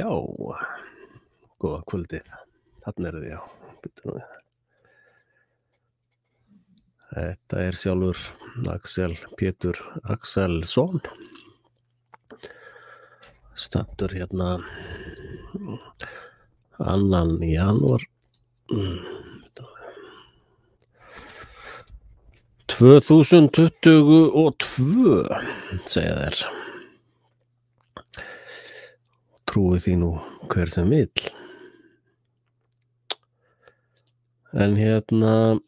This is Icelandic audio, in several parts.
Já, góða kvöldið. Þarna eru þið, já. Bíddu nú við. Þetta er sjálfur Axel Pétur Axelsson. Stattur hérna 2. janúar 2022, segja þér. Trúi því nú hver sem vill. En hérna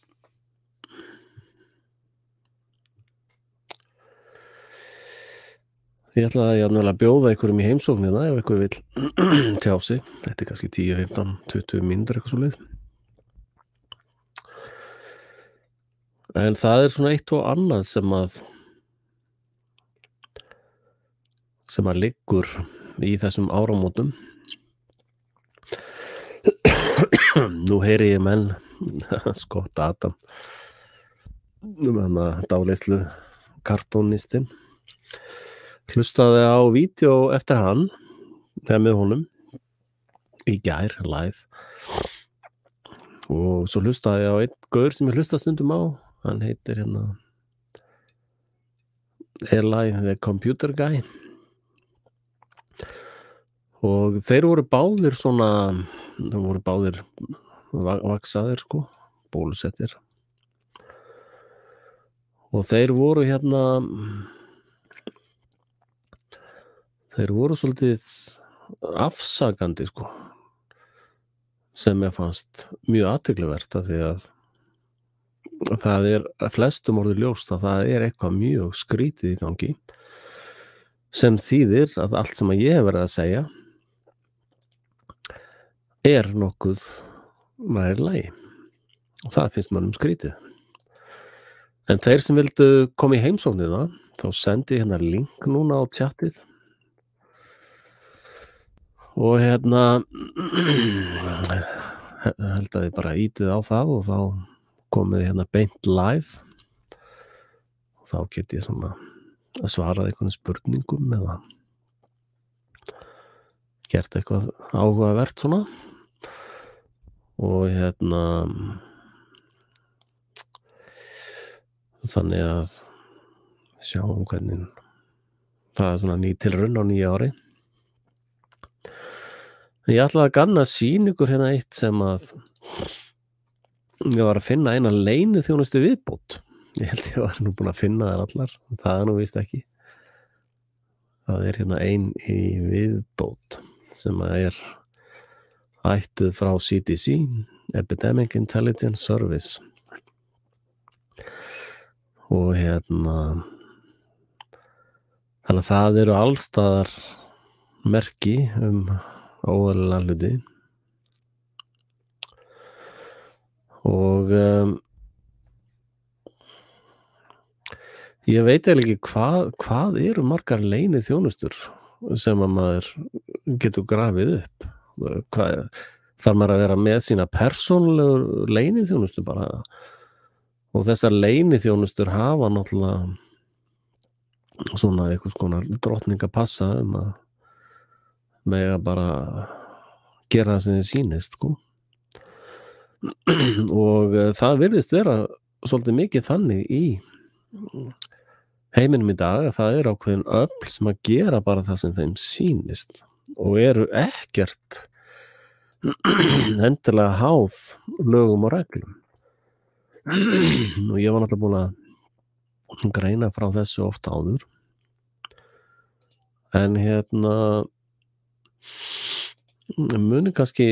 ég ætla að bjóða einhverjum í heimsóknina ef einhver vill tjá sig. Þetta er kannski 10, 15, 20 mínútur eitthvað svoleiðis. En það er svona eitt og annað sem að liggur í þessum áramótum. Nú heyri ég menn skotta Adam dáleyslu kartónistinn. Hlustaði á vídeo eftir hann með honum í gær live og svo hlustaði ég á einn gaur sem ég hlusta stundum á. Hann heitir hérna Eli the Computer Guy og þeir voru báðir vaksaðir sko, bólusettir og þeir voru svolítið afsakandi sko, sem ég fannst mjög athyglivert af því að það er flestum orðið ljóst að það er eitthvað mjög skrítið í gangi sem þýðir að allt sem ég hef verið að segja er nokkuð nær lagi og það finnst mönnum skrítið. En þeir sem vildu koma í heimsóknina þá sendi ég hérna link núna á chatið og held að þið bara ítið á það og þá komið hérna beint live og þá get ég svona að svara einhvern spurningum eða gert eitthvað áhugavert svona og þannig að sjáum hvernig það er svona ný tilraun á nýja ári. Ég ætlaði að ganna sýna ykkur hérna eitt sem að ég var að finna eina leyniþjónustu viðbót. Ég held ég var nú búin að finna þær allar, það er nú víst ekki. Það er hérna ein í viðbót sem er ættuð frá CDC, Epidemic Intelligence Service. Og þannig að það eru allstaðar merki óeðlilega hluti. Og ég veit eiginlega ekki hvað eru margar leyniþjónustur sem að maður getur grafið upp. Þarf maður að vera með sína persónulegu leyniþjónustu bara. Og þessar leyniþjónustur hafa náttúrulega svona einhvers konar drottningapassa að mega bara gera það sem þið sýnist sko. Og það virðist vera svolítið mikið þannig í heiminum í dag að það er ákveðin öfl sem að gera bara það sem þeim sýnist og eru ekkert endilega háð lögum og reglum. Og ég var náttúrulega búin að greina frá þessu oft áður en muni kannski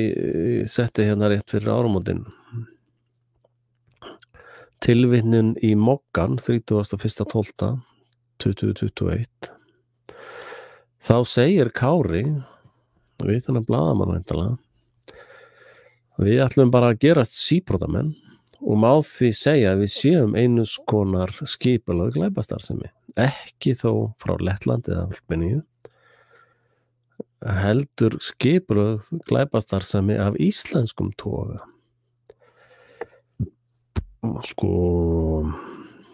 setti hérna rétt fyrir áramótin tilvitnun í Moggan 31.12.2021 þá segir Kári við þannig blaðamann væntanlega við ætlum bara að gerast síbrotamenn og má því segja að við séum einus konar skipulögð glæpastarfsemi ekki þó frá Lettlandi eða Albaníu heldur skipulögð glæpastarfsemi af íslenskum toga. Sko,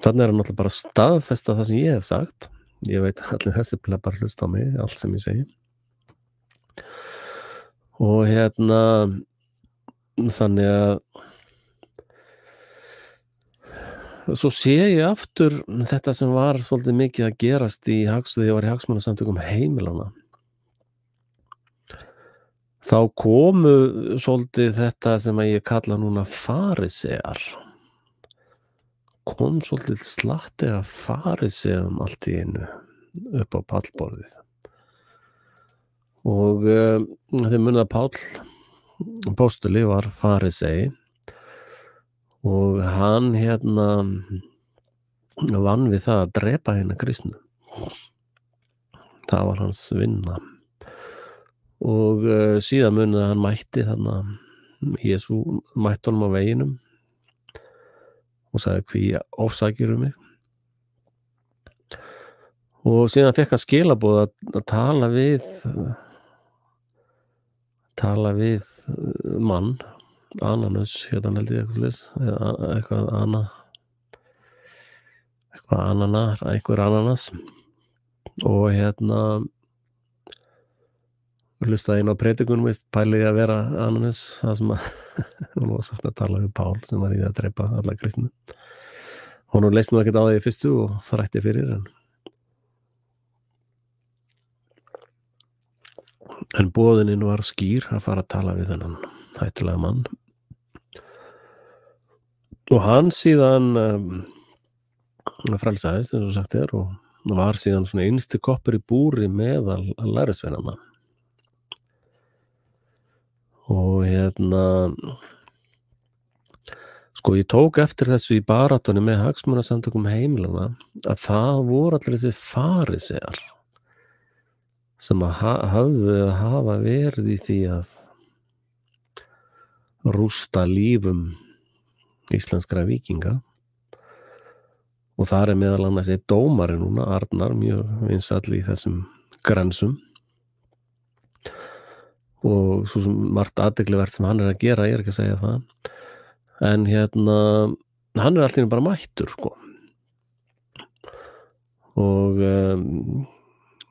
þannig er náttúrulega bara staðfesta það sem ég hef sagt. Ég veit að allir þessi plebbar hlusta á mig, allt sem ég segi. og þannig að svo sé ég aftur þetta sem var svolítið mikið að gerast þegar ég var í hagsmunasamtökum heimilanna. Þá komu svolítið þetta sem að ég kalla núna farisear. Kom svolítið slatti af fariseum allt í einu upp á pallborðið. Og þið munið að Páll postuli var farisei og hann vann við það að drepa hina kristnu. Það var hans vinna. Og síðan munið að hann mætti Jesú mætti honum á veginum og sagði hví ofsækirðu mig. Og síðan fékk hann skilaboð að tala við mann, Ananus, hann held ég eitthvað einhver ananas, og hlustaði inn á predikunum, pælið að vera Ananus, það sem hún var sagt að tala við Pál sem var í að drepa alla kristnu. Honum leist nú ekkert á því fyrstu og þrætti fyrir, en boðunin var skýr að fara að tala við þennan hættulega mann. Og hann síðan frelsaðist, eins og sagt og var síðan svona innsti koppur í búri meðal lærisveinanna. Og sko ég tók eftir þessu í baráttunni með hagsmunasamtökum heimilanna að það voru allir þessi farisear sem að höfðu að hafa verið í því að rústa lífum íslenskra víkinga, og þar meðal annars einn dómari núna, Arnar, mjög vinsæll í þessum grensum, og svo sem margt athyglivert sem hann að gera, ég ekki að segja það, en hann allt í einu bara mættur, sko.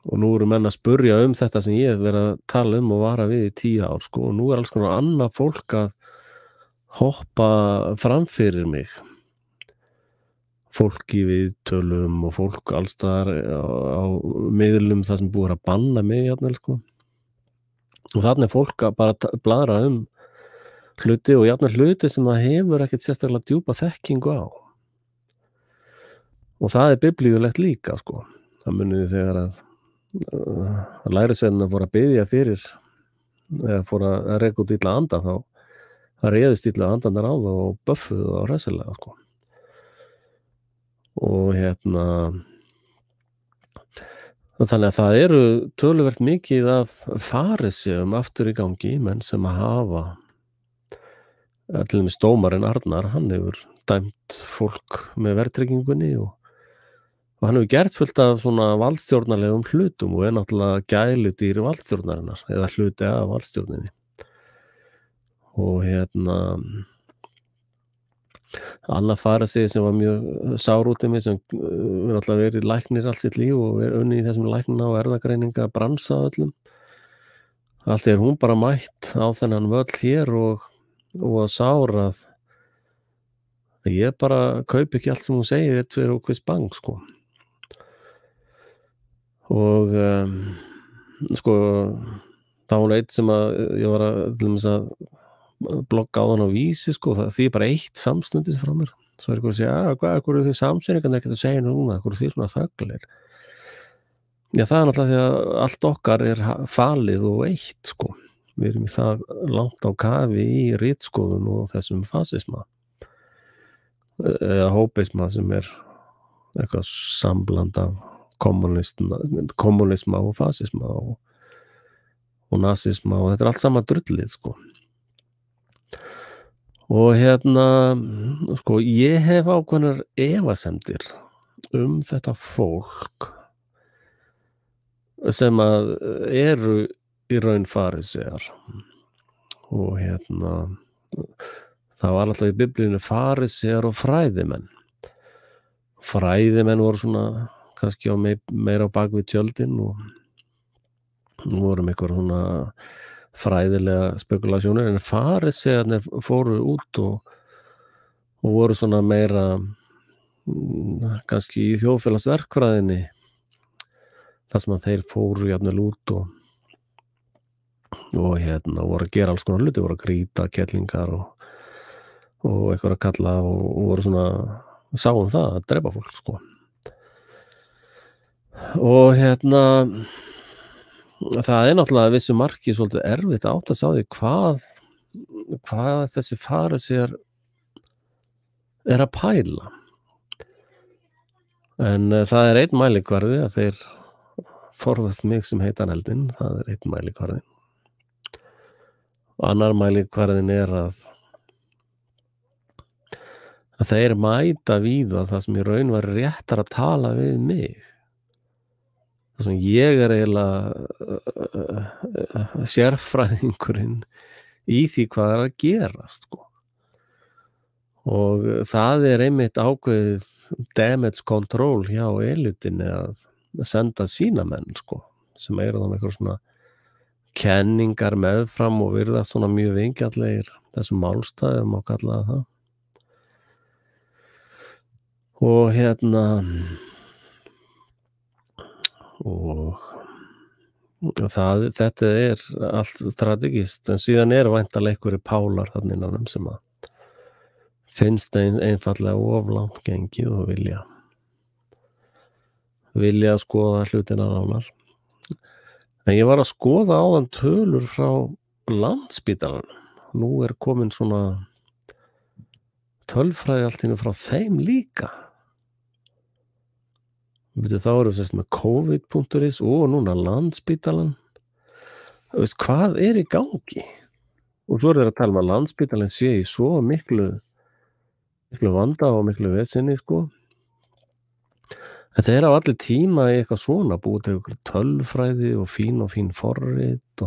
Og nú eru menn að spurja þetta sem ég hef verið að tala og vara við í 10 ár, sko, og nú alls konar annað fólk að hoppa fram fyrir mig, fólk í viðtölum og fólk allstaðar á miðlum það sem búið að banna mig, sko. Og þarna fólk að bara bladra hluti og jafnvel hluti sem það hefur ekkert sérstaklega djúpa þekkingu á. Og það biblíulegt líka, sko. Það munið þegar að lærisveinarnir fóru að biðja fyrir eða fóru að reka út illa anda, þá það réðust illa andarnir á það og böffuðu það hressilega, sko. Og þannig að það eru töluvert mikið af fariseum aftur í gangi, menn sem að hafa til dæmis dómarinn Arnar, hann hefur dæmt fólk með verðtryggingunni og hann hefur gert fullt af svona valdstjórnarlegum hlutum og náttúrulega gæludýr valdstjórnarinnar eða hluti af valdstjórninni. Og annað farisei sem var mjög sár út í mig, sem náttúrulega verið læknir allt sitt líf og unnið í þessum lækna og erfðagreininga bransa öllum. Allt hún bara mætt á þennan völl hér og sár að ég bara kaupi ekki allt sem hún segir fyrir og hvers bang, sko. Og sko þá hún eitt sem að ég var að blogga á hann á Vísi, sko, því bara eitt samstundis frá mér, svo eitthvað að segja hvað eru þið samsýningarnir ekkert að segja núna, hvað eru þið svona þöglir? Já, það náttúrulega því að allt okkar falið og eitt, sko, við erum í það langt á kafi í ritskoðun og þessum fasisma eða hópisma sem eitthvað sambland af kommunisma og fasisma og nasisma, og þetta allt sama drullið, sko. Og sko, ég hef ákveðnar efasemdir þetta fólk sem að eru í raun farisear, og það var alltaf í biblíunni farisear og fræðimenn. Fræðimenn voru svona kannski meira á bak við tjöldin og vorum eitthvað svona fræðilega spekulasjónir, en farisearnir fóru út og voru svona meira kannski í þjóðfélagsverkfræðinni, þar sem að þeir fóru jafnvel út og voru að gera alls konar hluti, voru að grýta kettlingar og eitthvað að kalla og voru svona, sáum það að drepa fólk sko. Og það náttúrulega vissu marki svolítið erfitt að átta sig á því hvað þessi farisear að pæla. En það einn mælikvarði að þeir forðast mig sem heitan eldinn, það einn mælikvarði. Annar mælikvarðin að þeir mæta víða það sem í raun var réttar að tala við mig. Það sem ég eiginlega sérfræðingurinn í því hvað að gerast sko. Og það einmitt ákveðið damage control hjá elitinni að senda sína menn sko, sem þá með eitthvað svona kenningar meðfram og virðast svona mjög vingjarnlegir þessum málstæðum og kallaði það. Og þetta allt strategist, en síðan væntanlega einhverjir pálar þarna innan sem að finnst einfaldlega of langt gengið og vilja skoða hlutina nánar. En ég var að skoða áðan tölur frá Landspítalanum. Nú komin svona tölfræði allt í einu frá þeim líka. Þá við sérst með COVID.is og núna Landspítalan. Þú veist, hvað í gangi? Og svo þeir að tala að Landspítalinn sé í svo miklu vanda og miklu vetsinni sko. En þeir hafa allir tíma í eitthvað svona, búið til eitthvað tölfræði og fín forrit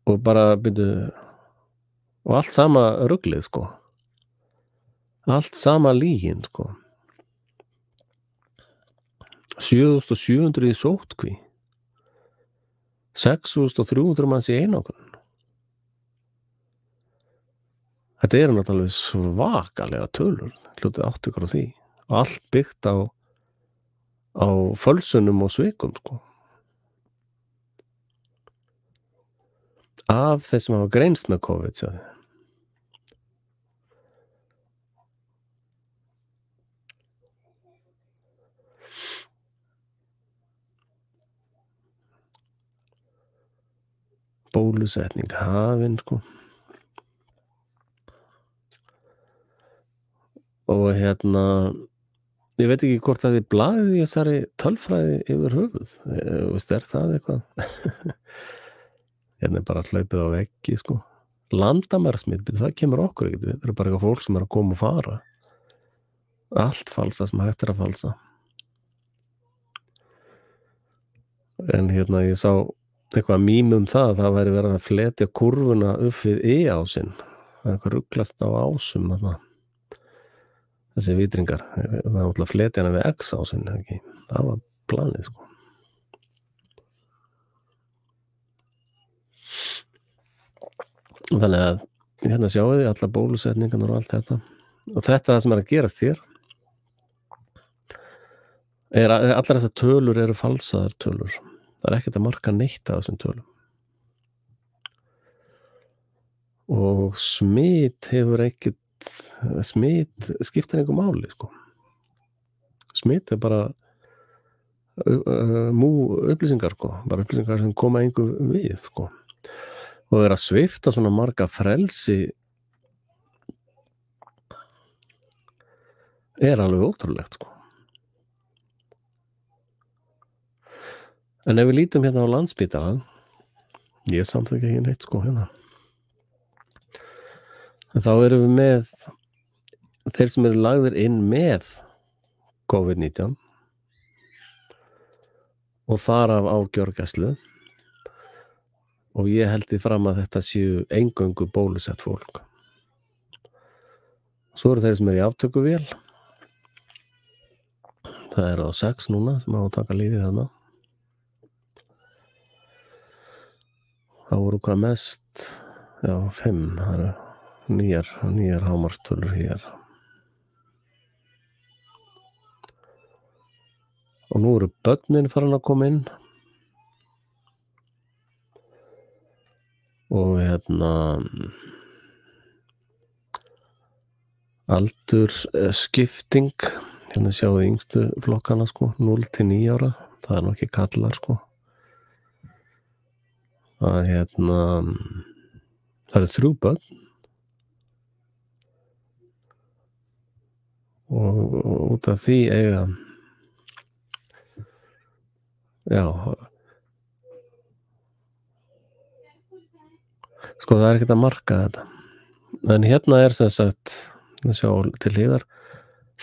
og bara og allt sama ruglið sko. Allt sama lygin sko. 7.700 í sóttkví. 6.300 manns í einangrun. Þetta náttúrulega svakalega tölur, hlutið átt ykkur á því. Allt byggt á fölsunum og svikum sko. Af þeir sem hafa greinst með COVID sjáðu. Bólusetning hafin sko. Og ég veit ekki hvort það blaðið í þessari tölfræði yfir höfuð. Veist, það eitthvað? Bara hlaupið á veggi sko. Landamærasmitt, það kemur okkur ekkert við. Það bara eitthvað fólk sem að koma og fara. Allt falsa sem hægt að falsa. En ég sá eitthvað mím það væri verið að fletja kurvuna upp við E-ásinn. Það eitthvað rugglast á ásum þarna. Þessi vitringar, það alltaf fletja hana við X-ásinn, ekki? Það var planið, sko. Þannig að sjáu þið alla bólusetningarnar og allt þetta. Og þetta það sem að gerast hér allar þessar tölur falsaðar tölur. Það ekkert að marka neitt af þessum tölum. Og smit hefur ekkert smit skiptir einhver máli sko. Smit bara upplýsingar sko, bara upplýsingar sem koma einhver við sko. Og vera svipta svona marga frelsi alveg ótrúlegt sko. En ef við lítum á Landspítalann, ég samþykki ekki neitt sko En þá við með þeir sem lagðir inn með COVID-19 og þar af á gjörgæslu, og ég held því fram að þetta séu eingöngu bólusett fólk. Svo þeir sem í aftökuvél, það á 6 núna sem á að taka lífið þarna. Það voru hvað mest, já, 5, það eru nýjar hámarstölur hér. Og nú eru börnin farin að koma inn. Og aldur skipting, hérna sjáum við yngstu flokkana sko, 0 til 9 ára, það nú ekki kallar sko. Það það eru 3 börn og út af því eiga, já, sko það er ekkert að marka þetta, en hérna er sem sagt, það sjá til hliðar,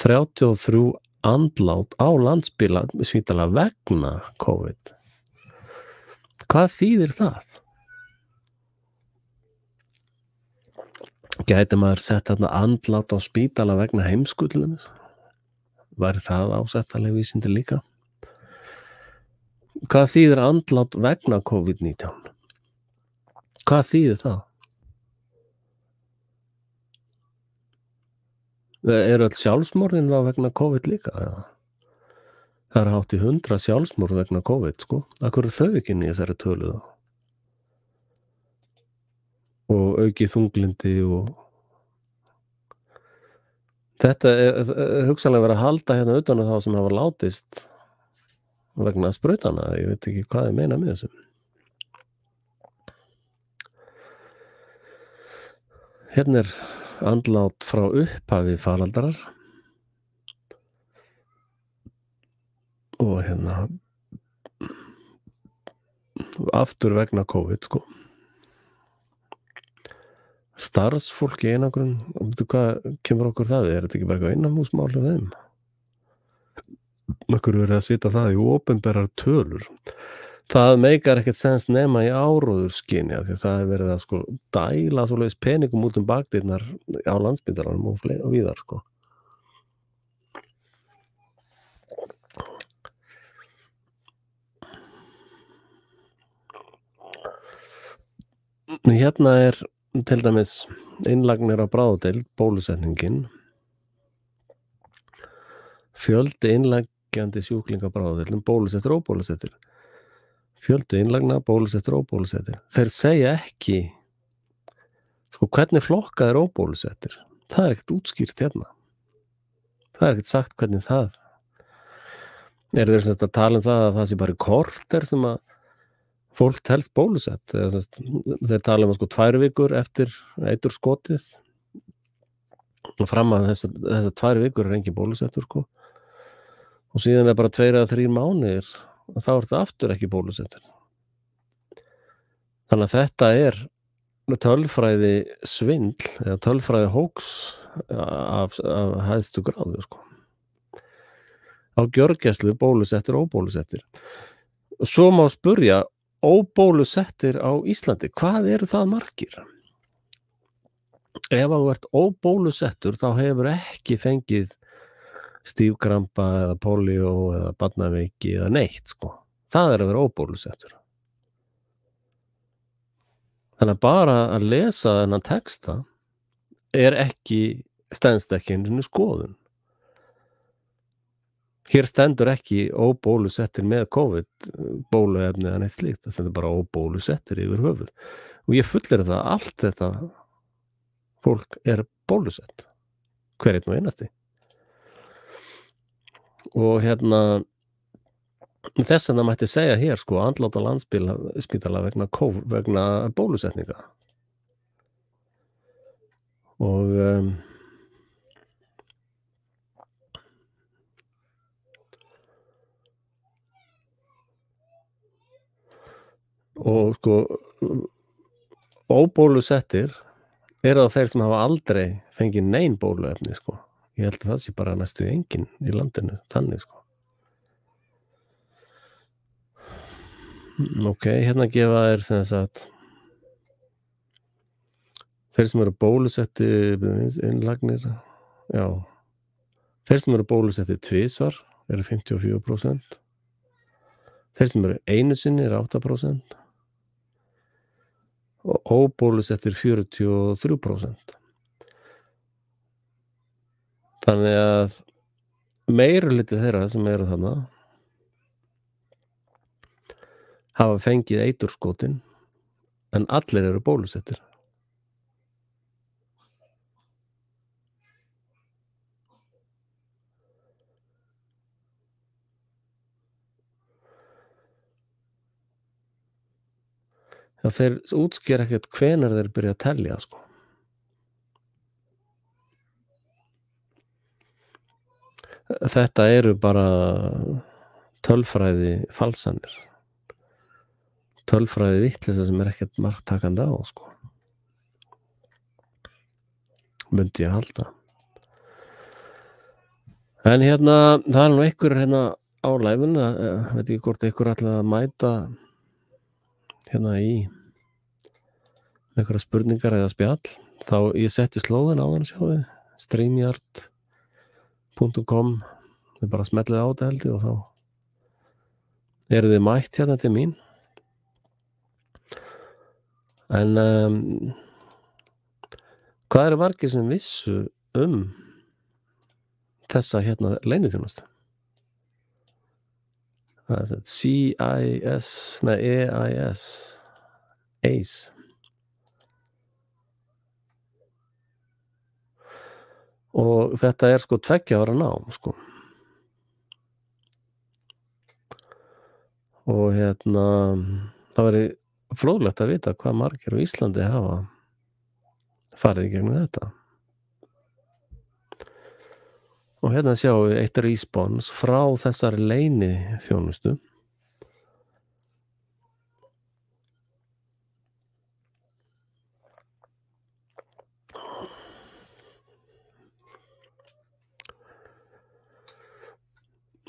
33 andlát á Landspítala vegna COVID. Hvað þýðir það? Gæti maður sett þarna andlát á spítala vegna heimskullum? Væri það ásættanleg vísindi líka? Hvað þýðir andlát vegna COVID-19? Hvað þýðir það? Eru öll sjálfsmorðin þá vegna COVID líka? Eða? Það er hátt í 100 sjálfsmorð vegna COVID, sko. Akkur eru þau ekki inn í þessari tölu þá? Og aukið þunglindi og þetta er hugsanlega verið að halda hérna utan á þá sem hafa látist vegna sprautana. Ég veit ekki hvað ég meina með þessu. Hérna er andlát frá upphafi faraldrar og hérna aftur vegna COVID, sko. Starfsfólk í einangrun, hvað kemur okkur það? Er þetta ekki bara eitthvað innanhúsmál hjá þeim? Okkur verið að sita það í opinberar tölur. Það meikar ekkert sens nema í áróðurskyni, því það er verið að sko dæla svoleiðis peningum út bakdyrnar á Landspítalanum og víðar, sko. Hérna er til dæmis innlagnir á bráðadeild, bólusetningin, fjöldi innleggjandi sjúklinga á bráðadeildum, bólusettir og óbólusettir, fjöldi innlagna, bólusettir og óbólusettir. Þeir segja ekki sko hvernig flokkað er óbólusettir, það er ekkert útskýrt hérna, það er ekkert sagt hvernig það er. Þeir semst að tala það að það sé bara korter sem að fólk helst bólusett, þeir tala sko 2 vikur eftir eiturskotið og fram að þessar 2 vikur er engin bólusettur, sko, og síðan er bara 2 eða 3 mánuðir og þá er þetta aftur ekki bólusettur. Þannig að þetta er tölfræði svindl eða tölfræði hóks af hæstu gráðu, sko. Á gjörgæslu bólusettir og óbólusettir. Svo má spurja, óbólusettir á Íslandi, hvað eru það margir? Ef þú ert óbólusettur þá hefur ekki fengið stífkrampa eða políó eða barnaveiki eða neitt, sko. Það er að vera óbólusettur. Þannig að bara að lesa þennan texta stenst ekki einu sinni skoðun. Hér stendur ekki óbólusettir með COVID bóluefni eða neitt slíkt, það stendur bara óbólusettir yfir höfuð. Og ég fullyri það að allt þetta fólk er bólusett, hver einn og einasti. Og þess vegna mætti segja hér, sko, andlát á Landspítala vegna bólusetninga. Og sko óbólusettir eru það þeir sem hafa aldrei fengið nein bóluefni, sko. Ég held að það sé bara næstu enginn í landinu þannig, sko. Ok, hérna gefa þeir sem sagt þeir sem eru bólusettir innlagnir, já, þeir sem eru bólusettir tvisvar eru 54%, þeir sem eru einu sinni eru 8%, og óbólusettir 43%. Þannig að meirihluti þeirra sem eru þarna hafa fengið eiturskotin en allir eru bólusettir. Já, þeir útskýra ekkert hvenær þeir byrja að telja, sko. Þetta eru bara tölfræði falsanir. Tölfræði vitleysa sem ekkert marktakandi á, sko. Myndi ég halda. En það er nú einhver á live-inu, veit ekki hvort einhver ætlaði að mæta í einhverjar spurningar eða spjall, þá ég setti slóðin á hann, sjáðu, streamyard.com, þið bara smellið á þetta held ég og þá eru þið mætt til mín. En hvað eru margir sem vissu þessa leyniþjónustu? Það er CIS, EIS, ACE. Og þetta er 2 ára nám, sko. Og það væri fróðlegt að vita hvað margir á Íslandi hafa farið í gegnum þetta. Og sjáum við eitt respons frá þessari leyniþjónustu.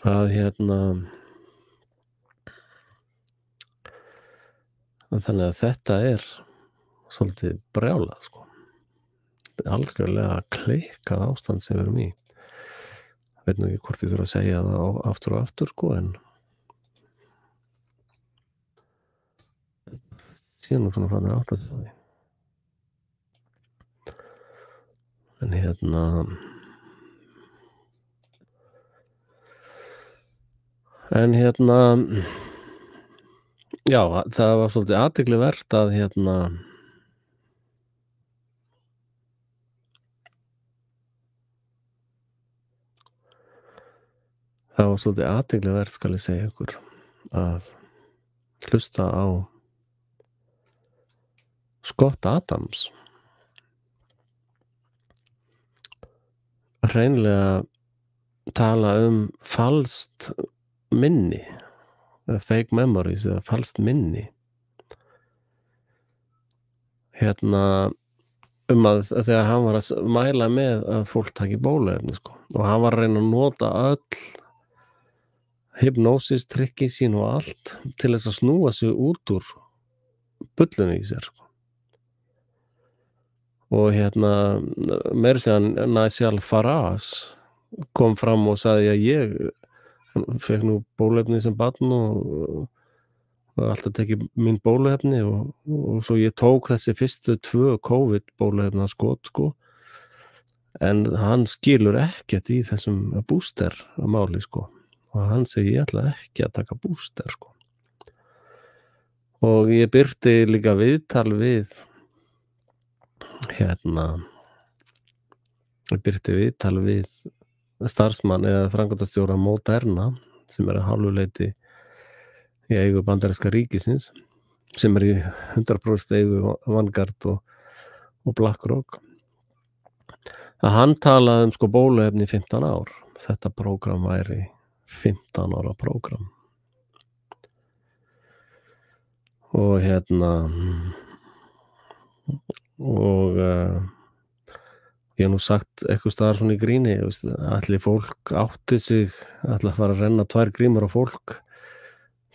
Að þannig að þetta er svolítið brjálað, sko. Þetta er algjörlega klikkað ástand sem við erum í. Veit nú ekki hvort ég þurfa að segja það aftur og aftur, sko, en síðan nú svona fann ég átt að því. En já, það var svolítið athyglivert að það var svolítið athyglivert, skal ég segja ykkur, að hlusta á Scott Adams hreinlega tala falskt minni, eða fake memories, eða falskt minni. Að þegar hann var að mæla með að fólk taki bóluefni, sko, og hann var að reyna að nota öll hypnosis, trikki sín og allt til þess að snúa sig út úr bullunni í sér, sko. Og meira segja Nigel Farage kom fram og sagði að ég fekk nú bóluefni sem barn og alltaf tekið mín bóluefni og svo ég tók þessi fyrstu 2 COVID bóluefna skot, sko, en hann skilur ekkert í þessum booster máli, sko, og hann segi ég ætla ekki að taka booster, sko. Og ég birti líka viðtal við starfsmann eða framkvæmdastjóra Moderna sem er að hálfu leyti í eigu bandaríska ríkisins, sem er í 100% eigu Vanguard og BlackRock. Að hann talaði sko bóluefni í 15 ár. Þetta prógram væri 15 ára prógram. Og ég hef nú sagt eitthvað staðar svona í gríni, ætli fólk átti sig, ætli að fara að renna 2 grímur á fólk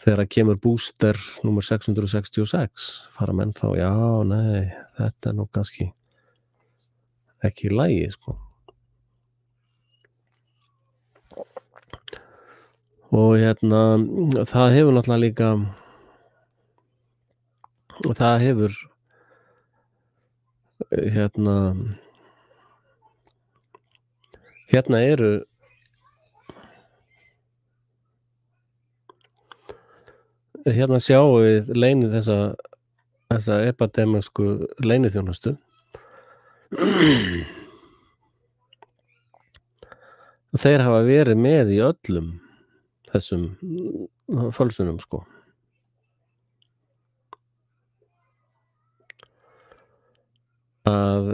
þegar kemur booster númer 666, fara menn þá, já, nei, þetta er nú kannski ekki í lagi, sko. Og það hefur náttúrulega líka, það hefur hérna sjáum við leynið þessa epidemísku leyniþjónustu. Þeir hafa verið með í öllum þessum fölsunum, sko. Að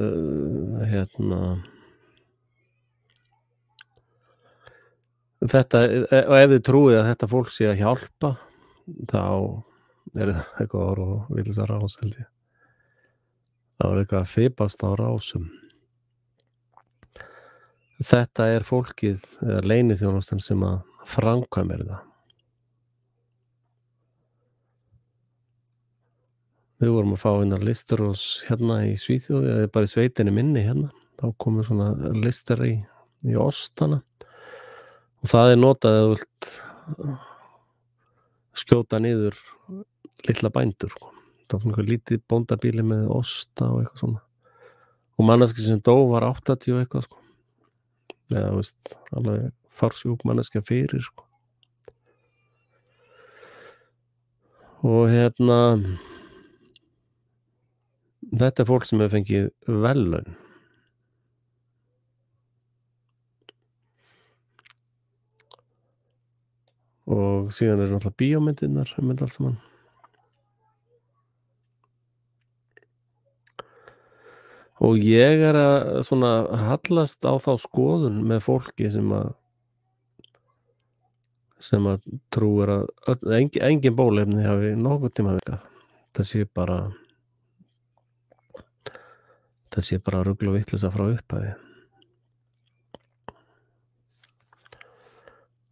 þetta, og ef þið trúið að þetta fólk sé að hjálpa, þá það eitthvað orð og vilja rás, held ég. Það var eitthvað að fipast á rásum. Þetta fólkið, eða leyniþjónustan sem að framkvæmir það. Við vorum að fá Listerós hérna í Svíþjóð, eða bara í sveitinni minni hérna. Þá komum svona lister í ostana. Og það notað að þú vilt skjóta niður litla bændur, sko. Það var svona eitthvað lítið bóndabíli með osta og eitthvað svona. Og manneskja sem dó var 80 og eitthvað, sko. Eða, þú veist, alveg farsjúk manneskja fyrir, sko. Og þetta fólk sem hefur fengið verðlaun. Og síðan náttúrulega bíómyndirnar allt saman. Og ég að svona hallast á þá skoðun með fólki sem að trúir að engin bóluefni hafi nokkuð tíma virkað. Það sé bara rugl og vitleysa frá upphafi.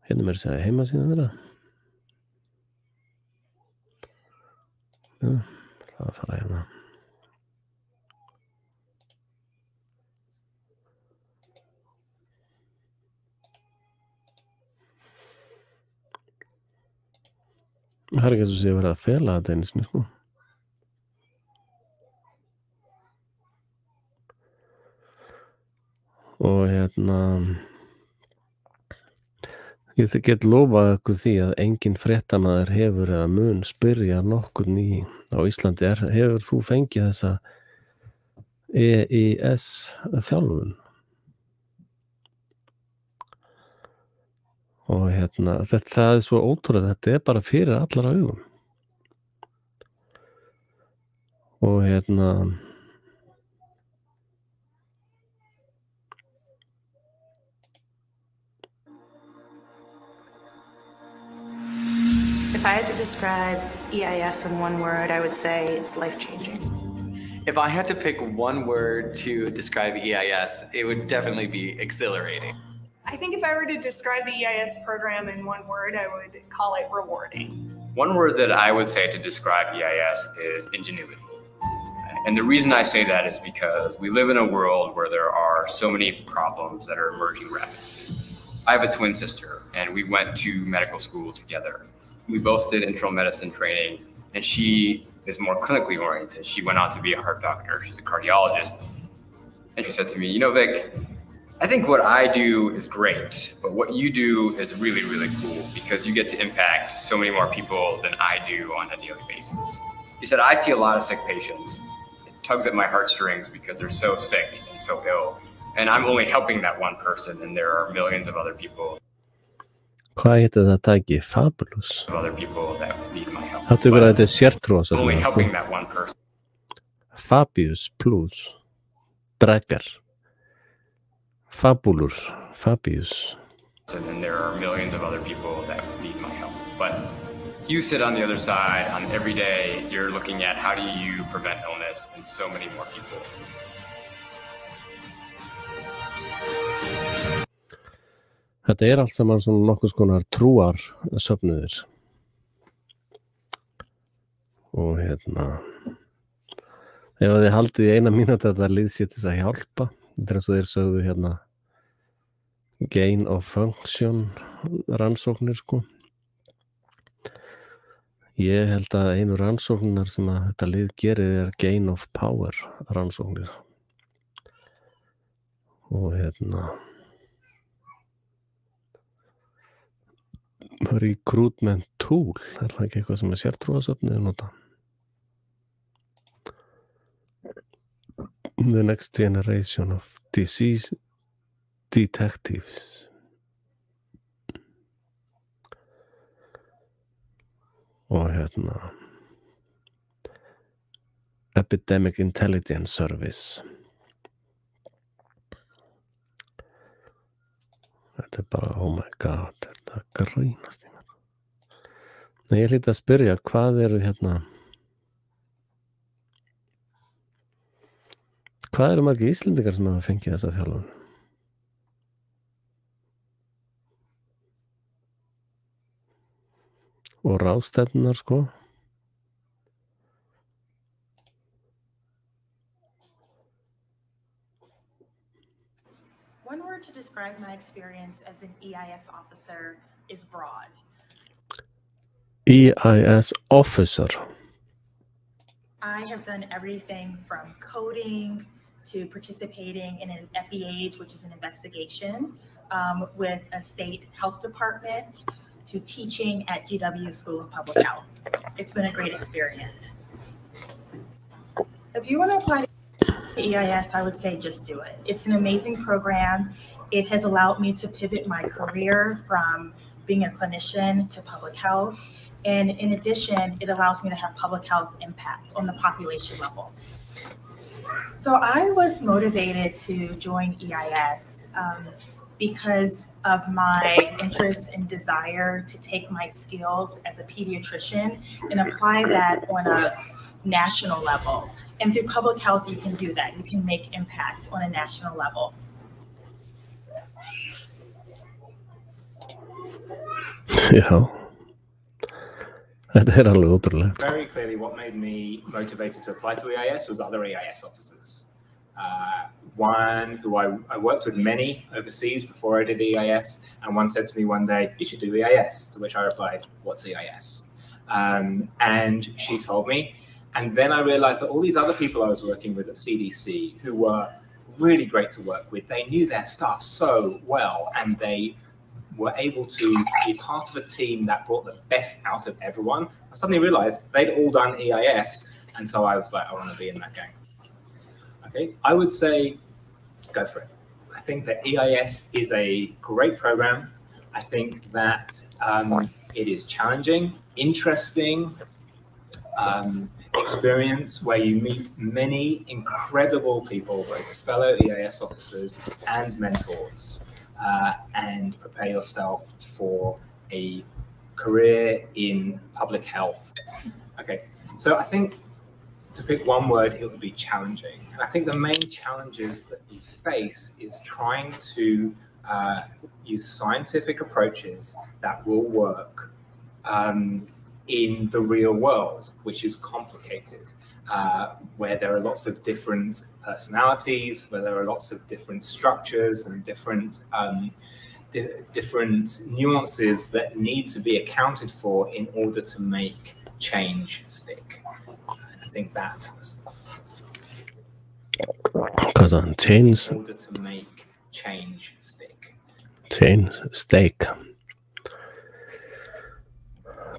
Hérna mér að segja heimasíðan þeirra. Já, það að fara hérna. Það ekki eins og sé verið að fela þetta einu sinni, sko. Og ég get lofað ykkur því að engin fréttamaður hefur eða mun spyrja nokkurn á Íslandi hefur þú fengið þessa EIS þjálfun? Og það svo ótrúlega, þetta bara fyrir allar augum. Og If I had to describe EIS in one word, I would say it's life-changing. If I had to pick one word to describe EIS, it would definitely be exhilarating. I think if I were to describe the EIS program in one word, I would call it rewarding. One word that I would say to describe EIS is ingenuity. And the reason I say that is because we live in a world where there are so many problems that are emerging rapidly. I have a twin sister, and we went to medical school together. We both did internal medicine training, and she is more clinically oriented. She went on to be a heart doctor. She's a cardiologist. And she said to me, you know, Vic, I think what I do is great, but what you do is really, really cool because you get to impact so many more people than I do on a daily basis. She said, I see a lot of sick patients. It tugs at my heartstrings because they're so sick and so ill. And I'm only helping that one person, and there are millions of other people. Hvað heitir það tæki? Fabulous? Other people that need my help. Hattu verið að þetta sértrúa I'm only helping that one person. Fabius plus Dragar Fabulur Fabius. And there are millions of other people that need my help. But you sit on the other side, on every day, you're looking at how do you prevent illness in so many more people. Þetta allt saman svona nokkuð skonar trúar söfnuðir. Og ef þið haldið í 1 mínútu að það lið sér til þess að hjálpa, þetta eins og þeir sögðu gain of function rannsóknir, sko. Ég held að einu rannsóknar sem að þetta lið gerir gain of power rannsóknir. og recruitment tool, það ekki eitthvað sem sértrúarsöfnið nota? The next generation of disease detectives. Og Epidemic Intelligence Service. Þetta bara, oh my god, þetta grínast í mér. Nei, ég hlýt að spyrja, hvað eru hvað eru margir Íslendingar sem hafa fengið þessa þjálfun? Og ráðstefnunar, sko. One word to describe my experience as an EIS officer is broad. EIS officer. I have done everything from coding to participating in an FEH, which is an investigation with a state health department, to teaching at GW School of Public Health. It's been a great experience. If you want to apply to EIS, I would say just do it. It's an amazing program. It has allowed me to pivot my career from being a clinician to public health. And in addition, it allows me to have public health impact on the population level. So I was motivated to join EIS because of my interest and desire to take my skills as a pediatrician and apply that on a national level. And through public health, you can do that. You can make impact on a national level. Já. Þetta alveg ótrúlegt. Very clearly what made me motivated to apply to EIS was other EIS officers. One who I worked with many overseas before I did EIS, and one said to me one day, "You should do EIS," to which I replied, "What's EIS?" And she told me, and then I realized that all these other people I was working with at CDC who were really great to work with, they knew their stuff so well, and they were able to be part of a team that brought the best out of everyone. I suddenly realized they'd all done EIS, and so I was like, I want to be in that gang. Okay, I would say go for it. I think that EIS is a great program. I think that it is challenging, interesting experience where you meet many incredible people, both fellow EIS officers and mentors, and prepare yourself for a career in public health. Okay, so I think to pick one word, it would be challenging. And I think the main challenges that you face is trying to use scientific approaches that will work in the real world, which is complicated, where there are lots of different personalities, where there are lots of different structures and different nuances that need to be accounted for in order to make change stick. I think that's Because on change, in order to make change stick. Change steak.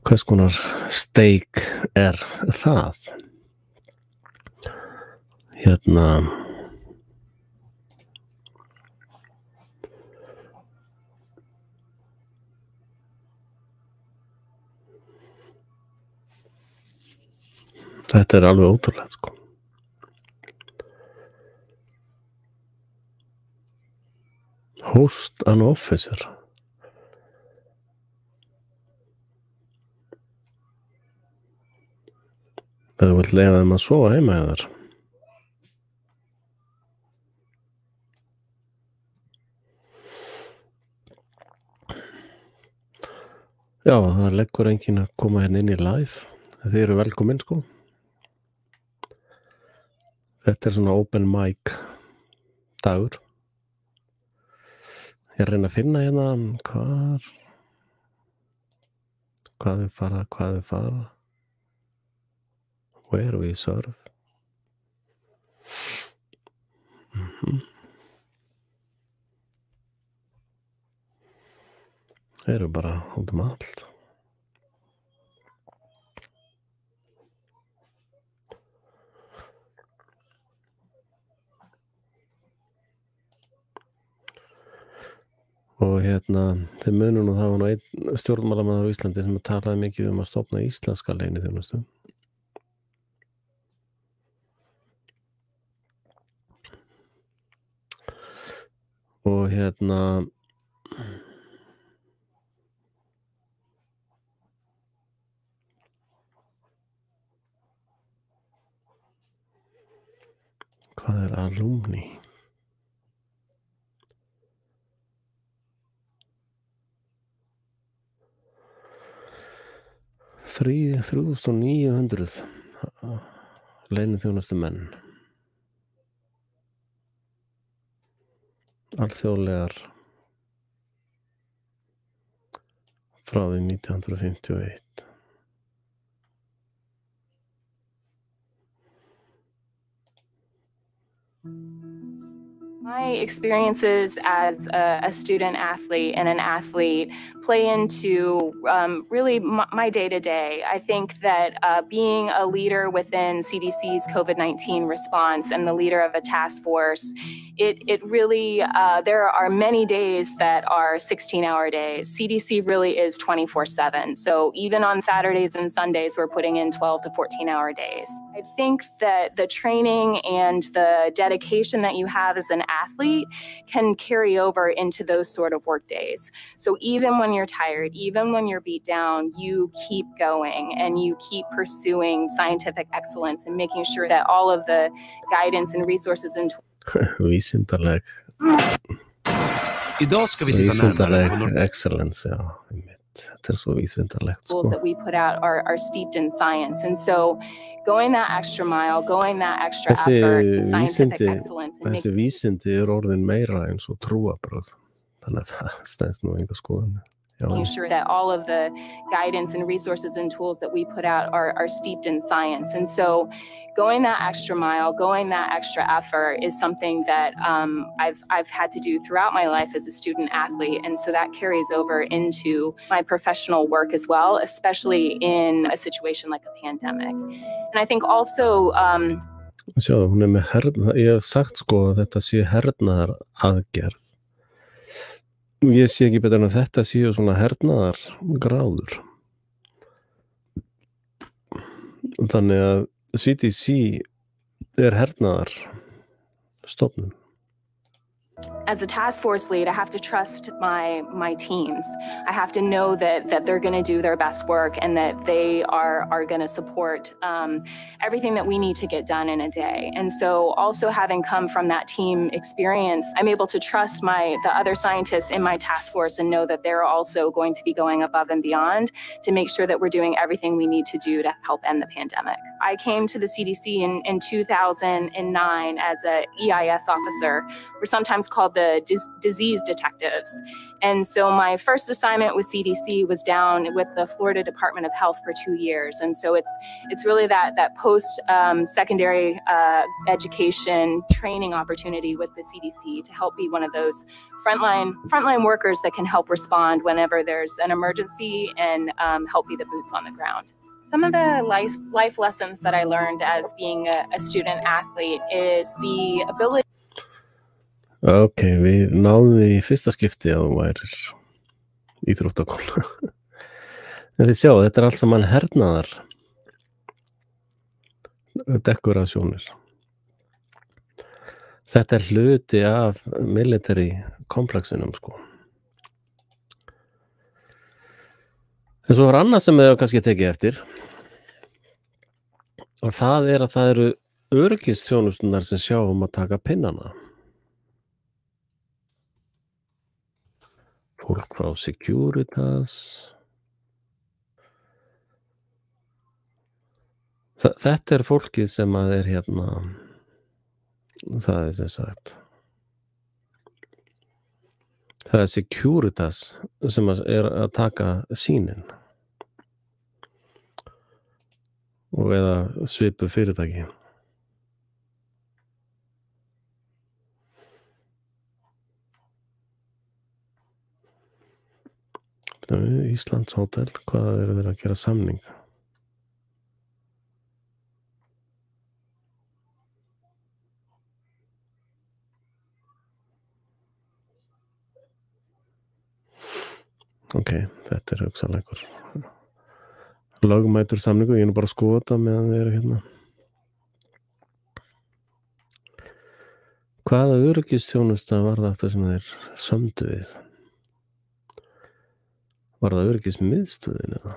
Hvers konar steak það? Þetta alveg ótrúlegt, sko. Host an officer. Það vill leyfa þeim að sofa heima hjá þér. Já, það leggur enginn að koma hérna inn í live. Þið eru velkomin, sko. Þetta svona open mic dagur. Ég reyna að finna hérna hvað þau fara. Where we serve. Eru bara út allt. Og þeir munu nú það var nú einn stjórnmálamaður á Íslandi sem talaði mikið að stofna íslenska leyniþjónustu. Og hvað alumni? Þrjú 3.900 leyniþjónustu menn. Alþjóðlegar frá því 1951. My experiences as a student athlete and an athlete play into really my day-to-day. I think that being a leader within CDC's COVID-19 response and the leader of a task force, it really, there are many days that are 16-hour days. CDC really is 24/7. So even on Saturdays and Sundays, we're putting in 12 to 14-hour days. I think that the training and the dedication that you have as an athlete can carry over into those sort of work days. So even when you're tired, even when you're beat down, you keep going and you keep pursuing scientific excellence and making sure that all of the guidance and resources and Vísindaleg Idag ska vi titta närmare excellence, ja. Þetta svo vísindalegt. Tools that we put out are steeped in science. And so going that extra mile, going that extra effort, scientific excellence. Þessi vísindi orðin meira eins og trúarbrögð. Þannig að það stæðst nú enga skoðun. Making sure that all of the guidance and resources and tools that we put out are steeped in science. And so going that extra mile, going that extra effort is something that I've had to do throughout my life as a student athlete. And so that carries over into my professional work as well, especially in a situation like a pandemic. And I think also Sjá, hún með ég hef sagt sko að þetta sé hernaðar aðgerð. Ég sé ekki betur en að þetta séu svona hernaðar gráður. Þannig að CDC hernaðar stofnun. As a task force lead, I have to trust my teams. I have to know that they're going to do their best work and that they are going to support everything that we need to get done in a day. And so also having come from that team experience, I'm able to trust the other scientists in my task force and know that they're also going to be going above and beyond to make sure that we're doing everything we need to do to help end the pandemic. I came to the CDC in 2009 as a EIS officer. We're sometimes called the disease detectives. And so my first assignment with CDC was down with the Florida Department of Health for 2 years. And so it's really that post secondary education training opportunity with the CDC to help be one of those frontline workers that can help respond whenever there's an emergency and help be the boots on the ground. Some of the life lessons that I learned as being a student athlete is the ability. Ok, við náðum því í fyrsta skipti að þú værir íþróttakona. En þið sjá, þetta allt saman hernaðar dekorasjónir. Þetta hluti af military komplexinum, sko. En svo annað sem við kannski tekið eftir, og það að það eru öryggisþjónusturnar sem sjá að taka pinnana. Fólk frá Securitas. Þetta fólkið sem að það sem sagt. Það Securitas sem að taka sýnin. Og eða svipu fyrirtæki. Íslands hótel, hvað eru þeir að gera samning? Ok, þetta hugsanlega einhver lögmætur samningur, ég bara að skoða þetta meðan þið eru hérna. Hvaða öryggisþjónusta var það aftur sem þeir sömdu við? Var það öryggismiðstöðin eða?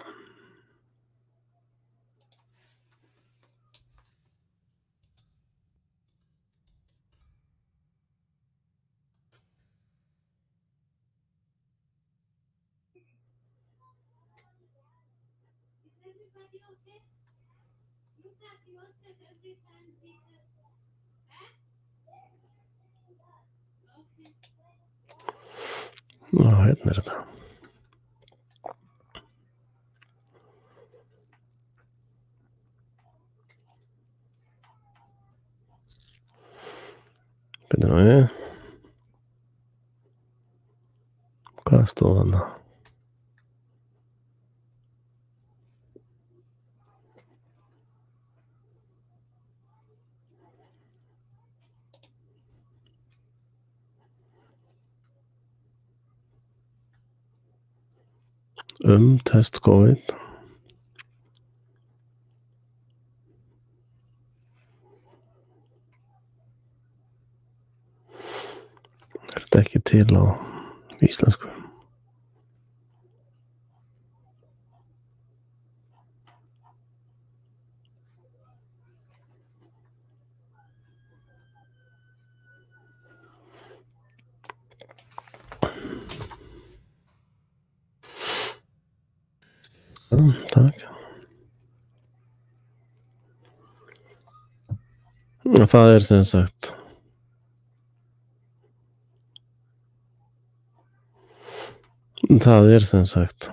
Já, hérna er þetta. Byrja nú við. Hvað stóð þarna? Test COVID. Er þetta ekki til á íslensku? Takk. Það er sem sagt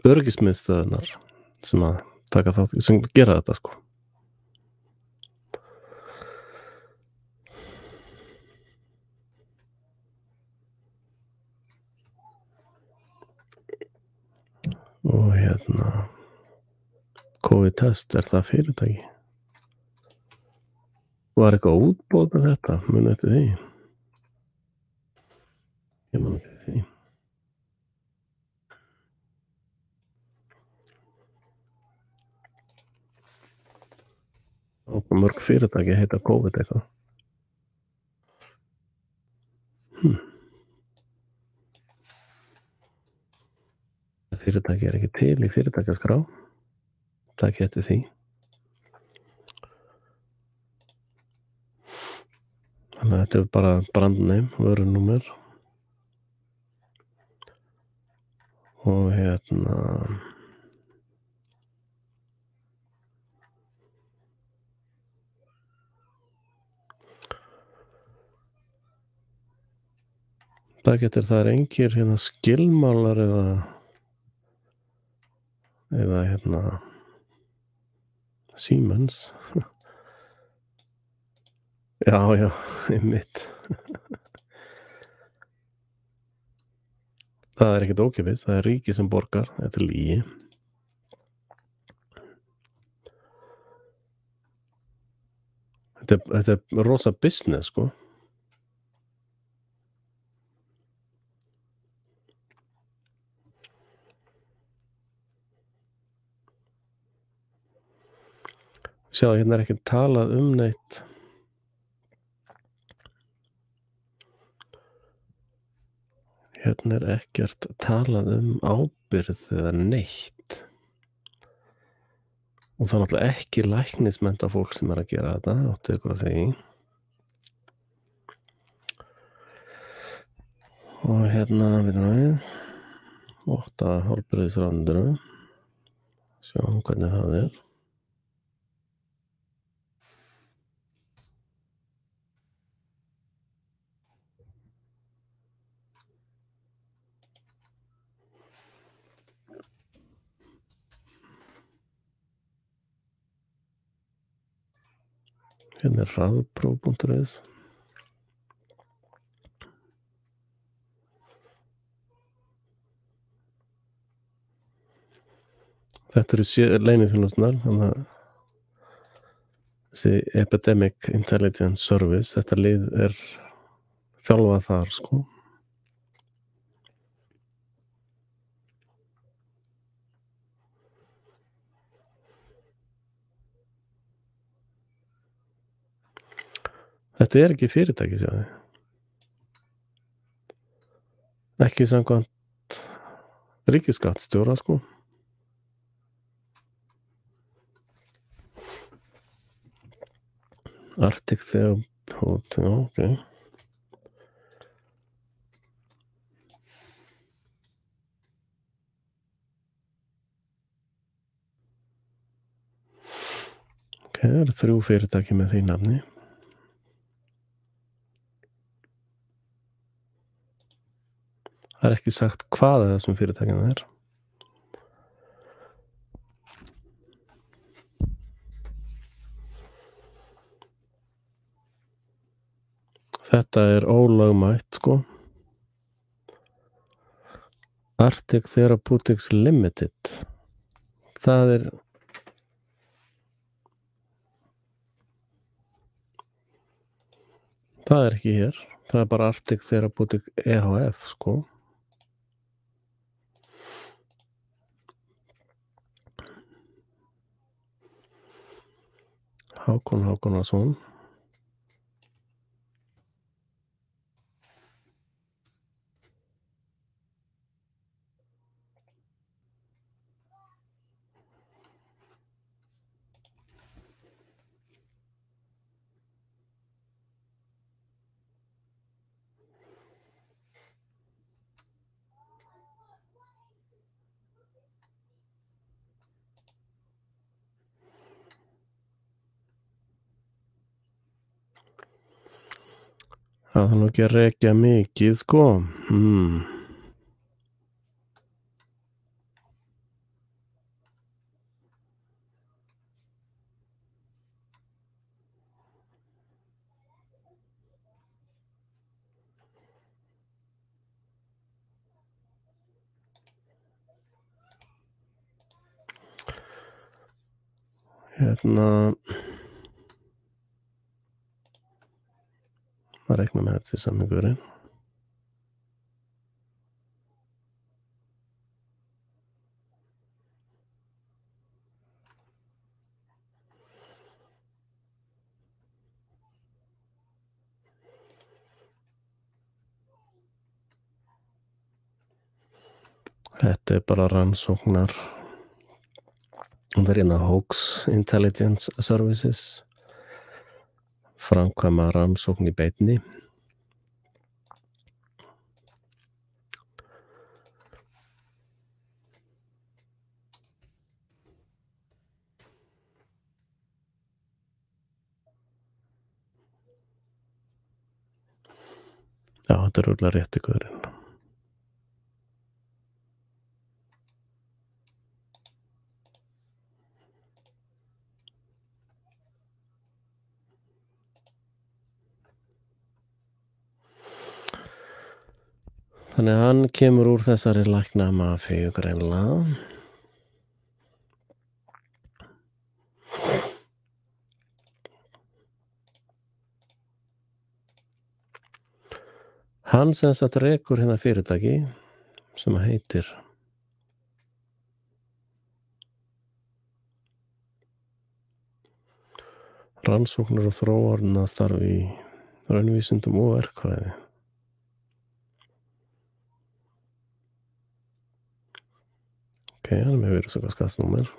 öryggismiðstöðvarnar sem að taka þátt sem gera þetta sko. Og hérna COVID-test, er það fyrirtæki? Var eitthvað útboð með þetta? Muni eftir því? Ég man ekki eftir því. Og mörg fyrirtæki heita COVID eitthvað. Fyrirtæki er ekki til í fyrirtækjaskrá. Takk eftir því. Þannig að þetta er bara brandname, vörunúmer. Og hérna það getur það engir hérna skilmálar eða hérna Siemens. Já, einmitt. Það er ekkert ókeypis, það er ríkið sem borgar, þetta er lygi. Þetta er rosa business, sko. Sjá, hérna er ekki talað neitt. Hérna er ekkert talað ábyrgð eða neitt. Og það er náttúrulega ekki læknismennta fólk sem er að gera þetta, áttu ykkur af því. Og hérna, við 8 heilbrigðisráðuneytinu. Sjáum hvernig það er. Hérna er hraðpróf.is. Þetta eru leyniþjónusturnar, þannig að þessi Epidemic Intelligence Service, þetta lið þjálfað þar, sko. Þetta ekki fyrirtæki, sjáðu. Ekki samkvæmt ríkisskattstjóra, sko. Arctic Therapeutic, já, ok. Ok, það eru 3 fyrirtæki með því nafni. Það ekki sagt hvaða þessum fyrirtækjum það er. Þetta er ólögmætt, sko. Arctic Therapeutics Limited. Það ekki hér. Það bara Arctic Therapeutic EHF, sko. Hákon Hákonarsson. Það nú ekki að rekja mikið, sko. Maður reiknar með þetta í samningurinn. Þetta bara rannsóknar. Það hérna Hoax Intelligence Services. Framkvæma rannsókn í beinni. Já, þetta örugglega rétti gaurinn. Þannig að hann kemur úr þessari læknamafíu greinilega. Hann sem sagt rekur hérna fyrirtæki sem heitir Rannsóknir og þróunarstarf í raunvísindum og verkfræði. Ok, hann með virðisaukaskattsnúmer.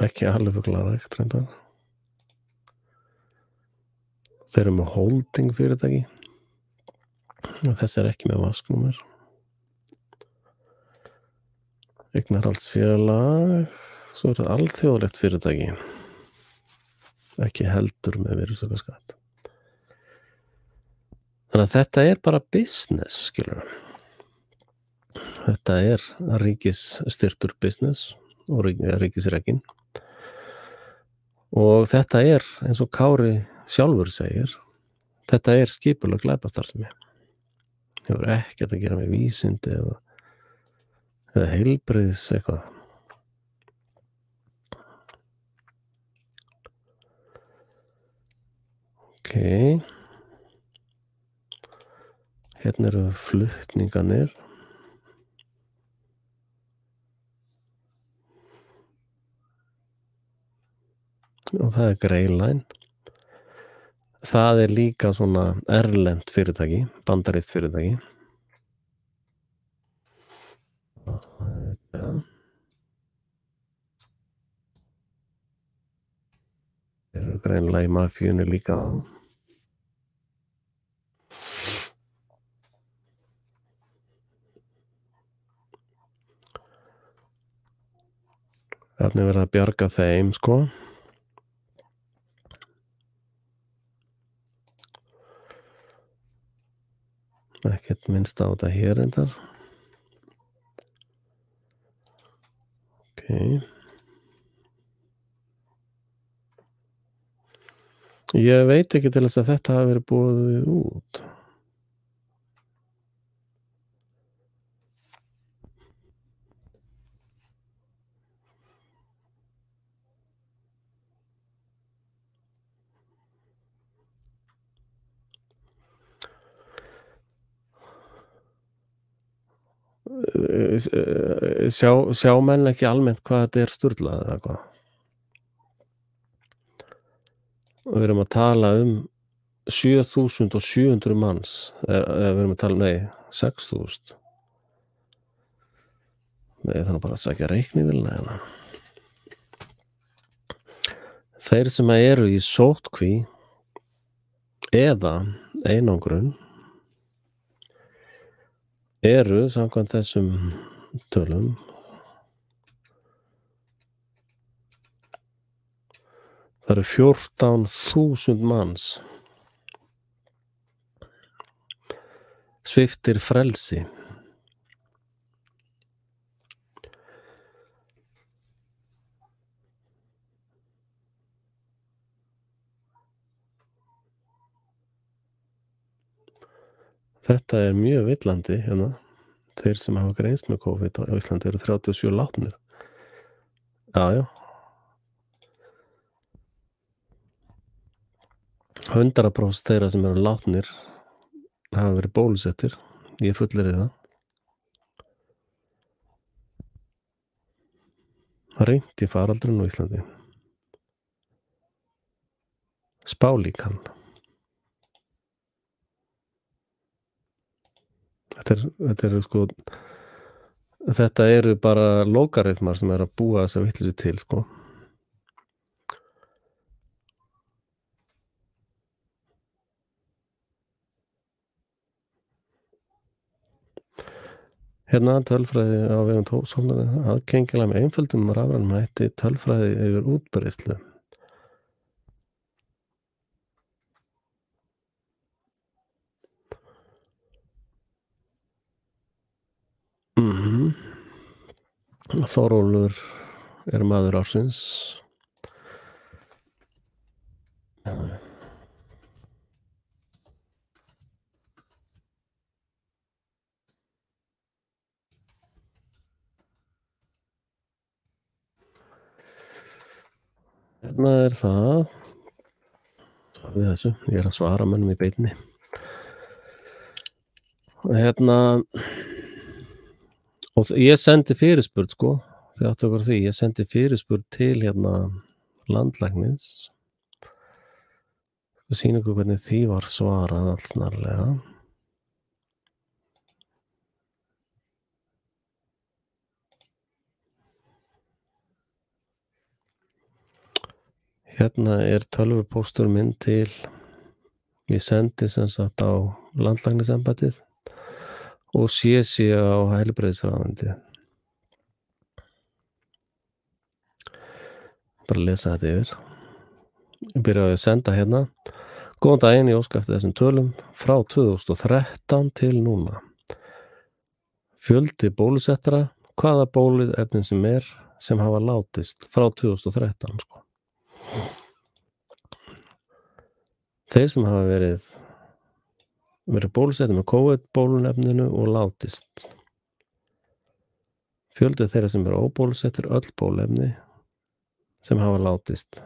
Ekki alveg fuglarækt reyndar. Þeir eru með holding fyrirtæki. Þessi ekki með vasknúmer. Eignarhaldsfélag. Svo það alþjóðlegt fyrirtæki. Ekki heldur með virðisaukaskatt. Þannig að þetta bara business, skilur. Þetta ríkisstyrktur business og ríkisrekin. Og þetta eins og Kári sjálfur segir, þetta skipuleg glæpastarfsemi. Hefur ekkert að gera með vísindi eða heilbrigðis eitthvað. Ok. Hérna eru flutningarnir. Og það er Greyline. Það er líka svona erlent fyrirtæki, bandarískt fyrirtæki. Ja. Þeir eru greinilega í mafíunni líka. Þarna er verið að bjarga þeim, sko. Ekkert minnst á þetta hér reyndar. Ok. Ég veit ekki til þess að þetta hafi verið boðið út. Sjá menn ekki almennt hvað þetta er sturlað eða hvað? Og við erum að tala 7.700 manns. Við erum að tala, 6.000. Þannig bara að sækja reiknivélina hérna. Þeir sem eru í sóttkví eða einangrun eru samkvæmt þessum tölum það eru 14.000 manns sviptir frelsi. Þetta er mjög villandi hérna. Þeir sem hafa greinst með COVID á Íslandi eru 37 látnir. Já. 100% þeirra sem eru látnir hafa verið bólusettir. Ég fullyrði það. Það reyndi faraldurinn á Íslandi. Spálíkan. Þetta eru bara logarithmar sem eru að búa þessa vitleysu til, sko. Hérna tölfræði á vegum tómsóknarins aðgengilega með einföldum rafrænum hætti tölfræði yfir útbreiðslu. Þórólfur er maður ársins. Hérna er það. Við þessu, ég er að svara mönnum í beinni. Hérna og ég sendi fyrirspurn, sko. Þið áttu okkur því, ég sendi fyrirspurn til hérna landlæknis. Sýna ykkur hvernig því var svarað allt snarlega. Hérna er tölvupóstur minn til ég sendi sem sagt á landlæknisembættið og sé á heilbrigðisráðuneytið. Bara lesa þetta yfir. Ég byrjaði að senda hérna. Góðan daginn, ég óska eftir þessum tölum frá 2013 til núna. Fjöldi bólusettara, hvaða bóluefnin sem er sem hafa látist frá 2013, sko. Þeir sem hafa verið bólusettir með COVID-bólunefninu og látist. Fjöldi þeirra sem eru óbólusettir öll bólefni sem hafa látist.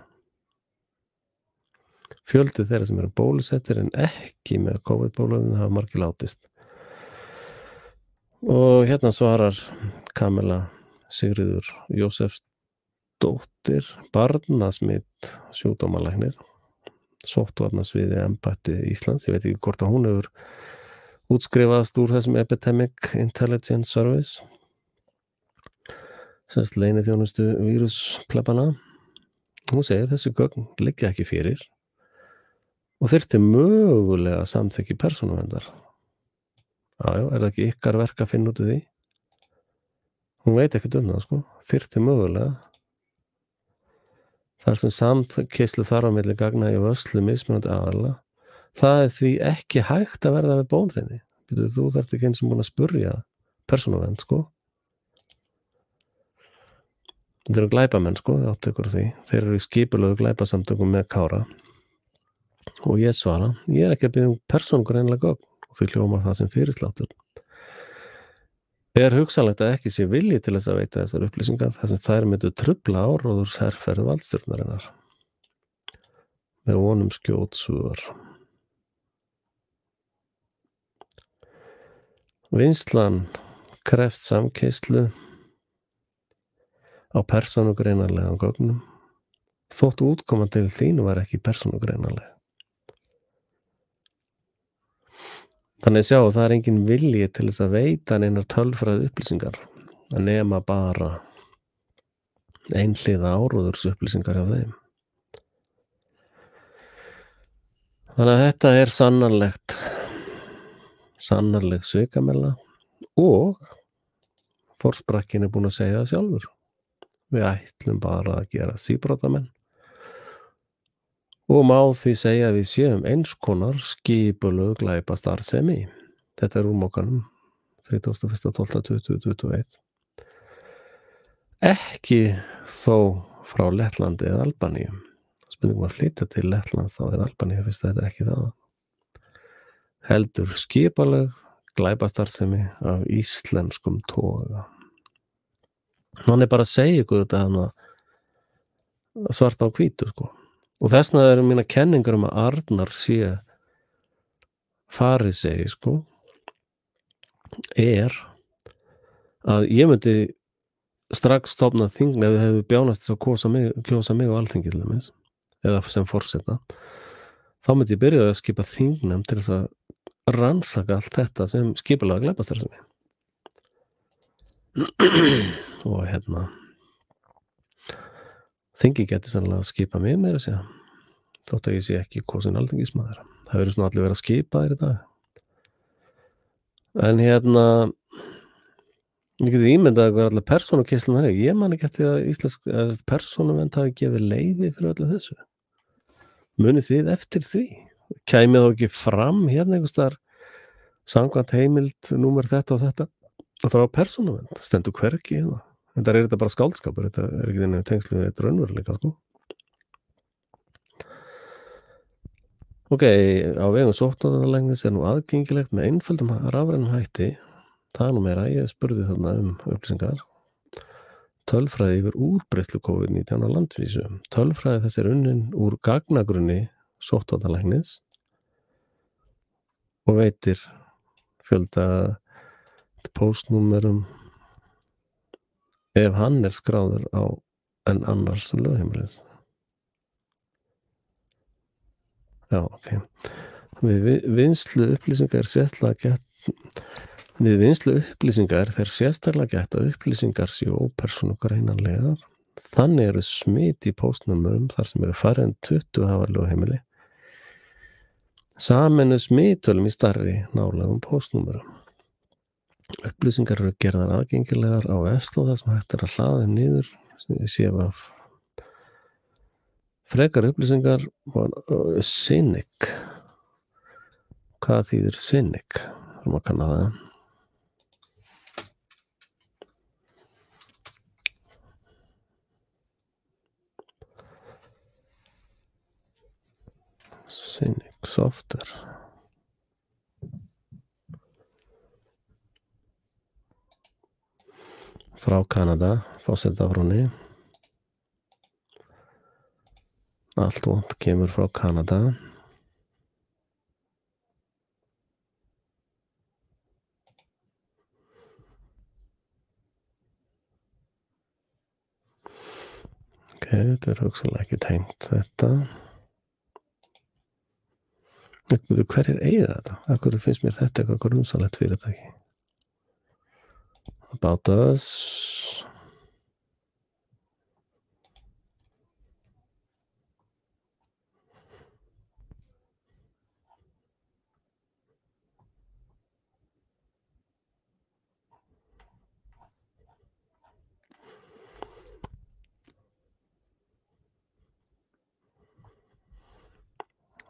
Fjöldi þeirra sem eru bólusettir en ekki með COVID-bóluefni hafa margir látist. Og hérna svarar Kamila Sigríður Jósefsdóttir, barnasmitt sjúkdómalæknir, sóttvarnasviði embætti Íslands. Ég veit ekki hvort að hún hefur útskrifaðast úr þessum Epidemic Intelligence Service, semst leyniþjónustu vírusplebana. Hún segir þessi gögn liggja ekki fyrir og þyrfti mögulega samþykki persónuverndar. Já, er það ekki ykkar verk að finna út af því? Hún veit ekki það, sko. Þyrfti mögulega. Þar sem samkeislu þarf á milli gagna í vörslu mismunandi aðala, það er því ekki hægt að verða við bón þinni. Þú þarft ekki eins og búin að spurja persónuvernd, sko. Þetta eru glæpamenn, sko, það áttu ykkur því. Þeir eru í skipulögu glæpasamtökum með Kára. Og ég svara, ég er ekki að biðja persónugreinlega gögn og því hljómar það sem fyrirsláttur. Er hugsanlegt að ekki sé vilji til þess að veita þessar upplýsingar þar sem þær myndu trufla áróðursherferð valdstjórnarinnar með vonum skjót svör. Vinnslan krefst samkeislu á persónugreinanlegum gögnum þótt útkoma til þín var ekki persónugreinanleg. Þannig sjá, það er engin vilji til þess að veita neinar tölfræði upplýsingar að nema bara einhliða áróðursupplýsingar hjá þeim. Þannig að þetta er sannarleg svikamella og forsprakkin er búin að segja það sjálfur. Við ætlum bara að gera síbrotamenn og má því segja að við séum eins konar skipulög glæpastarfsemi. Þetta er úrmókanum 31.12.2021. Ekki þó frá Lettlandi eða Albaníu. Spurningum að flytja til Lettlands þá eða Albaníu fyrst þetta er ekki það. Heldur skipulög glæpastarfsemi af íslenskum toga. Hann er bara að segja ykkur þetta hana svart á hvítu, sko. Og þessna eru mína kenningar að Arnar sé farisei, sko, er að ég myndi strax stofna þing ef við hefðu bjánast þess að kjósa mig á Alþingi til dæmis, eða sem forseta, þá myndi ég byrja að skipa þingnefnd til þess að rannsaka allt þetta sem skipulega glæpastarfsemi. Og þingi geti sannlega að skipa mig meira að segja, þótt að ég sé ekki kosin alþingismaður. Það verður svona allir verið að skipa þér í dag. En ég geti ímyndað að allir persónukeyslum þannig. Ég man ekki eftir að íslensk persónuvernd hafi gefið leyfi fyrir öllu þessu. Munið þið eftir því? Kæmi þá ekki fram einhvers staðar samkvæmt heimild númer þetta og þetta og það var persónuvernd, stendur hvergi hérna. Þetta er þetta bara skáldskapur, þetta er ekki þenni tengslu við þetta raunveruleika, sko. Ok, á vegum sóttvarnalæknis er nú aðgengilegt með einföldum rafrænum hætti. Það er nú meira, ég spurði þarna upplýsingar. Tölfræði yfir útbreiðslu COVID-19 á landvísu. Tölfræði þess er unnin úr gagnagrunni sóttvarnalæknis og veitir fjölda póstnúmerum ef hann er skráður á en annars lögheimilis. Já, ok. Við vinnslu upplýsingar er sérstaklega gætt að upplýsingar séu ópersónugreinanlegar. Þannig eru smit í póstnúmerum þar sem eru færri en 20 hafa lögheimili. Sameinuð smittölum í stærri nálægum póstnúmerum. Upplýsingar eru gerðar aðgengilegar á vefslóða sem hægt er að hlaða þeim niður séu af frekar upplýsingar og Cynic. Hvað þýðir Cynic? Þarf að kanna það. Cynic software. Frá Kanada, forsetafróni. Allt vont kemur frá Kanada. Ok, þetta hugsanlega ekki tengt þetta. Hverjir eiga þetta? Akkur finnst mér þetta eitthvað grunsamlegt fyrirtæki? About Us.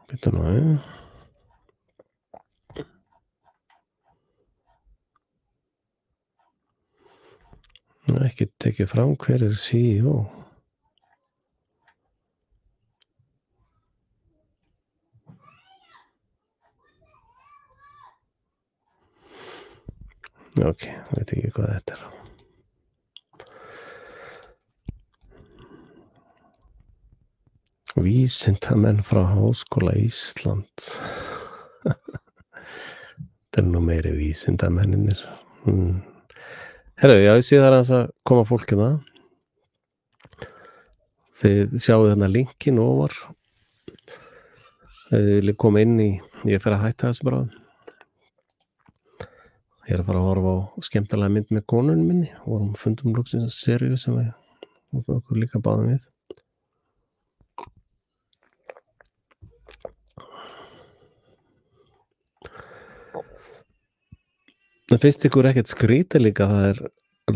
Býttu nú við. Ekki tekið fram hver er CEO. Ok, veit ekki hvað þetta er. Vísindamenn frá Háskóla Íslands. Þetta er nú meiri vísindamennir. Herru, já, ég sé það aðeins að koma fólkið það. Þið sjáu þarna linkin ofar. Þið viljið koma inn í, ég fer að hætta þessu bara. Ég er að fara að horfa á skemmtilega mynd með konunum minni. Vorum fundum loksins seríu sem við okkur líka báðum við. Það finnst ykkur ekkert skrítið líka, það er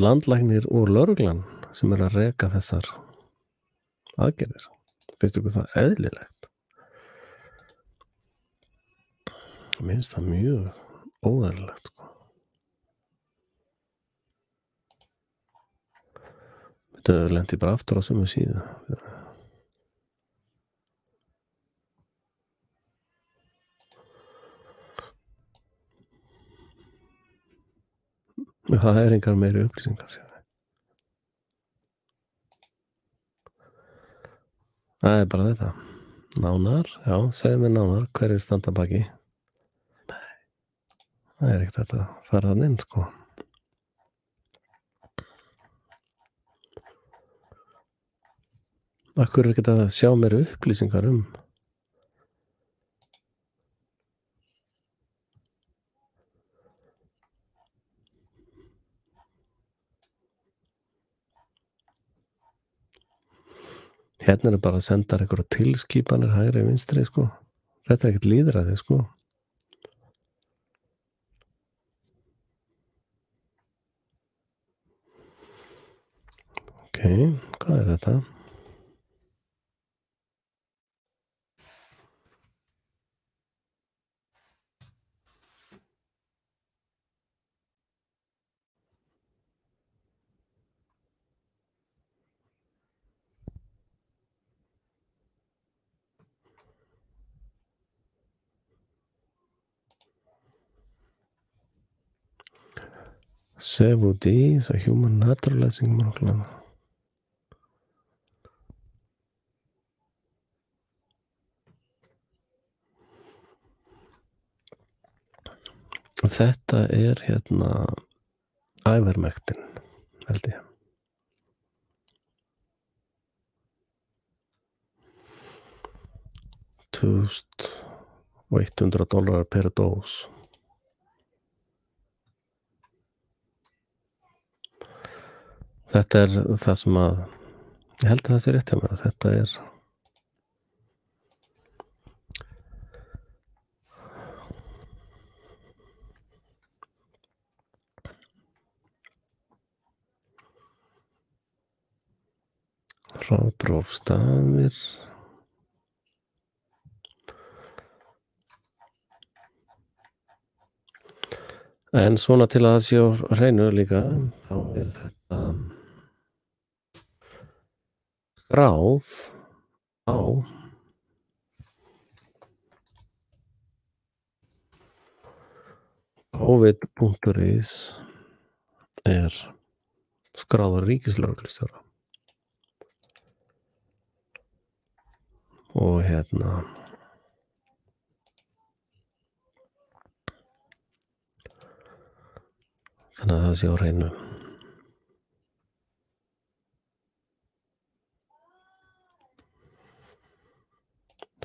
landlæknir úr lögreglan sem er að reka þessar aðgerðir. Finnst ykkur það eðlilegt? Mér finnst það mjög óeðlilegt, sko. Þetta lendi bara aftur á sömu síðu. Það er engar meiri upplýsingar, sér. Það er bara þetta. Nánar, já, segðu mér nánar, hver er standa baki? Það er ekkert þetta að fara þann inn, sko. Akkur er ekkert að sjá meiri upplýsingar Hérna er bara að senda einhverja tilskipanir hægri vinstri, sko. Þetta er ekkert lýðræði, sko. Ok, hvað er þetta? CVD is a human naturalizing monocle. Þetta er hérna ævermektin, held ég. $2,100 per dós. Þetta er það sem að, ég held að það sé rétt hjá mér, að þetta er hraðprófstafir. En svona til að það sé á hreinu líka, þá er þetta skráð á COVID.is er skráð á ríkislögreglustjóra. og hérna þannig að það sé á hreinu.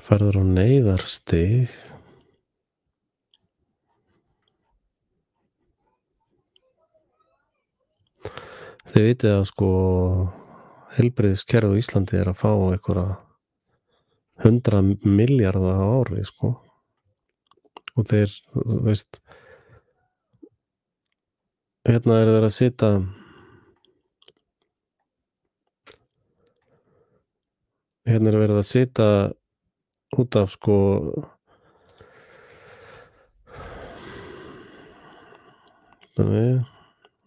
Færður á neyðarstig. Þið vitið að sko heilbrigðiskerfi á Íslandi að fá einhverja 100 milljarða á ári sko. Og þeir, þú veist, hérna þeir að sitja verið að sitja út af sko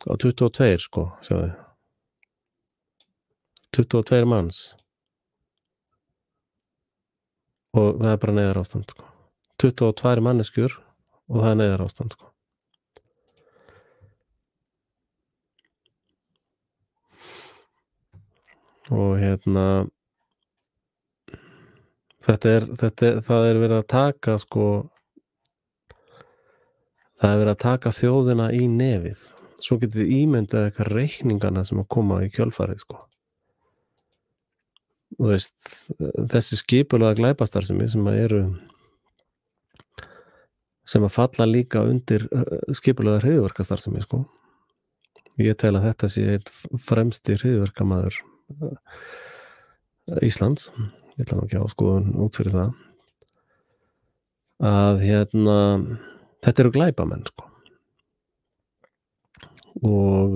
á 22 sko, sjáðu 22 manns og það bara neyðarástand sko 22 manneskjur og það neyðarástand sko og hérna það verið að taka sko það verið að taka þjóðina í nefið svo getið ímyndað eitthvað reikningana sem að koma í kjölfarið sko þú veist þessi skipulagða glæpastarfsemi sem að falla líka undir skipulagða hryðjuverkastarfsemi sko ég tel að þetta sé einn fremsti hryðjuverkamaður Íslands ég ætla nú ekki að skoðun út fyrir það að hérna þetta eru glæpamenn sko og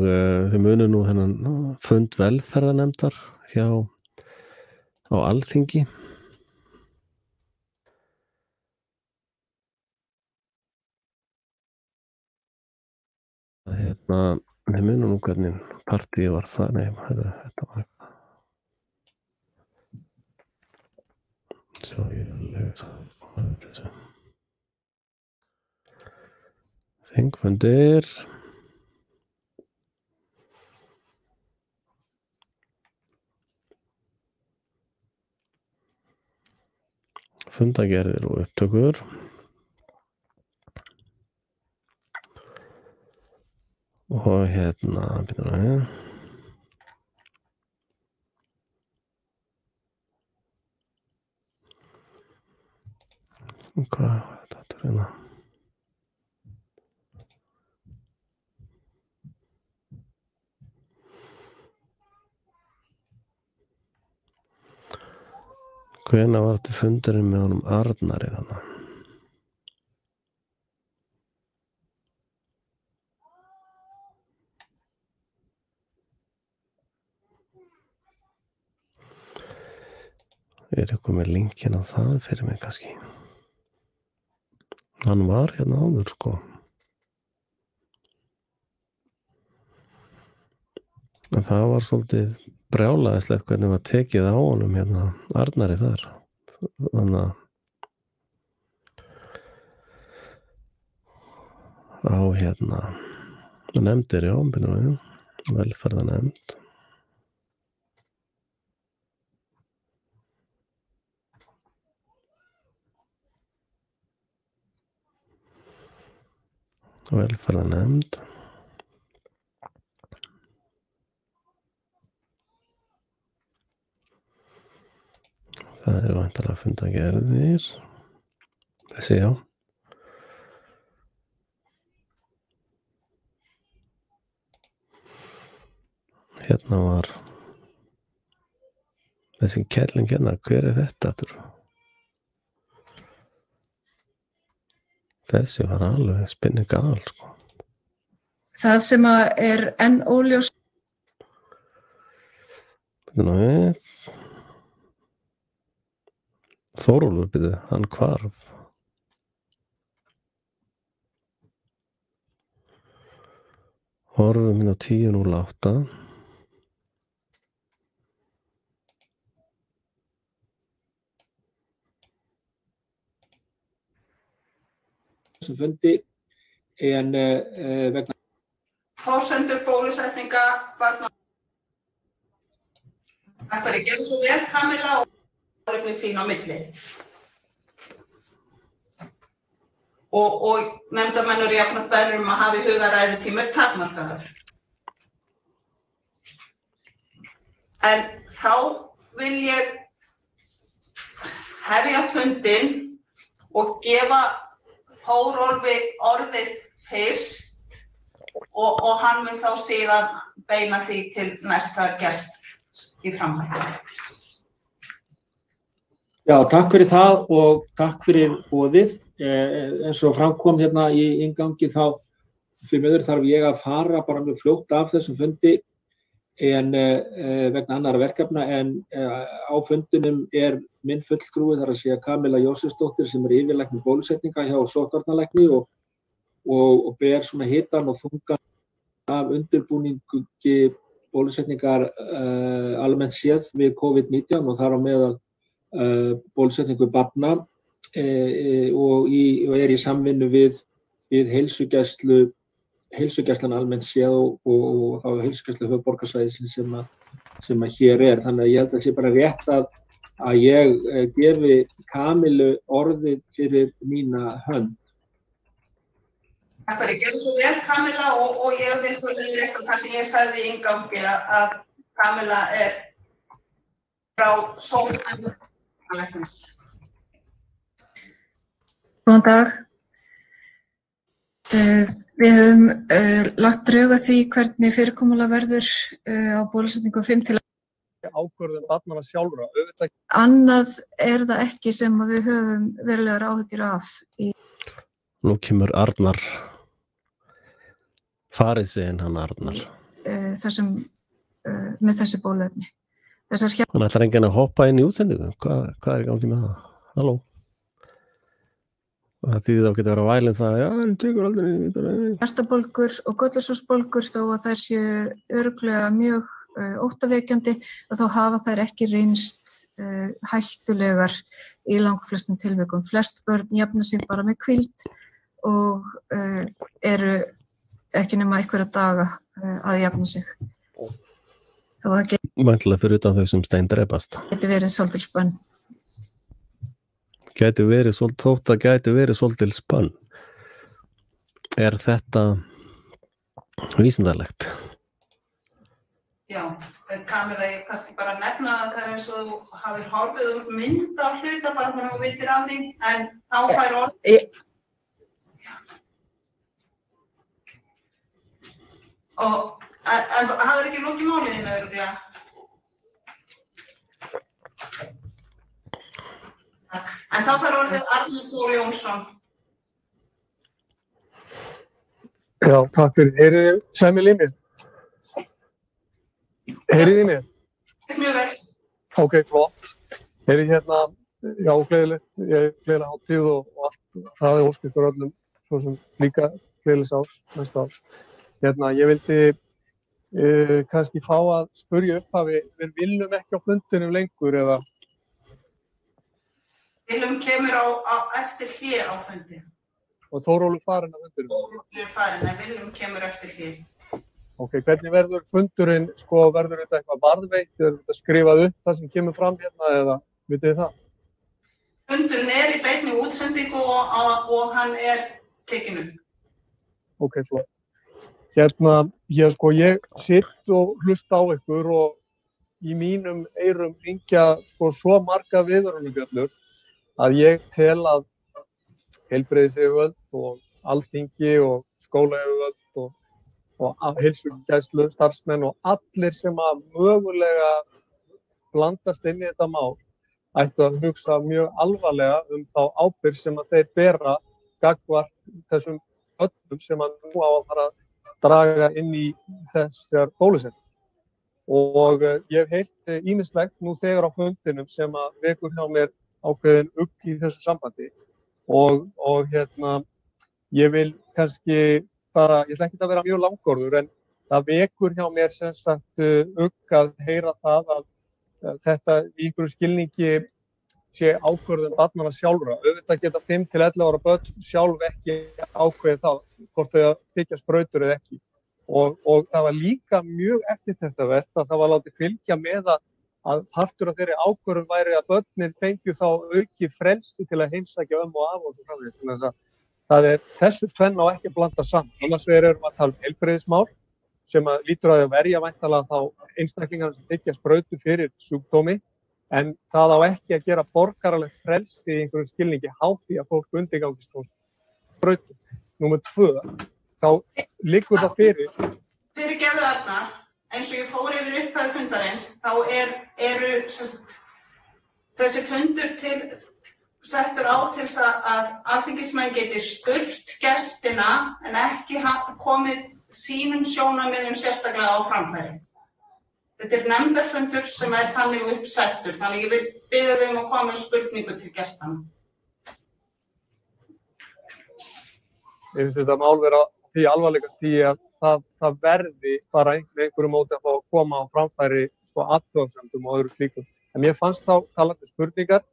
þau munu nú þennan fund velferðarnefndar á Alþingi hérna þau munu nú hvernig partíið var það þetta var svo ég lesa þingfundir fundagerðir og upptökur og hérna hvað var þetta hérna hvenær var þetta fundurinn með honum Arnari þannig eitthvað með linkin á það fyrir mig kannski hann var hérna áður sko en það var svolítið brjálæðislegt hvernig var tekið á honum hérna Arnari þar þannig að á hérna nefndir velferðarnefnd það eru væntanlega fundagerðir þessi já hérna var þessi kelling hérna hver er þetta aftur? Þessi var alveg spinni gal sko það sem er enn óljós Þórólfur byrju, hann hvarf horfum á 10:08 þessum fundi en vegna forsendur bólusetninga barna. Þetta er ekki svo vel, Kamilla. sín á milli. Og nefndarmenn eru jafnframt beðnir að hafa í huga ræðutími takmarkaður. En þá vil ég hefja fundinn og gefa Þórólfi orðið fyrst og hann mun þá síðan beina því til næsta gest í framhaldinu. Já, takk fyrir það og takk fyrir boðið. Eins og framkom hérna í inngangi þá fyrir miður þarf ég að fara bara mjög fljótt af þessum fundi en vegna annarra verkefna en á fundinum minn fulltrúi þar að segja Kamilla Jósefsdóttir sem yfirlæknir bólusetninga hjá sóttvarnalækni og ber svona hitann og þungan af undirbúningi bólusetningar almennt séð við COVID-19 og þar á meðal bólusetningu barna og í samvinnu við heilsugæslan almennt séð og þá heilsugæslu höfuðborgarsvæðisins sem hér Þannig að ég held að það sé bara rétt að ég gefi Kamillu orðið fyrir mína hönd. Takk fyrir, gerðu svo vel Kamilla og ég vil rétt það sem ég sagði í inngangi að Kamilla frá sóttvarnalæknis. Góðan dag. Við höfum lagt drög að því hvernig fyrirkomulag verður á bólusetningu 5 til ákvörðun barnanna sjálfra. Annað það ekki sem við höfum verulegar áhyggjur af. Nú kemur Arnar. Farið sig hann Arnar. Með þessi bóluefni. Þannig ætlar enginn að hoppa inn í útsendingu. Hvað í gangi með það? Halló? Það þýðir þá getur að vera vælinn það, já, hann tekur aldrei inn í þetta. Hjartabólgur og göllusósbólgur þó að þær séu örugglega mjög óttavekjandi og þá hafa þær ekki reynst hættulegar í langflestum tilvikum. Flest börn jafna sig bara með hvíld og eru ekki nema einhverja daga að jafna sig. Þó það Væntanlega fyrir utan þau sem steindrepast. Geti verið svolítil spönn. Gæti verið svolítil spönn. Þetta vísindalegt? Já, Kamilla, ég kannski bara nefna að það eins og þú hafir horfið mynd á hluta bara þannig að þú vitir af því, en þá fær orð. En hafðir ekki lokið málið þínu örugglega? En þá fær orðið Arnar Þór Jónsson. Já, takk fyrir. Heyrið þið Sæmil í mér? Heyrið þið mér? Mjög vel. Ok, flott. Heyrið hérna, já, gleðilega hátíð og allt. Það ósk ykkur öllum, svo sem líka gleðilegs árs, næsta árs. Hérna, ég vildi kannski fá að spyrja upphafi, við viljum ekki á fundinum lengur eða? Willum kemur á eftir hlé á fundi. Og Þórólfur farinn á fundinum? Þórólfur farinn, en Willum kemur eftir hlé. Ok, hvernig verður fundurinn, sko, verður þetta eitthvað varðveitt, verður þetta skrifað upp það sem kemur fram hérna eða vitið þið það? Fundurinn í beinni útsendingu og hann tekinn upp. Ok, flott. Hérna, ég sitt og hlusta á ykkur og í mínum eyrum hringja sko svo marga viðvörunarbjöllur að ég tel að heilbrigðisyfirvöld og Alþingi og skólayfirvöld og heilsugæslu starfsmenn og allir sem að mögulega blandast inn í þetta mál ættu að hugsa mjög alvarlega þá ábyrgð sem að þeir bera gagnvart þessum öllum sem að nú á að fara að draga inn í þessar bólusetningar. Og ég hef heyrt ýmislegt nú þegar á fundinum sem að vekur hjá mér ákveðin ugg í þessu sambandi og hérna ég vil kannski bara, ég ætla ekki að vera mjög langorður en það vekur hjá mér sem sagt ugg að heyra það að þetta í einhverju skilningi sé ákvörðun barnanna sjálfra. Auðvitað geta 5 til 11 ára börn sjálf ekki ákveðið það hvort þau að þykja sprautur eða ekki. Og það var líka mjög eftirtektarvert að það var látið fylgja með að að partur af þeirri ákvörðun væri að börnin fengju þá aukið frelsi til að heimsækja og afa og svo framvegis. Þannig að það þessu tvenn á ekki að blanda saman. Annars vegar erum við að tala heilbrigðismál sem að lítur að verja væntanlega þá einstaklingarna sem þiggja sprautu fyrir sjúkdómi, en það á ekki að gera borgaralegt frelsi í einhverjum skilningi háð því að fólk undirgangist svona sprautu. Númer 2, þá liggur það fyrir. Fyrirgefðu þarna, eins og ég fór yfir upphæðu fundarins, þá eru þessi fundur settur á til þess að alþingismenn geti spurt gestina en ekki komið sínum sjónarmiðum sérstaklega á framfæri. Þetta nefndarfundur sem þannig uppsettur, þannig ég vil biðja þau að koma með spurningu til gestana. Ég finnst þetta mál vera því alvarlegast í að það verði bara einhverju móti að fá að koma á framfæri athugasemdum og öðru slíkum. En mér fannst þá talandi spurningar,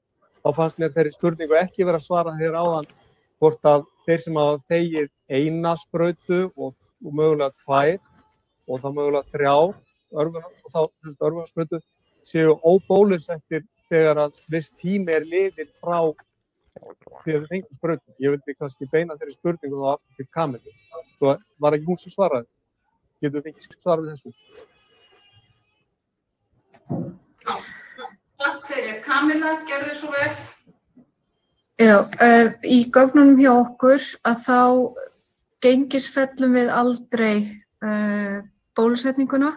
þá fannst mér þeirri spurningu ekki vera svarað hér áðan hvort að þeir sem hafa þegið eina sprautu og mögulega 2 og þá mögulega 3 örvunarsprautu séu óbólusettir þegar að viss tími liðinn frá því að þau fengu sprautu. Ég vildi kannski beina þeirri spurningu þá aftur til Kamilu. Svo var ekki hún sem svaraði þessu. Getur við ekki svarað þessu? Takk fyrir. Kamila, gerðu svo vel. Já, í gögnunum hjá okkur að þá gengisfellum við aldrei bólusetninguna.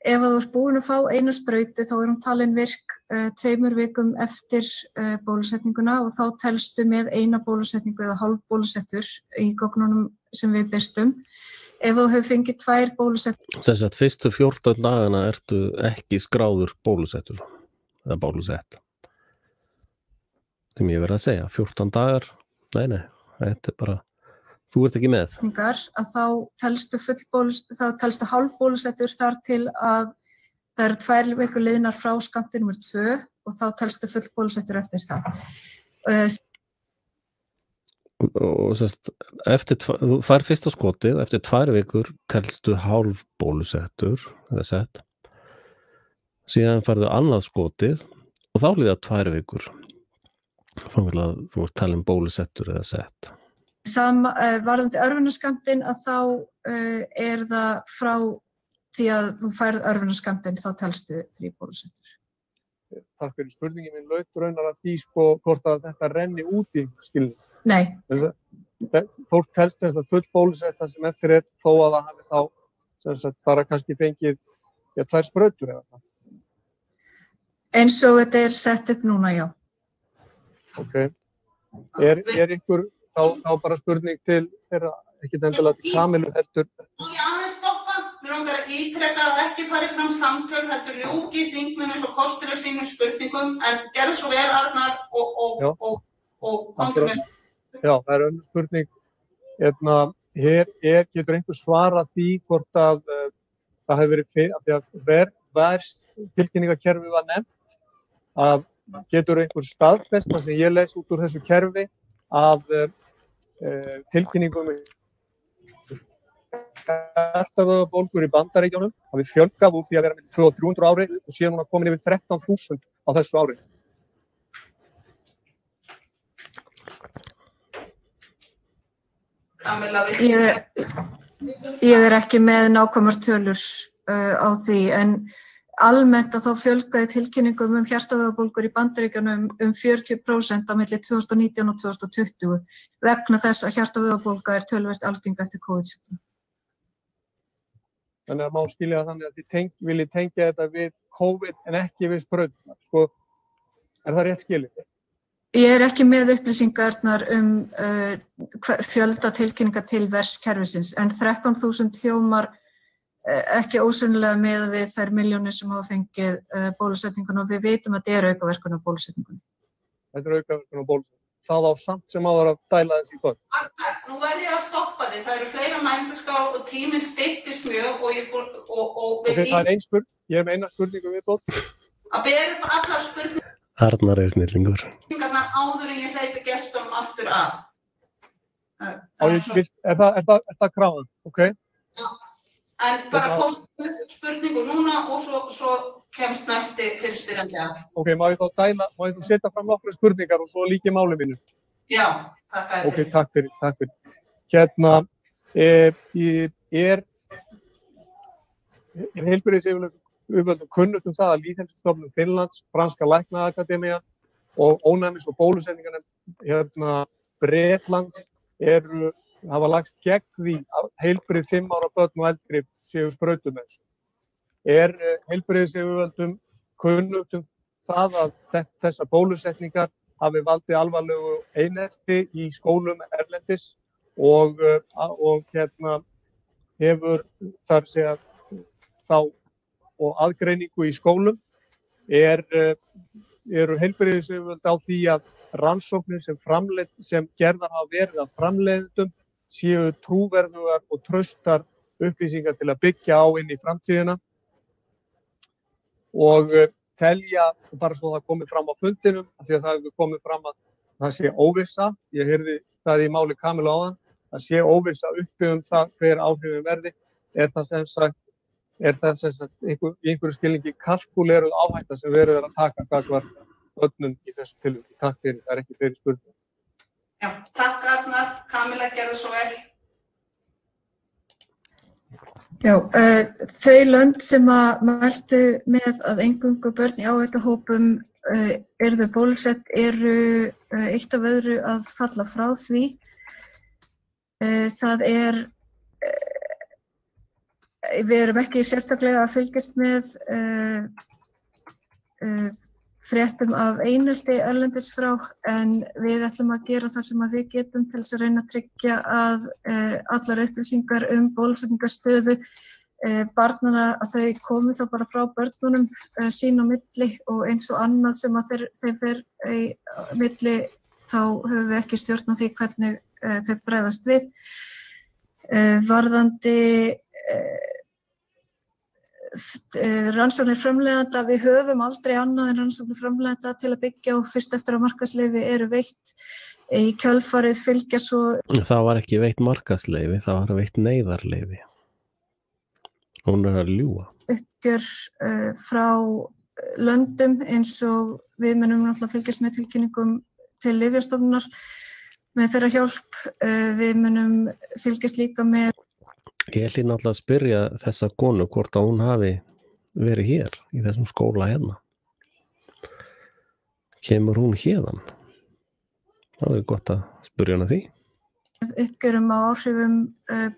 Ef þú ert búin að fá eina sprautu þá hún talin virk 2 vikum eftir bólusetninguna og þá telstu með eina bólusetningu eða hálf bólusettur í gögnunum sem við birtum. Ef þú hefur fengið 2 bólusettur. Þess að fyrstu 14 dagana ertu ekki skráður bólusettur eða bólusett. Sem ég verið að segja, 14 dagar, nei, þetta bara, þú ert ekki með. Að þá telstu hálf bólusettur þar til að það eru 2 vikur liðnar frá skammti nr. 2 og þá telstu full bólusettur eftir það. Og þú fær fyrsta skotið, eftir 2 vikur telstu hálf bólusettur, eða sett. Síðan færðu annað skotið og þá líða 2 vikur. Þannig að þú ert talin bólusettur eða sett. Varðandi örvunarskammtinn að þá það frá því að þú færð örvunarskammtinn þá telstu 3 bólusettur. Takk fyrir spurningin minn laut raunar að því hvort að þetta renni út í skilning. Nei. Fólk telst þess að full bólusetta sem eftir þó að það hafi þá bara kannski fengið 2 sprautur eða það. Eins og þetta sett upp núna, já. Ok. Ykkur þá bara spurning til þeirra, ekki endilega til Kamilu heldur. Nú ég aðeins stoppa, mér langar að ítreka að ekki fari fram samtöl, heldur ljúki þingmenn eins og kostur af sínum spurningum, en gerðu svo vel Arnar og komdu með. Já, það önnur spurning. Hér getur einhver svarað því hvort að það hefur verið fyrir, af því að tilkynningakerfi var nefnt, að getur einhver staðfest, það sem ég les út úr þessu kerfi, að tilkynningum hjartavöðvabólgur í Bandaríkjunum hafi fjölgað úr því að vera með 200 og 300 ári og síðan hún komin yfir 13.000 á þessu ári. Ég ekki með nákvæmar tölur á því, en almennt að þá fjölgaði tilkynningum hjartavöðvabólgur í Bandaríkjunum 40% á milli 2019 og 2020 vegna þess að hjartavöðvabólga töluvert algeng eftir COVID-19. Þannig að má skilja þannig að þið viljið tengja þetta við COVID en ekki við sprauturnar. Er það rétt skilið? Ég ekki með upplýsingarnar fjölda tilkynninga til verskerfisins, en 13.000 hljómar ekki ósynlega með við þær milljónir sem hafa fengið bólusetningun og við vitum að þetta aukaverkun á bólusetningun. Þetta aukaverkun á bólusetningun. Það á samt sem áður að dæla þessi í börn. Nú verð ég að stoppa þig. Það eru fleira mændaskrá og tíminn styttist mjög og ég það ein spurning. Ég með eina spurningu viðbót. Að bera upp allar spurningar. Arnar snillingur. Áður en ég hleypi gestum aftur að. Er það krafan? Ok. Já. En bara komið spurningu núna og svo kemst næsti fyrirspyrjandi að. Ok, má ég þá setja fram nokkra spurningar og svo líki máli mínu? Já, takk að þér. Ok, takk fyrir. Hérna, er heilbrigðisyfirvöldum kunnugt það að Lýðheilsustofnun Finnlands, Franska læknaakademían og ónæmis- og bólusetningarnefnd Bretlands hafa lagst gegn því að heilbrigð 5 ára börn og eldri séu sprautum þessu. Heilbrigðisyfirvöldum kunnugt það að þessar bólusetningar hafi valdið alvarlegu einelti í skólum erlendis og hefur þar segja þá og aðgreiningu í skólum eru heilbrigðisyfirvöld á því að rannsóknir sem gerðar hafa verið af framleiðendum séu trúverðugar og traustar upplýsingar til að byggja á inn í framtíðina og telja, bara svo það komið fram á fundinum, af því að það hefur komið fram að það sé óvissa, ég heyrði það í máli Kamilu áðan, það sé óvissa uppi það hver áhrifin verði, það sem sagt í einhverju skilningi kalkúleruð áhætta sem verið að taka gagnvart börnum í þessu tilviki. Takk fyrir, það ekki fleiri spurningar. Já, takk Arnar, Kamila gerði svo vel. Já, þau lönd sem að mæltu með að eingöngu börn í áhættuhópum yrðu bólusett eru eitt af öðru að falla frá því. Við erum ekki sérstaklega að fylgjast með fréttum af einelti erlendis frá, en við ætlum að gera það sem við getum til þess að reyna að tryggja að allar upplýsingar bólusetningarstöðu barnanna að þau komi þá bara frá börnunum sín á milli og eins og annað sem að þeim fer í milli þá höfum við ekki stjórn á því hvernig þau bregðast við. Varðandi rannsóknir framleiðenda, við höfum aldrei annað en rannsóknir framleiðenda til að byggja og fyrst eftir að markaðsleyfi eru veitt í kjölfarið fylgja svo. Það var ekki veitt markaðsleyfi, það var veitt neyðarleyfi. Hún að ljúga. Uppgjör frá löndum eins og við munum náttúrulega fylgjast með tilkynningum til Lyfjastofnunar með þeirra hjálp. Við munum fylgjast líka með. Ég ætli náttúrulega að spyrja þessa konu hvort að hún hafi verið hér í þessum skóla hérna. Kemur hún hérðan? Það er gott að spyrja hana því. Uppgjörum á áhrifum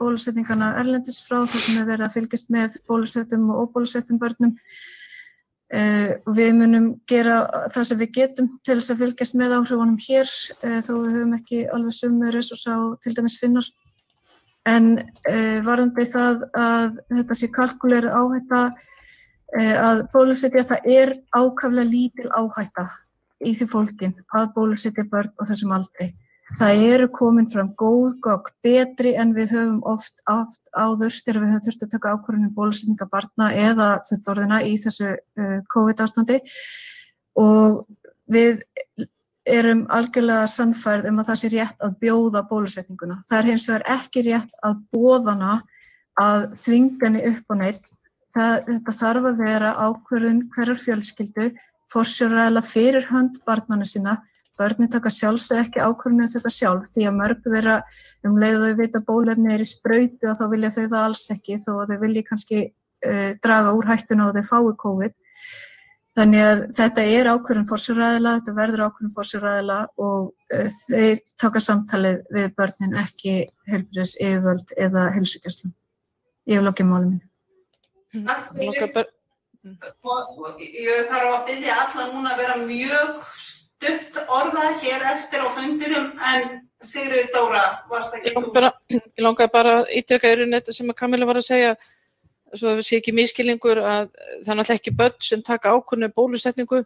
bólusetningarna erlendis frá þar sem er verið að fylgjast með bólusettum og óbólusettum börnum. Við munum gera það sem við getum til þess að fylgjast með áhrifunum hér þó við höfum ekki alveg sömu resursa á til dæmis Finnar. En varðandi það að þetta sé kalkúleruð áhætta að bólusetja, það er ákaflega lítil áhætta í því fólkin að bólusetja börn á þessum aldri. Það eru komin fram góð gögn, betri en við höfum oft áður þegar við höfum þurft að taka ákvörðun bólusetninga barna eða fullorðina í þessu COVID-ástandi og við erum algjörlega sannfærð að það sé rétt að bjóða bólusetninguna. Það er hins vegar ekki rétt að boða hana að þvinga henni upp á neitt. Þetta þarf að vera ákvörðun hverrar fjölskyldu, forsjáraðila fyrir hönd barnanna sinna. Börnin taka sjálfsög ekki ákvörðun þetta sjálf því að mörg þeirra leið þau vita bóluefni er í sprautu og þá vilja þau það alls ekki þó að þau vilji kannski draga úr hættuna og þau fái COVID. Þannig að þetta er ákvörðun forsjáraðila, þetta verður ákvörðun forsjáraðila og þeir taka samtalið við börnin, ekki heilbrigðisyfirvöld eða heilsugæslan. Ég vil lokið máli mínu. Takk fyrir. Ég þarf að biðja alla núna að vera mjög stutt orða hér eftir á fundinum, en Sigríður Dóra, varst ekki þú? Ég langaði bara að ítreka þetta sem að Kamila var að segja, svo að við sé ekki misskilningur að það er náttúrulega ekki börn sem taka ákvörðun bólusetningu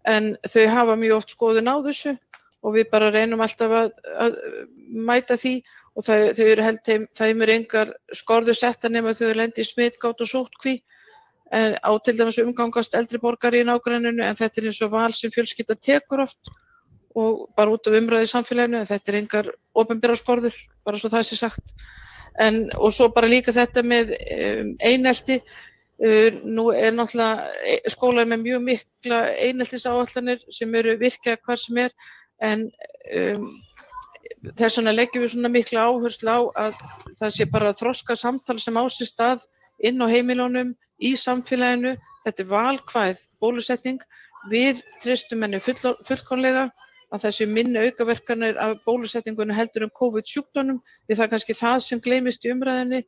en þau hafa mjög oft skoðun á þessu og við bara reynum alltaf að mæta því og þau eru þeim eru engar skorður settar nema þau lendi í smitgát og sóttkví en á til dæmis umgangast eldri borgari í nágrenninu en þetta er eins og val sem fjölskylda tekur oft og bara út af umræðu í samfélaginu en þetta er engar opinberar skorður, bara svo það sé sagt. Og svo bara líka þetta með einelti, Nú náttúrulega skólar með mjög mikla eineltisáætlanir sem eru virkja hvar sem en þess vegna leggjum við svona mikla áherslu á að það sé bara þroska samtal sem á sér stað inn á heimilunum, í samfélaginu. Þetta valkvæð bólusetning. Við treystum henni fullkomlega að þessi minni aukaverkanir af bólusetningunni heldur COVID-sjúkdómnum, því það er kannski það sem gleymist í umræðinni.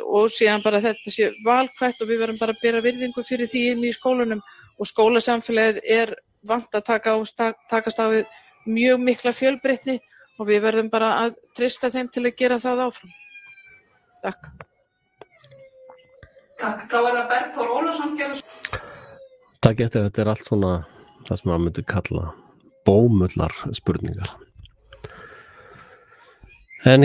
Og síðan bara þetta sé valkvætt og við verðum bara að bera virðingu fyrir því inn í skólanum og skólasamfélagið vant að takast á við mjög mikla fjölbreytni og við verðum bara að treysta þeim til að gera það áfram. Takk. Takk, þá það Bergþór Ólafsson gerður. Takk eftir, þetta allt svona það sem maður myndi kalla bómullar spurningar. En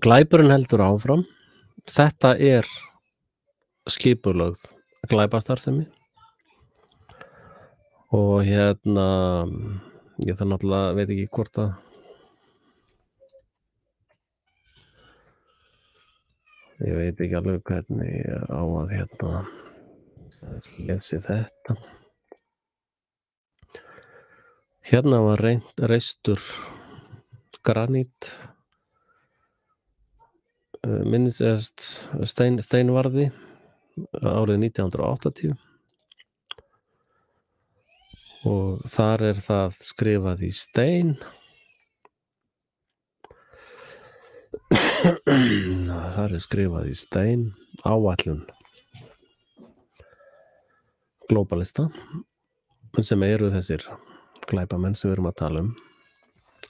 glæpurinn heldur áfram. Þetta skipulögð glæpastarfsemi og ég það náttúrulega veit ekki hvort að ég veit ekki alveg hvernig á að lesi þetta. Var reistur granít steinvarði árið 1980 og þar það skrifað í stein. Þar skrifað í stein áætlun glóbalista sem eru þessir glæpamenn sem við erum að tala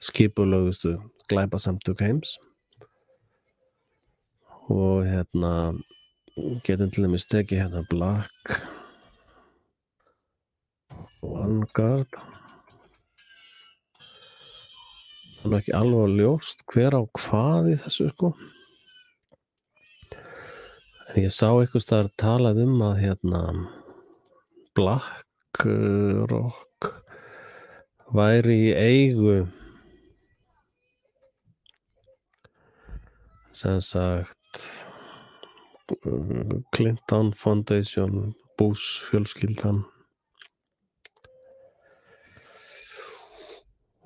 skipulögðustu glæpasamtök heims. Og getum til dæmis tekið Black Vanguard. Það ekki alveg ljóst hver á hvað í þessu En ég sá einhvers staðar talað að Black Rock væri í eigu sem sagt Clinton Foundation, Bush fjölskyldan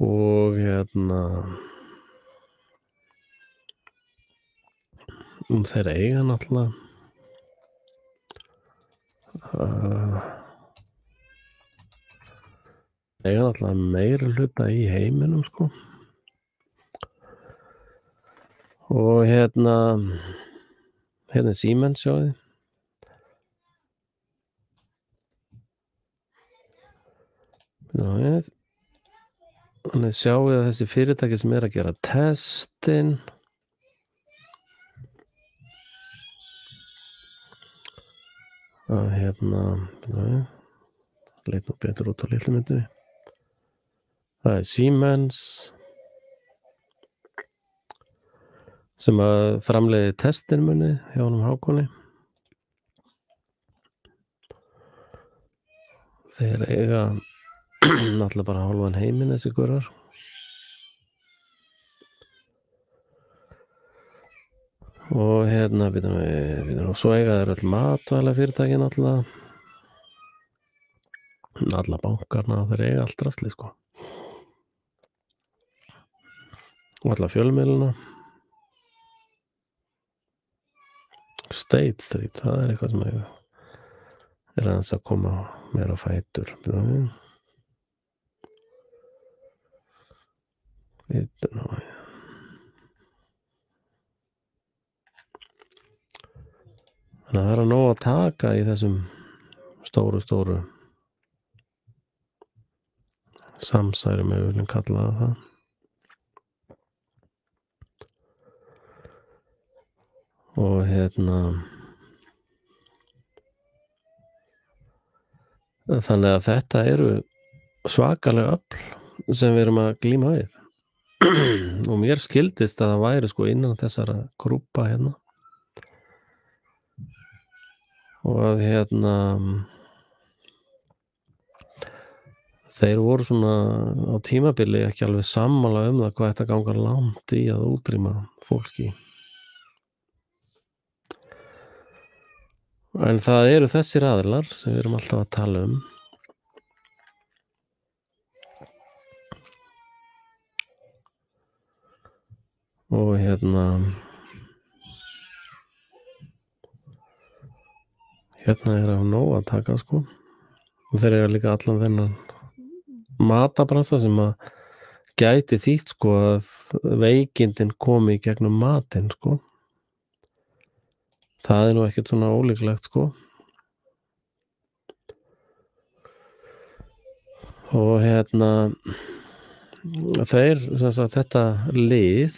og þeir eiga náttúrulega meiri hluta í heiminum og Siemens sjáðu. Þannig sjáum við að þessi fyrirtæki sem að gera testin leit nú betur út á litlu myndinni. Það Siemens sem að framleiði testin muni hjá honum Hákoni. Þeir eiga náttúrulega bara hálfan heiminn þessi gurar. Og og svo eiga þeir öll matvæla fyrirtæki náttúrulega. Alla bankarna, þeir eiga allt drasli Og alla fjölmiðluna. State Street, það eitthvað sem aðeins að koma meira á fætur. Þannig að það nóg að taka í þessum stóru samsærum ef við viljum kalla það. Og þannig að þetta eru svakalega öfl sem við erum að glíma við. Og mér skildist að það væri innan þessara grúpa og að þeir voru svona á tímabili ekki alveg sammála það hvað þetta ganga langt í að útrýma fólki. En það eru þessir aðilar sem við erum alltaf að tala um. Og hérna er af nóg að taka sko. Og þeir eru líka allan þennan matabransa sem að gæti þýtt sko að veikindin komi í gegnum matinn sko. Það er nú ekkert svona ólíklegt sko. Og hérna þeir, sem sagt, þetta lið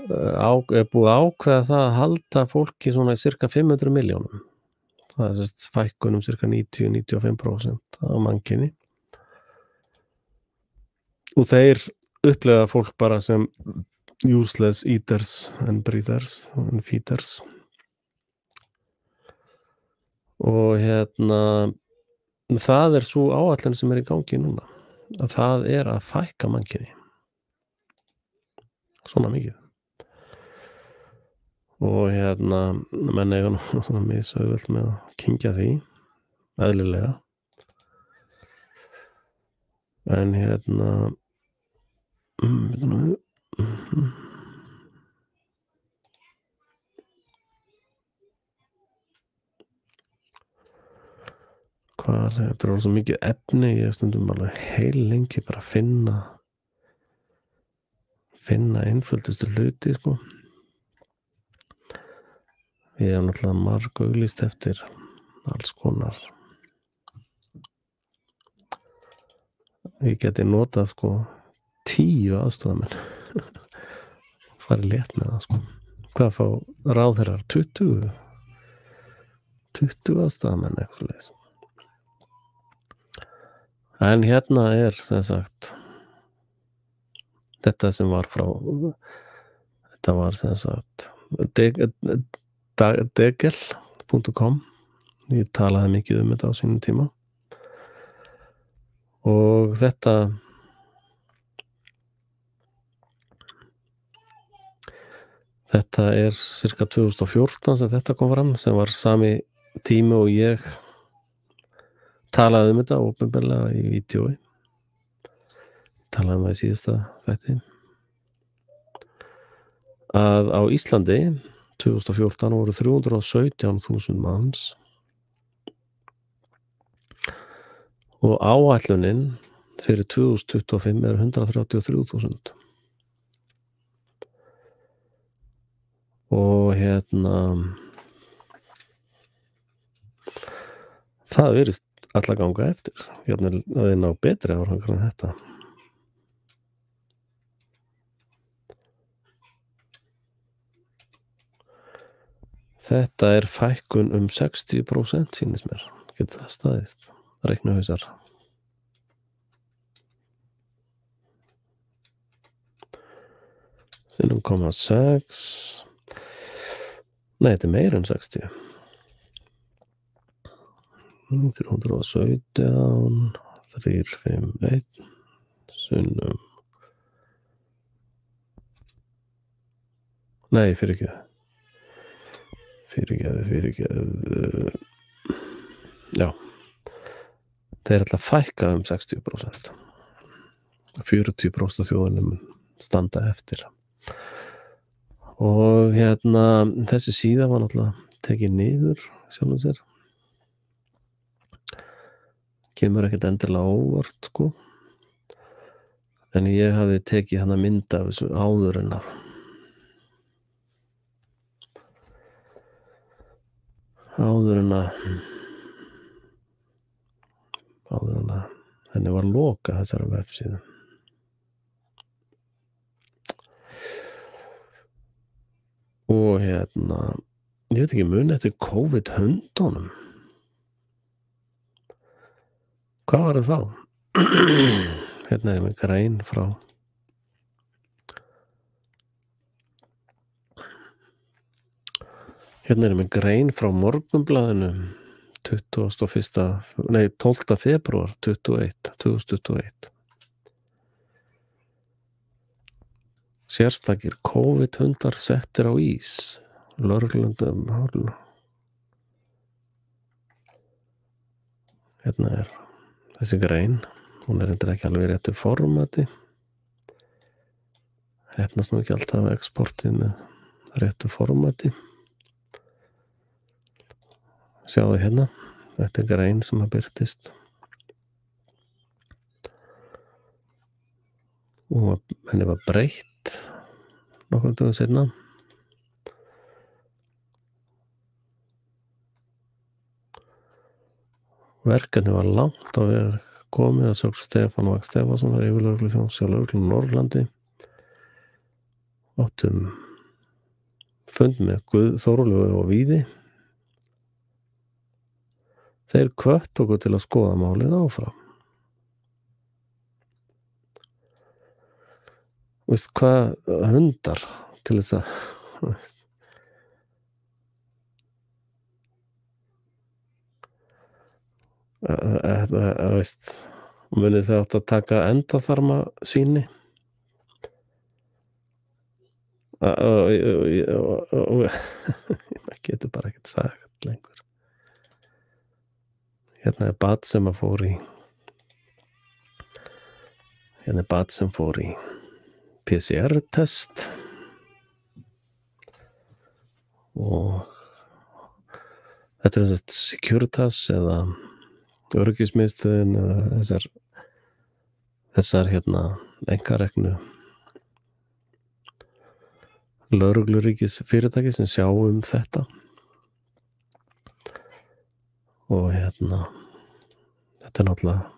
er búið að ákveða það að halda fólki svona í cirka 500 milljónum. Það er sérst fækkun cirka 90-95% af mannkyni. Og þeir upplega fólk bara sem useless eaters and breathers and feeders. Og hérna það er svo áætlun sem er í gangi núna, að það er að fækka mannkyni svona mikið. Og hérna menn eiga nú svona misauðvelt með að kyngja því eðlilega, en hérna hvað þetta er svo mikið efni, ég stundum alveg heil lengi bara að finna einföldustu hluti sko. Ég hef náttúrulega marg auglýst eftir alls konar. Ég geti notað sko 10 aðstofamenn farið létt með það sko. Hvað fá ráðherrar? 20 aðstofamenn eitthvað svoleiðis. En hérna er sem sagt þetta sem var frá, þetta var sem sagt degel.com. Ég talaði mikið þetta á sínum tíma. Og þetta er cirka 2014 sem þetta kom fram, sem var sami tími og ég talaði þetta opinberlega í vídeói. Talaði það í síðasta þætti. Að á Íslandi 2014 voru 317.000 manns og áætlunin fyrir 2025 er 133.000. Og hérna það virðist alla ganga eftir. Hérna að þið ná betri árangur en þetta. Þetta er fækkun 60% sýnist mér. Getur það staðist? Reiknahausar. Sinnum 0,6. Nei, þetta er meira en 60. 317, 351, sinnum. Nei, fyrirgeðu. Já. Þeir ætla að fækka 60%. 40% af þjóðunum standa eftir. Og hérna þessi síða var náttúrulega tekið niður sjálfum sér. Kemur ekkert endilega óvart sko. En ég hafði tekið hana mynd af þessu áður en að henni var lokað þessari vefsíðu. Og hérna ég veit ekki muni eftir COVID-hundunum. Hvað var það þá? Hérna er með grein frá Morgunblaðinu 12. febrúar 2021. Sérstakir COVID-hundar settir á ís lögreglundum. Hérna þessi grein, hún reyndar ekki alveg í réttu formati. Hefnast nú ekki alltaf exportið með réttu formati. Sjáðu hérna, þetta grein sem að birtist. Og henni var breytt nokkrum dögum seinna. Verkefni var langt á veg komið að sögn Stefán Vagn Stefánssonar yfirlögregluþjóns hjá lögreglunni Norðurlandi. Áttum fund með Þórólfi og Víði. Þeir hvöttu okkur til að skoða málið áfram. Veist hvað hundar til þess að veist, munið þið átt að taka endaþarma sýni ég getur bara ekkert sagt lengur. Hérna barn sem fór í PCR-test og þetta er þess að Securitas eða öryggismiðstöðin eða þessar einkareknu lögregluríkis fyrirtæki sem sjá þetta og þetta er náttúrulega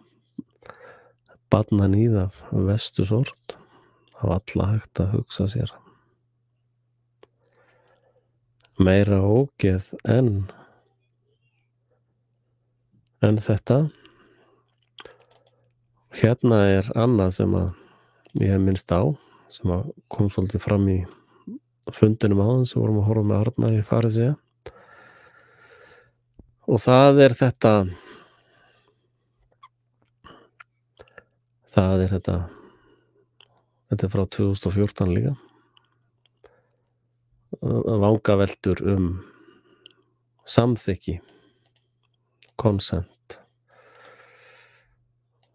barnaníð af verstu sort af alla hægt að hugsa sér. Meira ógeð en þetta. Hérna er annað sem að ég hef minnst á sem að kom svolítið fram í fundinum áðan sem vorum að horfa með Arnari Farisea og það er þetta þetta er frá 2014 líka vangaveltur samþykki consent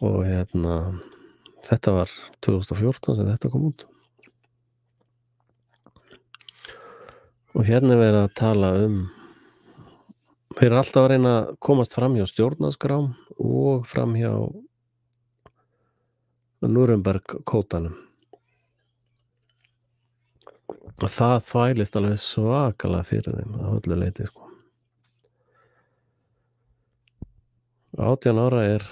og þetta var 2014 sem þetta kom út og hérna er verið að tala þeir eru alltaf að reyna að komast fram hjá stjórnarskrám og fram hjá Núremberg-kótanum og það þvælist alveg svakalega fyrir þeim að öllu leyti 18 ára er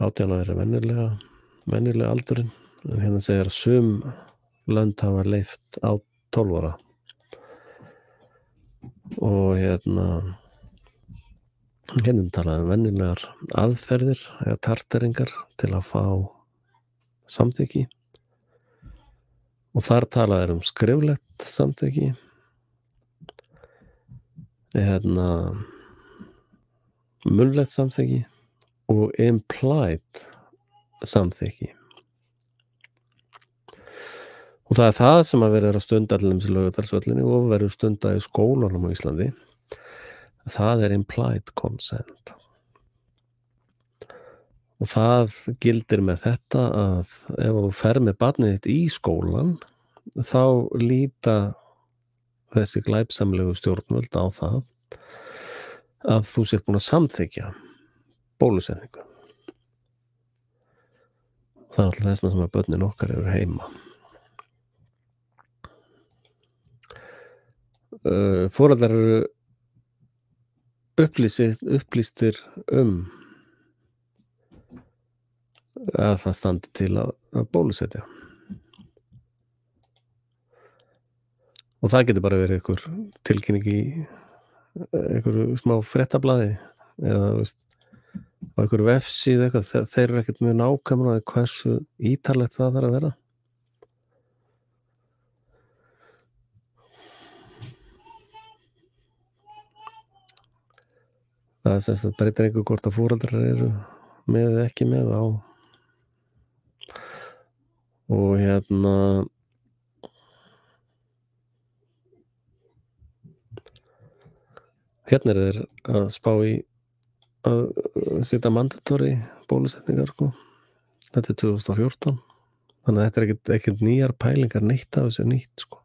18 ára er venjulega aldurinn en hérna segir sum lönd hafa leyft á 12 ára og hérna talaði venjulegar aðferðir eða tarteringar til að fá samþykki og þar talaði skriflegt samþykki munnlegt samþykki og implied samþykki og það er það sem að verið að stunda allir Laugardalsvellinni og verið stunda í skólanum á Íslandi það er implied consent og það gildir með þetta að ef þú fer með barnið þitt í skólan þá líta þessi glæpsamlegu stjórnvöld á það að þú sért búin að samþykkja bólusetningu það er alltaf þessna sem að börnin okkar eru heima foreldrar eru upplýstir að það standi til að bólusetja og það getur bara verið einhver tilkynning í einhverju smá fréttablaði eða á einhverju vefsíðu eitthvað þeir eru ekkert mjög nákvæmlega hversu ítarlegt það þarf að vera það er sem sagt breytir einhver hvort að foreldrar eru með eða ekki með á og hérna þeir að spá í að setja mandatory bólusetningar sko. Þetta 2014 þannig að þetta ekkert nýjar pælingar neitt af þessu nýtt sko.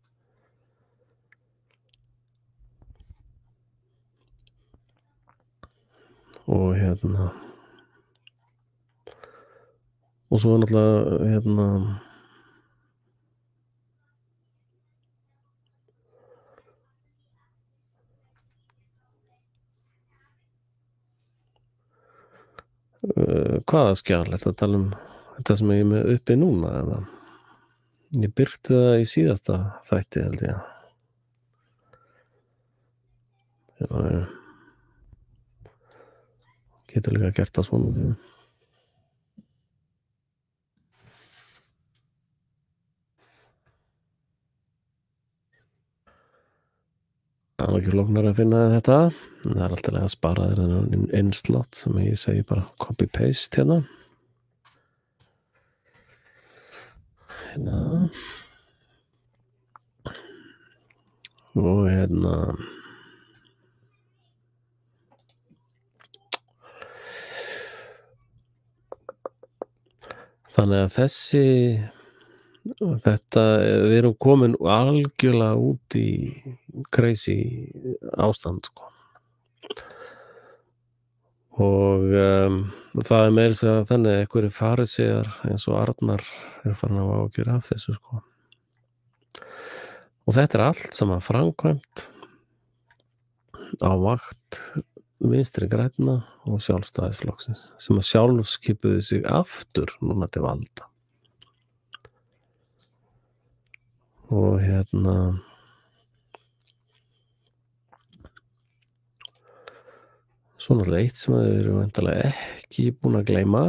Og og svo náttúrulega hvaða skjal er þetta að tala þetta sem ég er með uppi núna eða ég birti það í síðasta þætti held ég getur líka gert það svona það ekki flóknar að finna þetta en það alltaf að spara þér innslott sem ég segi bara copy paste hérna og þannig að þetta við erum komin algjörlega út í crazy ástand sko. Og það meira að þannig einhverjir farisegar eins og Arnar farin að ágjöra af þessu sko. Og þetta allt saman framkvæmt á vakt Vinstri grænna og Sjálfstæðisflokksins sem að sjálf skipuðu sig aftur núna til valda. Og svo náttúrulega eitt sem við erum væntanlega ekki búin að gleyma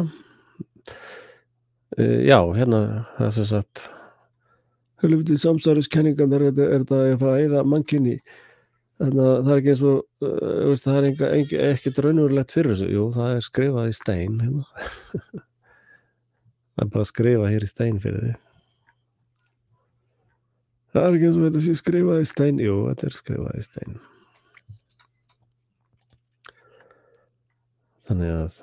já, það sem sagt helviti samsæriskenningarnar er þetta að fara að eyða mannkynni þannig að það er ekki eins og það er ekkert raunverulegt fyrir þessu jú, það er skrifað í stein það er bara að skrifa hér í stein fyrir þig það er ekki eins og þetta sé skrifað í stein jú, þetta er skrifað í stein þannig að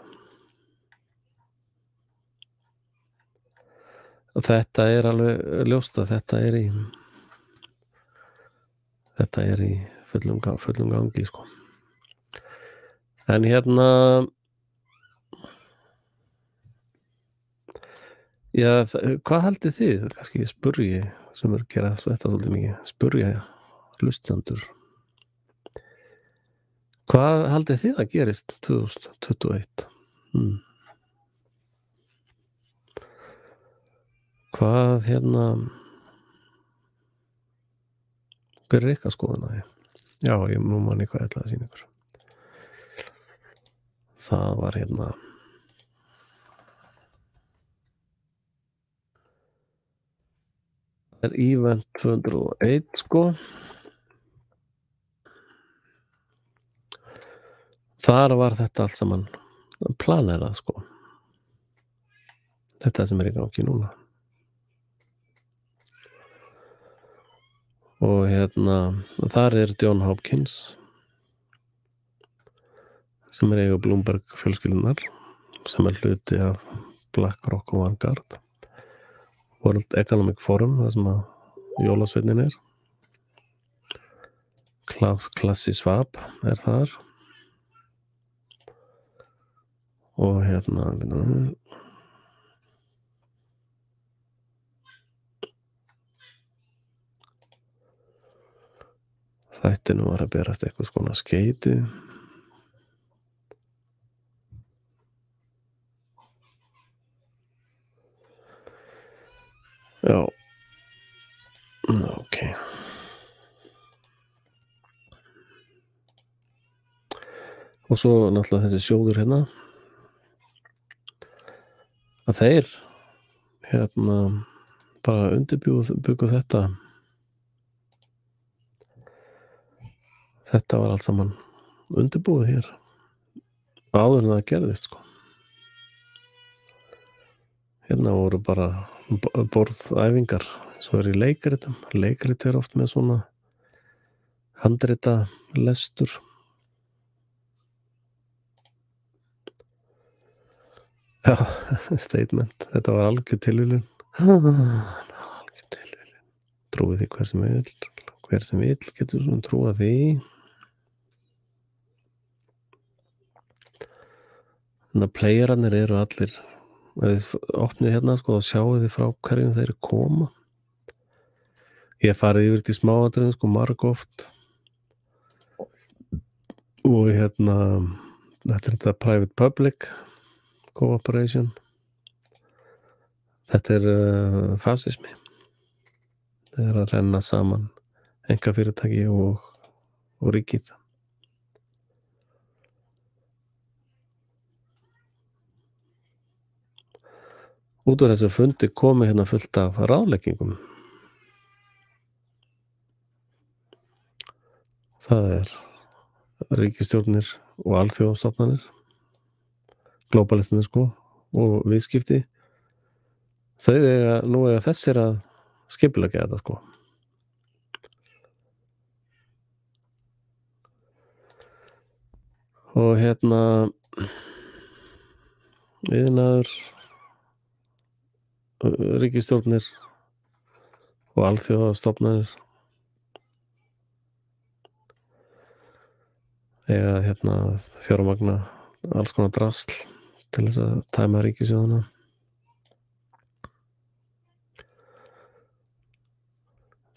þetta er alveg ljóst að þetta er í fullum gangi sko. En já, hvað haldið þið? Kannski spurji sem gera þetta svolítið mikið spurja hlustendur hvað haldið þið að gerist 2021? Hvað hver er ykkar skoðun á því? Já, nú man ég hvað ég ætlaði að sýna ykkur. Það var það er event 201 sko. Þar var þetta allt saman planerað sko. Þetta sem er í gangi núna. Og þar er John Hopkins sem er eiga Bloomberg fjölskyldunar sem er hluti af BlackRock og Vanguard World Economic Forum það sem að jólasveinninn er Klaus Schwab er þar og þættinu var að berast eitthvað skona skeiti já ok og svo náttúrulega þessi sjóður að þeir bara undirbjúgu þetta var allt saman undirbúið hér áður en það gerðist sko. Hérna voru bara borðæfingar, svo í leikritum. Leikrit oft með svona handrita lestur. Já, statement. Þetta var algjör tilviljun. Trúið því hver sem vill getur svona trúa því. Þannig að playerarnir eru allir, ef þið opnið hérna sko, þá sjáu þið frá hverjum þeir koma. Ég hef farið yfir til smáatriðin sko margoft og hérna þetta private public cooperation. Þetta fasismi. Það að renna saman einkafyrirtæki og ríkið. Út af þessu fundi komi hérna fullt af ráðleggingum. Það ríkisstjórnir og alþjóðastofnanir, globalistinir sko, og viðskipti. Nú eiga þessir að skipuleggja þetta sko. Og hérna iðnaður, ríkisstjórnir og alþjóðastofnanir eiga hérna fjármagna alls konar drasl til þess að tæma ríkissjóðuna.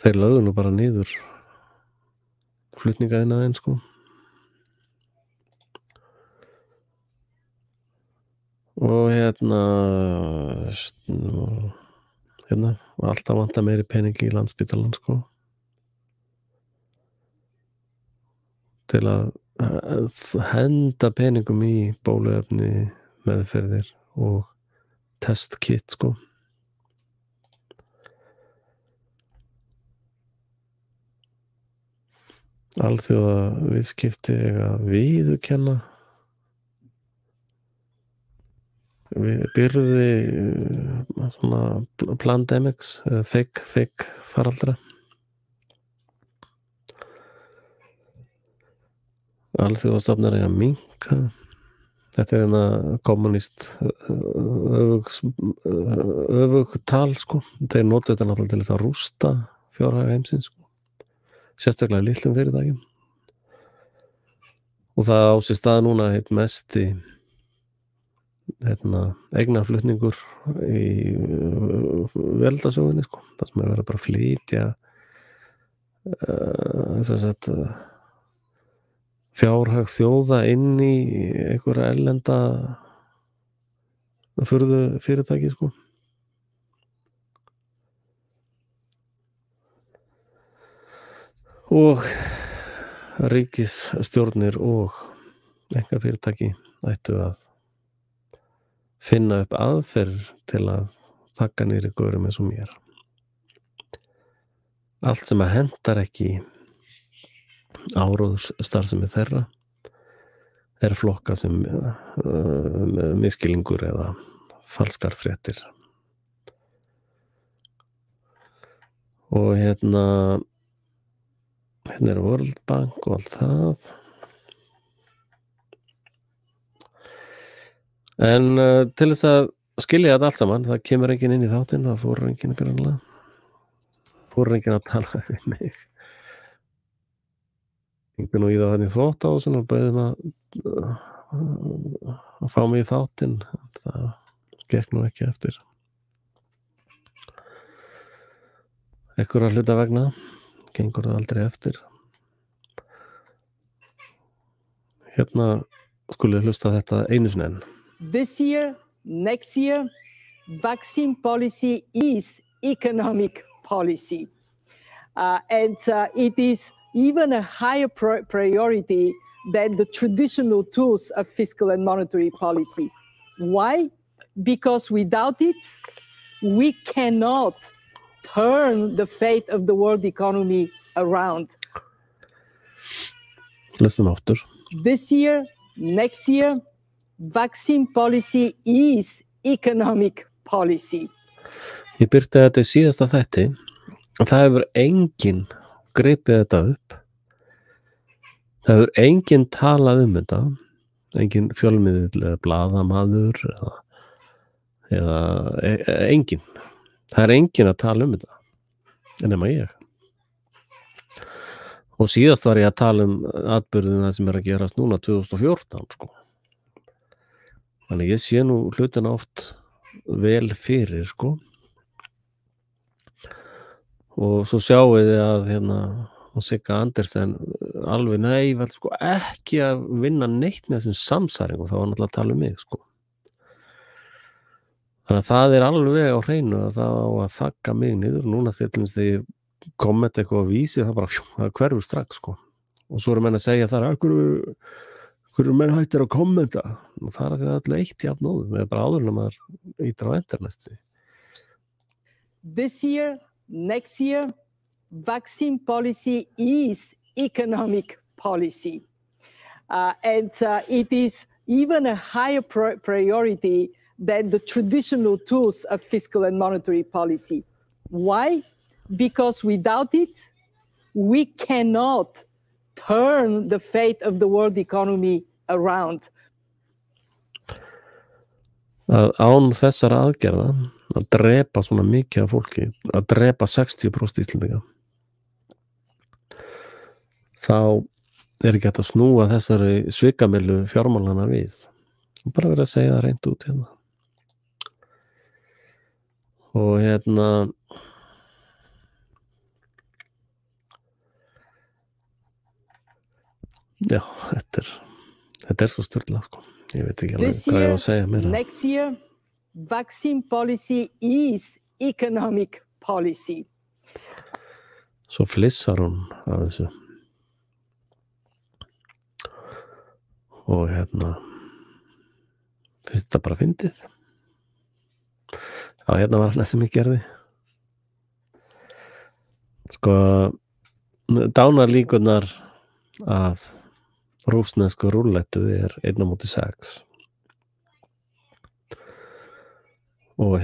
Þeir lögðu nú bara niður flutningaiðnaðinn sko. Og hérna alltaf vantar meiri peningi í Landspítalann sko. Til að henda peningum í bóluefni, meðferðir og testkit sko. Alþjóða viðskipti að viðurkenna byrði svona pandemics eða fake faraldra. Alþjóðastofnanir eiga að minnka. Þetta hérna kommunist öfugtal sko. Þeir notu þetta náttúrulega til þess að rústa fjárhag heimsins sko. Sérstaklega litlum fyrirtækjum. Og það á sér stað núna heitt mesti eignaflutningur í veldasögunni sko. Það sem verið bara að flytja fjárhag þjóða inn í einhverja erlenda furðu fyrirtæki sko. Og ríkisstjórnir og einkafyrirtæki ættu að finna upp aðferð til að taka niður í gaurum eins og mér. Allt sem að hendar ekki áróðursstarfsemi þeirra flokka sem misskilningur eða falskar fréttir. Og hérna World Bank og allt það. En til þess að skilja þetta allt saman, það kemur enginn inn í þáttinn, það þorir enginn greinlega. Þorir enginn að tala við mig. Ég nú í það hann í þvott á og bauði að fá mig í þáttinn. Það gekk nú ekki eftir. Einhverja hluta vegna gengur það aldrei eftir. Hérna skulið hlusta þetta einu sinni enn. This year, next year, vaccine policy is economic policy. And it is even a higher priority than the traditional tools of fiscal and monetary policy. Why? Because without it, we cannot turn the fate of the world economy around. Listen after. This year, next year, vaccine policy is economic policy. Ég birti þetta í síðasta þætti og það hefur enginn gripið þetta upp. Það hefur enginn talað þetta, enginn fjölmiðill eða blaðamaður eða enginn. Það enginn að tala þetta, nema ég. Og síðast var ég að tala atburðina sem að gerast núna 2014, sko. Þannig ég sé nú hlutina oft vel fyrir, sko. Og svo sjáum við að og Sigga Andersen alveg vel sko ekki að vinna neitt með þessum samsæringum, þá var náttúrulega að tala mig, sko. Þannig að það alveg á hreinu að það á að þakka mig niður. Núna þegar ég kommenta eitthvað á vísi, það það hverfur strax, sko. Og svo menn að segja þar, hverju menn hættir að kommenta? Og það að því það eitt jafn nóðum, við bara áður en maður ítir á internet. This year, next year, vaccine policy is economic policy. And it is even a higher priority than the traditional tools of fiscal and monetary policy. Why? Because without it, we cannot turn the fate of the world economy around. Án þessara aðgerða, að drepa svona mikið af fólki, að drepa 60% Íslendinga, þá ekki hægt að snúa þessari svikamyllu fjármálana við. Bara verið að segja það reynt út hérna. Og já, þetta svo sturlað, sko. Ég veit ekki alveg hvað ég að segja meira. Next year, vaccine policy is economic policy. Svo flissar hún af þessu. Og finnst þetta bara fyndið. Já, var hann sem ég gerði. Sko, dánarlíkurnar af rússnesku rúllettu 1/6. Og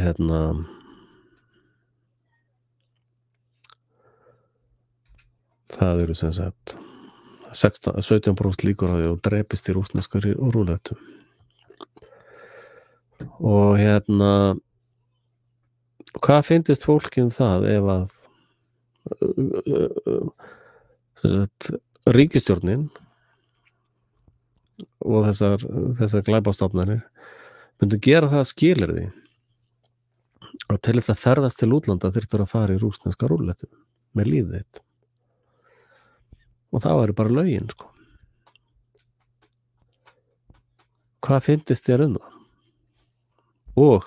það sem sagt 17% líkur á því og drepist í rússnesku rúllettu. Og hvað finnst fólki það ef að ríkisstjórnin og þessar glæpastofnanir myndu gera það skilyrði og til þess að ferðast til útlanda þyrftur að fara í rússneska rúllettu með lífið þitt. Og það væri bara lögin, sko. Hvað finnst þér það? Og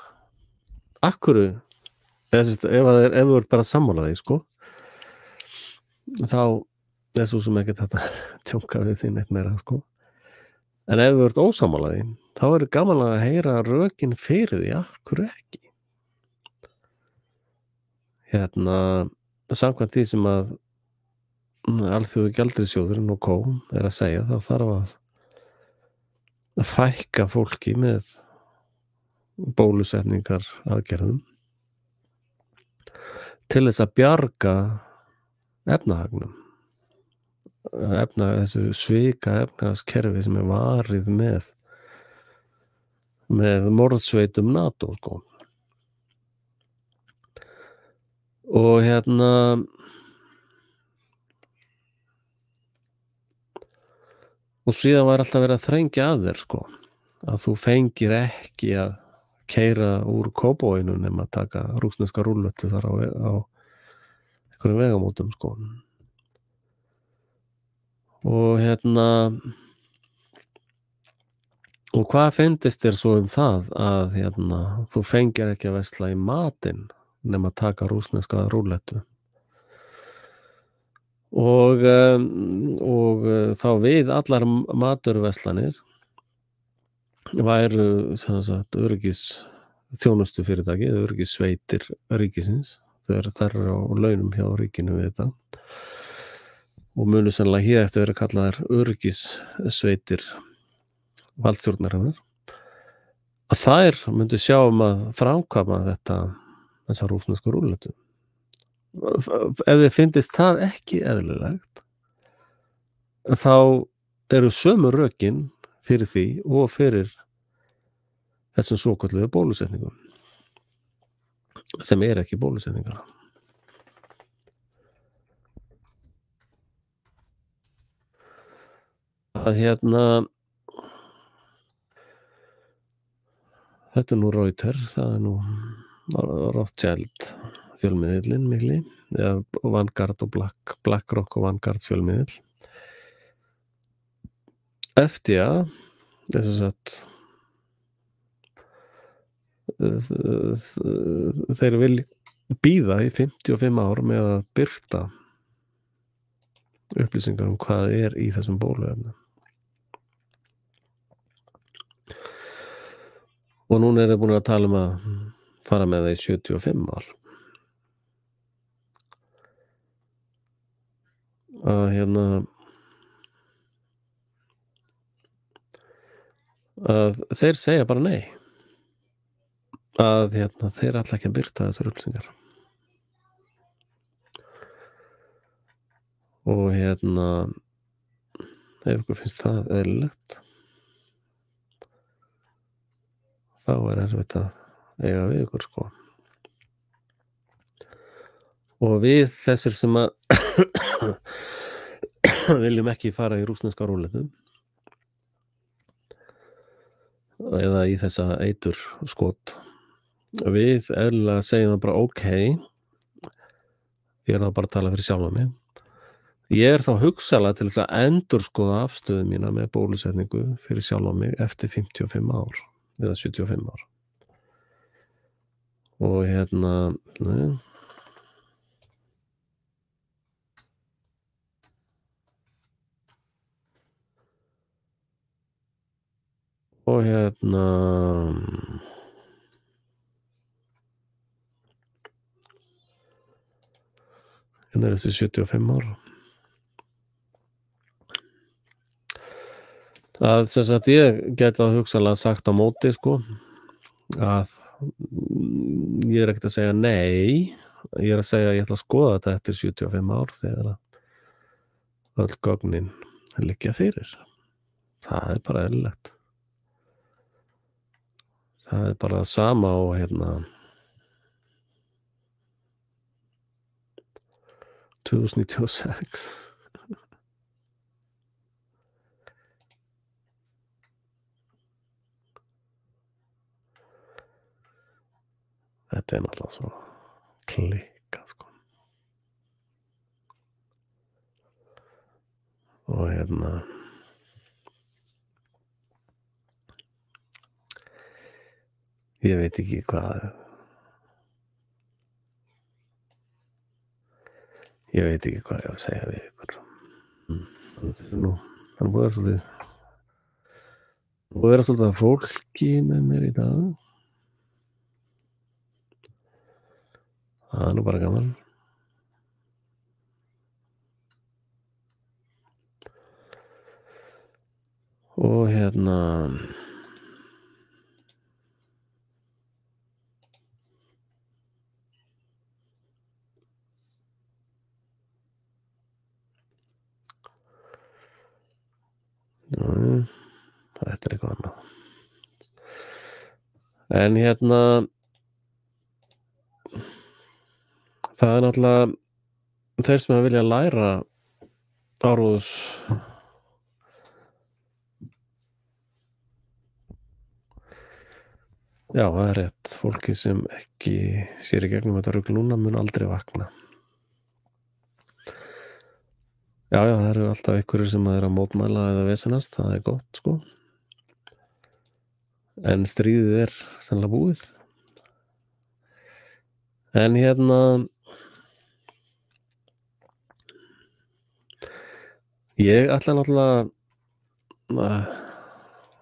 akkurru, ef þú ert bara að sammála því, sko, þá svo sem ekki þetta tjónka við því neitt meira, sko. En ef þú ert ósammála því, þá gaman að heyra rökin fyrir því, akkurru ekki. Samkvæmt því sem að Alþjóðlegi gjaldeyrisjóðurinn og að segja, þá þarf að fækka fólki með bólusetningar aðgerðum til þess að bjarga efnahagnum. Þessu svika efnahagskerfi sem varið með morðsveitum NATO, sko. Og og síðan var alltaf verið að þrengja að þér, sko, að þú fengir ekki að keyra úr Kópavoginum nema að taka rússneska rúllettu þar á einhverjum vegamótum, sko. Og og hvað finnst þér svo það að þú fengir ekki að versla í matinn nema að taka rússneska rúllettu? Og þá við allar maturverslanir væru öryggisþjónustufyrirtæki, öryggissveitir ríkisins, þær eru á launum hjá ríkinu við þetta og munu sennilega hér eftir verið kallaðar öryggissveitir valdstjórnarinnar. að þær myndu sjá að framkvæma þessa rússnesku rúlletu. Ef þið finnist það ekki eðlilegt, þá eru sömu rökin fyrir því og fyrir þessum svokölluðu bólusetningum sem ekki bólusetningar. Að þetta nú Reuters, það nú Rothschild fjölmiðillinn mikli, eða Vanguard og BlackRock og Vanguard fjölmiðill. FDA, þess að þeir vilja bíða í 55 ár með að birta upplýsingar hvað í þessum bóluefnum. Og núna þeir búin að tala að fara með það í 75 ár. Að þeir segja bara nei. Að þeir ætla ekki að birta þessar upplýsingar. Og ef ykkur finnst það eðlilegt, þá erfitt að eiga við ykkur, sko. Og við þessir sem að viljum ekki fara í rússneska rúlletu eða í þessa eiturskot, við eðlilega segjum það bara ok, ég þá bara að tala fyrir sjálfa mig. Ég þá hugsanlega til þess að endurskoða afstöðu mína með bólusetningu fyrir sjálfa mig eftir 55 ár eða 75 ár. Og þessi 75 ár. Að sem sagt ég gæti að hugsanlega sagt á móti, sko, að ég ekkert að segja nei, ég að segja að ég ætla að skoða þetta eftir 75 ár þegar öll gögnin liggja fyrir. Það bara eðlilegt. Það bara sama og 2096. Þetta náttúrulega svo klikkað, sko. Og ég veit ekki hvað ég á að segja við ykkur. Nú, það búið að vera svolítið fólki með mér í dag. Það nú bara gaman. Og þetta eitthvað annað. En það náttúrulega þeir sem vilja læra áróðus já, það rétt. Fólki sem ekki sér í gegnum þetta rugl núna mun aldrei vakna. Já, það eru alltaf einhverjir sem að mótmæla eða vesenast, það gott, sko. En stríðið sennilega búið. En ég ætla náttúrulega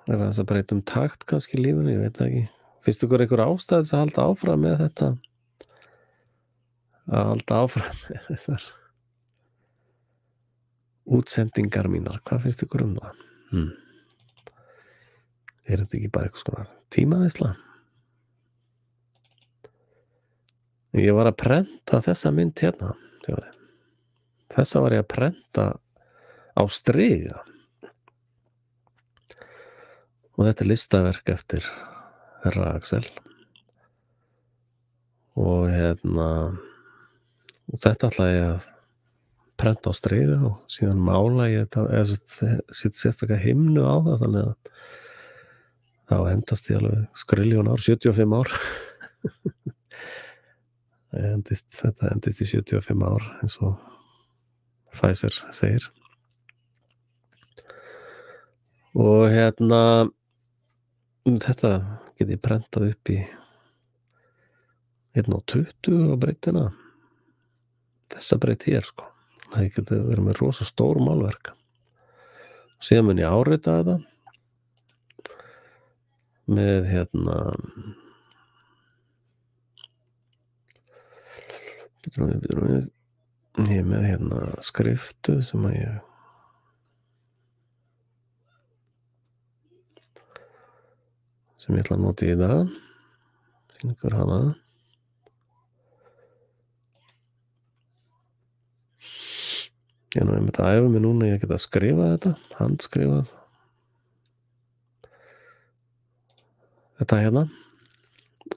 þess að breyta takt kannski í lífinu, ég veit það ekki. Finnst ykkur einhver ástæð að halda áfram með þetta? Að halda áfram með þessar útsendingar mínar, hvað finnst ykkur það? þetta ekki bara eitthvað svona tímaveisla? Ég var að prenta þessa mynd hérna, sjáðu. Þessa var ég að prenta á striga. Og þetta listaverk eftir Herra Axel. Og og þetta ætlaði ég að prenta á striga og síðan mála ég þetta, eða sérstaklega himnu á það, þannig að þá endast ég alveg skrilljón ár, 75 ár. Þetta endist í 75 ár eins og Pfizer segir. Og þetta get ég prentað upp í 1.20 á breiddina. Þessa breidd hér, sko. Það getur verið með rosa stór málverk. Síðan mun ég árita þetta með ég er með skriftu sem að ég ætla að nota í það. Sýna ykkur hana. Ég er einmitt að æfa mig núna, ég get að skrifa þetta, handskrifað. Þetta hérna.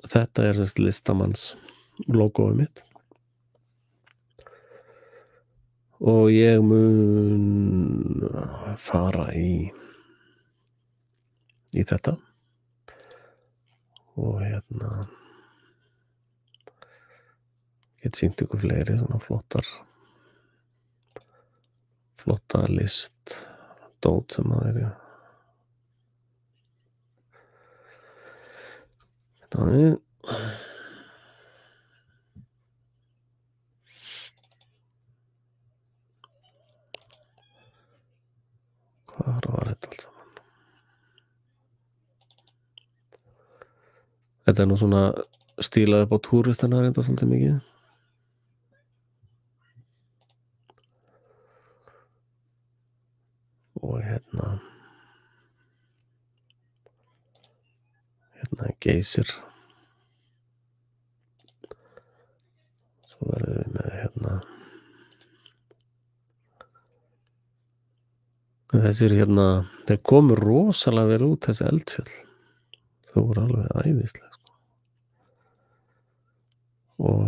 Þetta er þessi listamanns logoið mitt. Og ég mun fara í þetta. Og get sýnt ykkur fleiri svona flotta list dót sem það er. Hvar var þetta allt saman? Þetta er nú svona stílað upp á túristina reynda svolítið mikið. Og hérna er Geysir. Svo verðum við með þessir þeir komu rosalega vel út, þessi eldfjöll. Þau voru alveg æðislega, sko. Og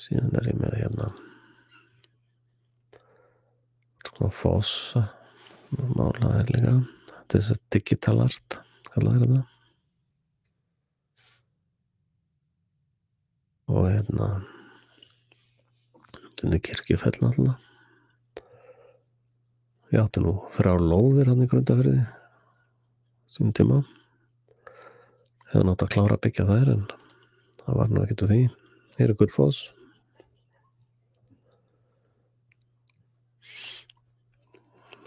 síðan er ég með svona fossa málaðir líka. Þetta er þess að digital art, kallaði þetta. Og þetta er Kirkjufell náttúrulega. Ég átti nú 3 lóðir hann í Grundarfirði sínum tíma. Hefði nátt að klára að byggja þær en það var nú ekkert úr því. Hér er Gullfoss.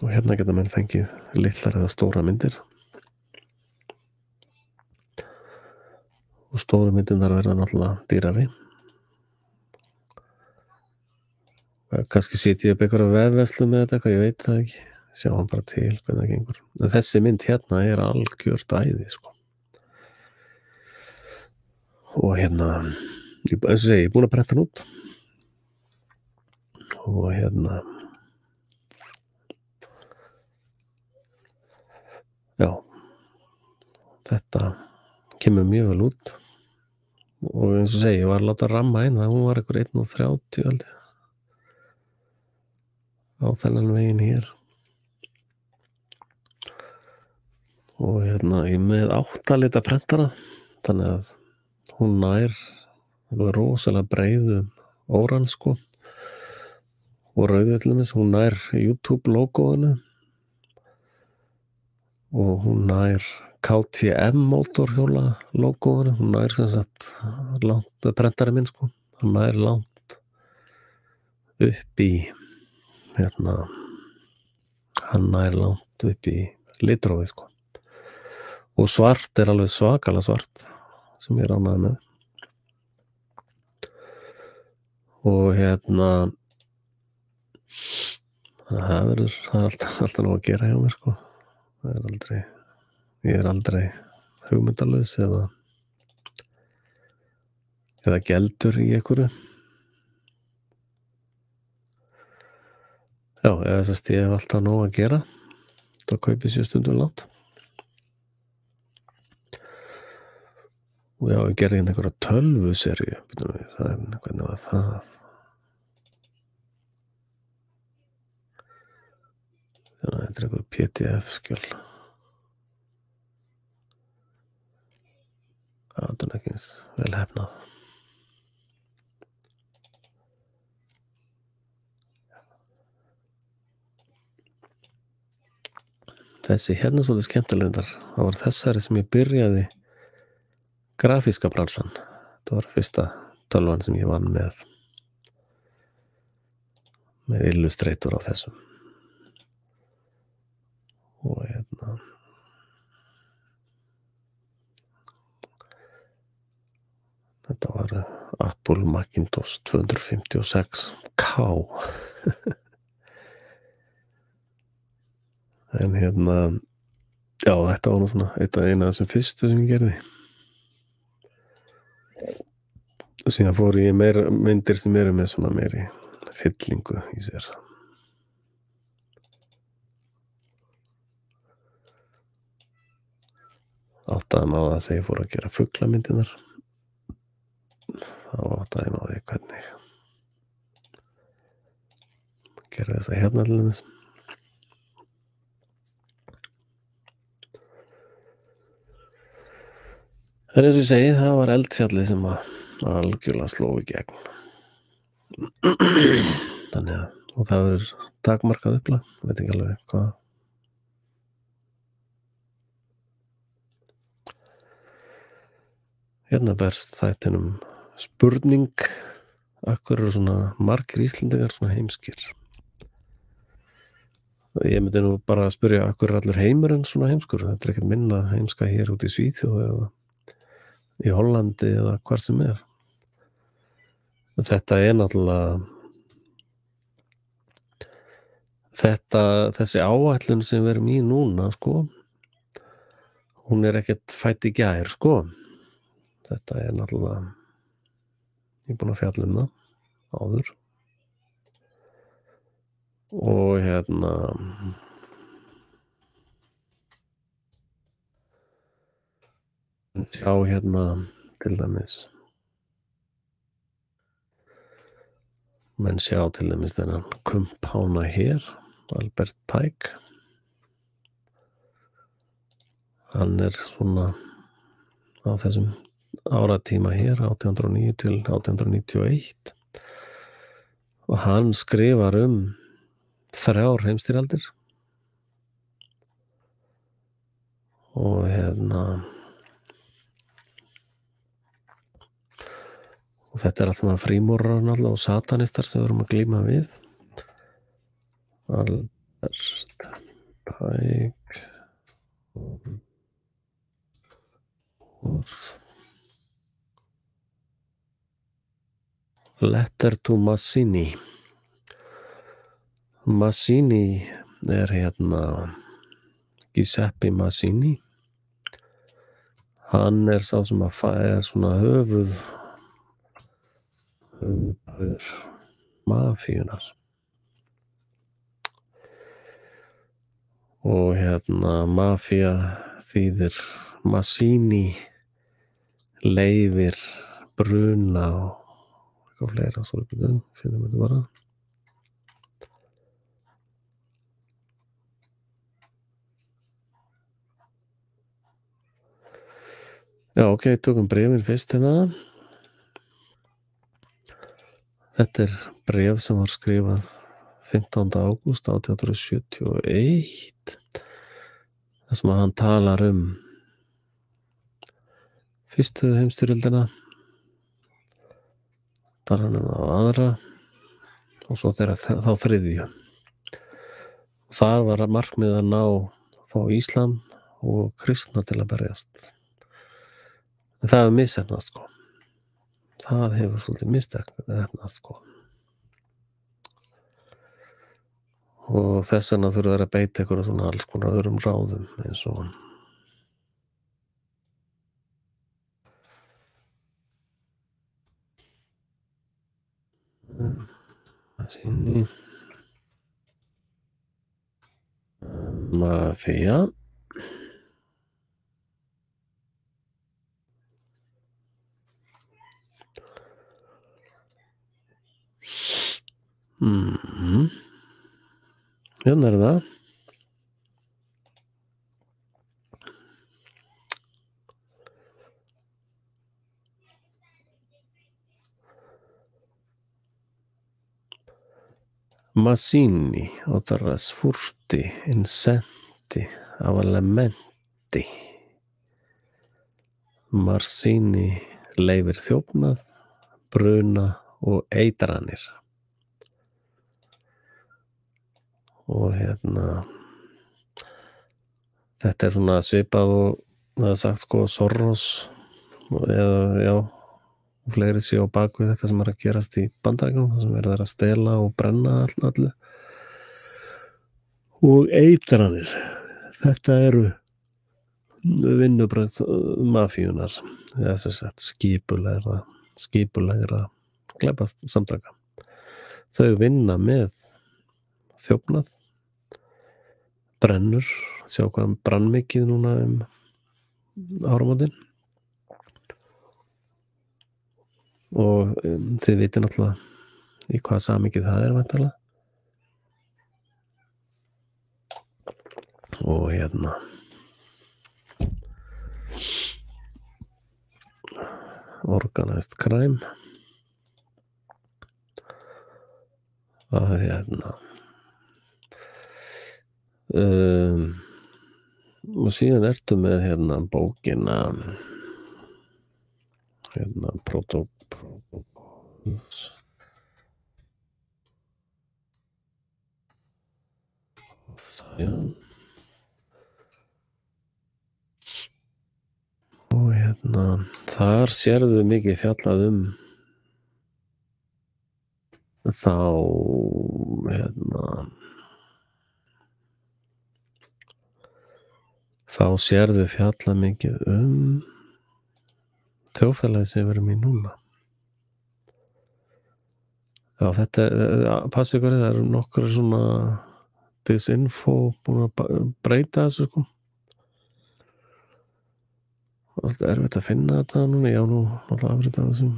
Og hérna geta menn fengið litlar eða stóra myndir. Og stóra myndirnar verða náttúrulega dýrari. Kannski sitja ég upp einhverja vefverslu með þetta eitthvað, ég veit það ekki. Sjáum bara til hvernig það gengur. En þessi mynd hérna er algjört æði, sko. Og eins og segi, ég er búin að prenta hann út. Og já, þetta kemur mjög vel út. Og eins og segi, ég var að láta ramma inn, það hún var einhver 1.30 held ég. Á þennan veginn hér. Og ég með 8 lita prentara, þannig að hún nær rosalega breiðu óran, sko. Og rauðvillumis, hún nær YouTube logoinu. Og hún nær KTM mótorhjóla logoinu, hún nær sem sagt langt, prentari minn, sko. Hún nær langt upp í hann nær langt upp í litrófið, sko. Og svart er alveg svakalega svart sem ég er ánægður með. Og Þannig að það er alltaf nóg að gera hjá mér, sko. Ég er aldrei hugmyndalaus eða geldur í einhverju. Já, eða þess að ég hef alltaf nóg að gera. Það kaupi sér stundum látt. Og já, ég gerði einhverja tölvuserju. Hvernig var það? Þannig að þetta er einhver PDF-skjöl. Það er ekki eins vel hefnað. Þessi hérna svolítið skemmtilegundar. Það var þessari sem ég byrjaði grafíska bransan. Þetta var fyrsta tölvan sem ég vann með Illustrator á þessum. Og hérna þetta var Apple Macintosh 256K. En hérna, já, þetta var nú svona eina af þessum fyrstu sem ég gerði. Síðan fór ég myndir sem eru með svona meiri fyllingu í sér. Áttaði mig á það þegar ég fór að gera fuglamyndirnar. Þá áttaði mig á því hvernig gera þess að hérna til dæmis. En eins og ég segi, það var eldfjallið sem að algjörlega sló í gegn. Þannig að, og það verður takmarkað upplag, veit ekki alveg hvað. Hérna berst þættinum spurning, af hverju eru svona margir Íslendingar svona heimskir? Ég myndi nú bara að spyrja, af hverju er allur heimurinn svona heimskur? Þetta er ekkert minna heimska hér út í Svíþjóð eða í Hollandi eða hvar sem er. Þetta er náttúrulega þessi áætlun sem við erum í núna, sko, hún er ekkert fædd í gær, sko. Þetta er náttúrulega, ég er búin að fjalla um það áður. Og hérna, sjá hérna til dæmis. Menn sjá til dæmis þennan kumpána hér, Albert Pike. Hann er svona á þessum áratíma hér, 1809 til 1891. Og hann skrifar 3 heimsstyrjaldir. Og hérna, og þetta er allt sem að frímúrar náttúrulega og satanistar sem við erum að glíma við. Albert Pike Letter to Mazzini. Mazzini er hérna Giuseppe Mazzini. Hann er sá sem að er svona höfuð mafíunar. Og hérna mafía þýðir Mazzini leyfir bruna og eitthvað fleira, svo finnum við þetta bara. Já, ok, tökum bréfin fyrst hérna. Þetta er bréf sem var skrifað 15. ágúst 1871. Það sem að hann talar fyrstu heimsstyrjöldina, talar hann aðra og svo þá þriðju. Þar var markmið að fá íslam og kristna til að berjast. En það hefur misheppnast, sko. Það hefur svolítið misheppnast, sko. og þess vegna þurfa þeir að beita einhverjum svona alls konar öðrum ráðum eins og Mazzini Mafia Hérna það Mazzini, otras furti, incenti, avalementi. Mazzini leyfir þjófnað, bruna og eitranir. Og þetta svona svipað og það er sagt sko Soros eða fleiri séu á bakvið þetta sem að gerast í Bandaríkjunum, það sem verður að stela og brenna allu. Og eitranir, þetta eru vinnubrögð mafíunar, þess að skipulegra glæpast samtaka. Þau vinna með þjófnað, brennur, sjá hvað brann mikið núna áramótin. Og þið vitið náttúrulega í hvað samvikið það er væntanlega. Og organized crime. Og síðan ertu með bókina Protocols. Og þar sérðu mikið fjallað þá sérðu fjallað mikið þjóðfélagið sem við erum í núna. Já, þetta passi ykkur, það eru nokkra svona disinfo búin að breyta þessu sko. Alltaf erfitt að finna þetta núna, já nú alltaf afrita þessu.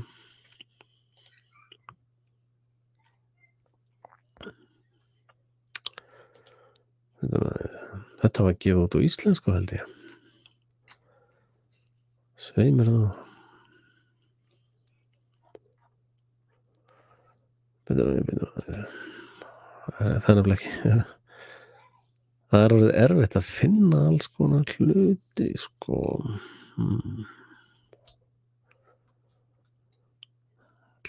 Þetta var gefið út á íslensku held ég. Svei mér þá. Það er nefnilega ekki. Það er orðið erfitt að finna alls konar hluti sko.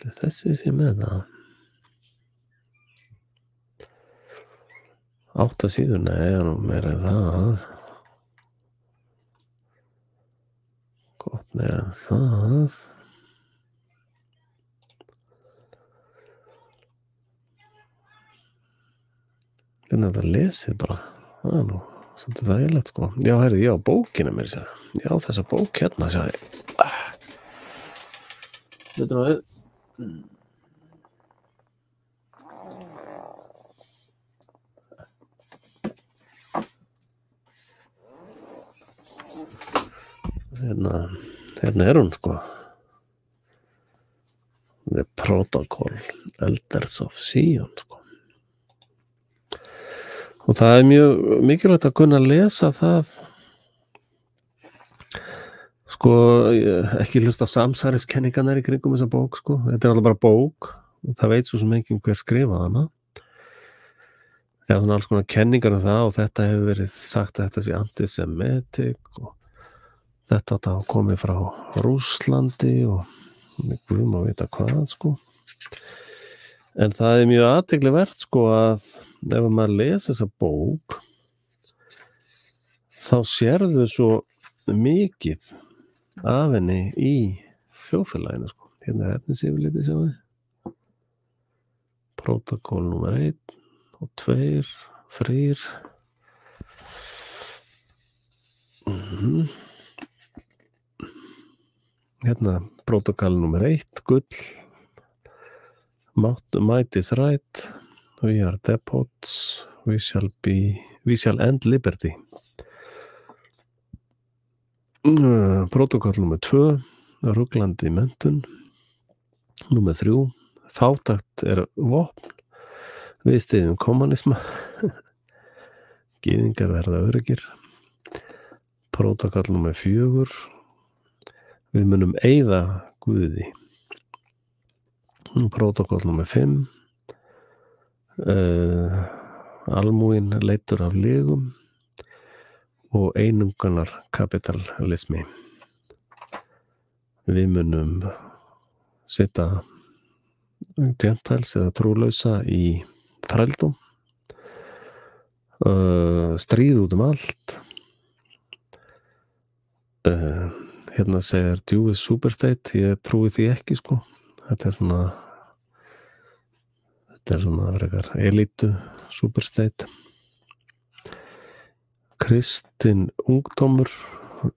Þessi sé með það. 8 síður, nei, það er nú meira en það. Gott meira en það. Hvernig þetta lesið bara. Það er nú svolítið þægilegt sko. Já, heyrðu, ég á bókina mér sér. Já, þessa bók hérna, sjáðu. Þetta nú er. Hérna er hún sko. The Protocol, Elders of Sion sko. Og það er mjög mikilvægt að kunna lesa það sko, ekki hlusta á samsæriskenningarnar í kringum þessa bók sko. Þetta er alltaf bara bók og það veit svo sem enginn hver skrifaði hana. Það er svona alls konar kenningar það og þetta hefur verið sagt að þetta sé antisemitic og þetta átt að komið frá Rússlandi og við má vita hvað sko. En það er mjög athyglisvert sko að ef maður lesa þessa bók þá sérðu svo mikið af henni í þjóðfélaginu sko. Hérna er efnisyfirlitið sjá þið. Protokol númer 1 og 2 3. Hérna, protokall nummer 1, gull. Might is right. We are despots. We shall end liberty. Protokall nummer 2, ruglandi menntun. Númer 3, fátækt vopn. Við styðjum kommunisma. Gyðingar verða öruggir. Protokall númer 4, við munum eyða Guði. Protokall númer 5, almúginn leiddur af legum og einunganar kapitalismi. Við munum setja gentiles eða trúlausa í þrældóm, stríð út allt. Hérna segir Jewish superstate, ég trúi því ekki sko. Þetta er svona frekar elítu superstate. Kristinn ungdómur,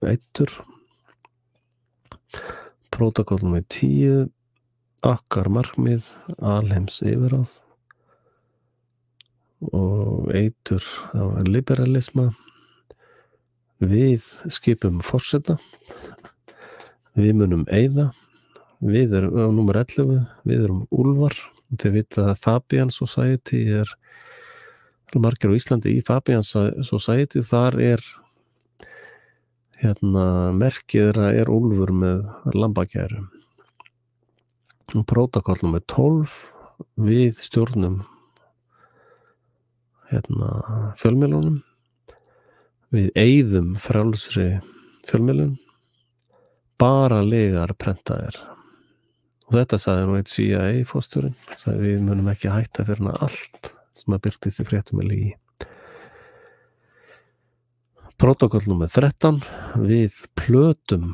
eittur. Protokall númer 10, okkar markmið, alheims yfirráð og eitur á liberalisma. Við skipum forseta, við munum eyða, við erum á númer 11, við erum úlfar. Þið vita að Fabian Society margir á Íslandi í Fabian Society, þar merkið er úlfur með lambakæru. Protokall númer 12, við stjórnum fjölmiðlunum, við eyðum frjálsri fjölmiðlun, bara legar prentaðir. Og þetta sagði nú eitt CIA fórstjórinn, sagði við munum ekki hætta fyrir allt sem að birtist í fréttum er lygi. Protokall númer 13, við plötum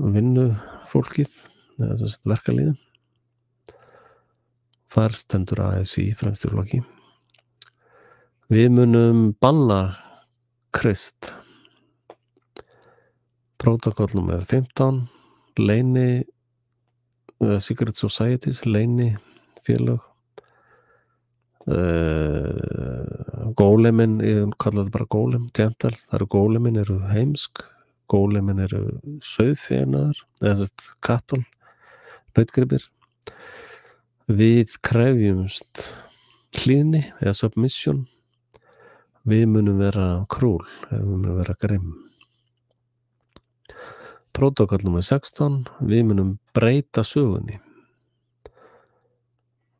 vinnufólkið, eða verkalýðin. Þar stendur ASI fremst í flokki. Við munum banna Krist. Protokall númer 15, leyni Secret Societies, leyni félög. Gólemin, ég kallaði bara gólem, gentles, það eru gólemin eru heimsk, gólemin eru sauðfénaðar, eða katól, nautgripir. Við krefjumst hlýðni eða submission. Við munum vera krúl, við munum vera grimm. Protokall númer 16, við munum breyta sögunni.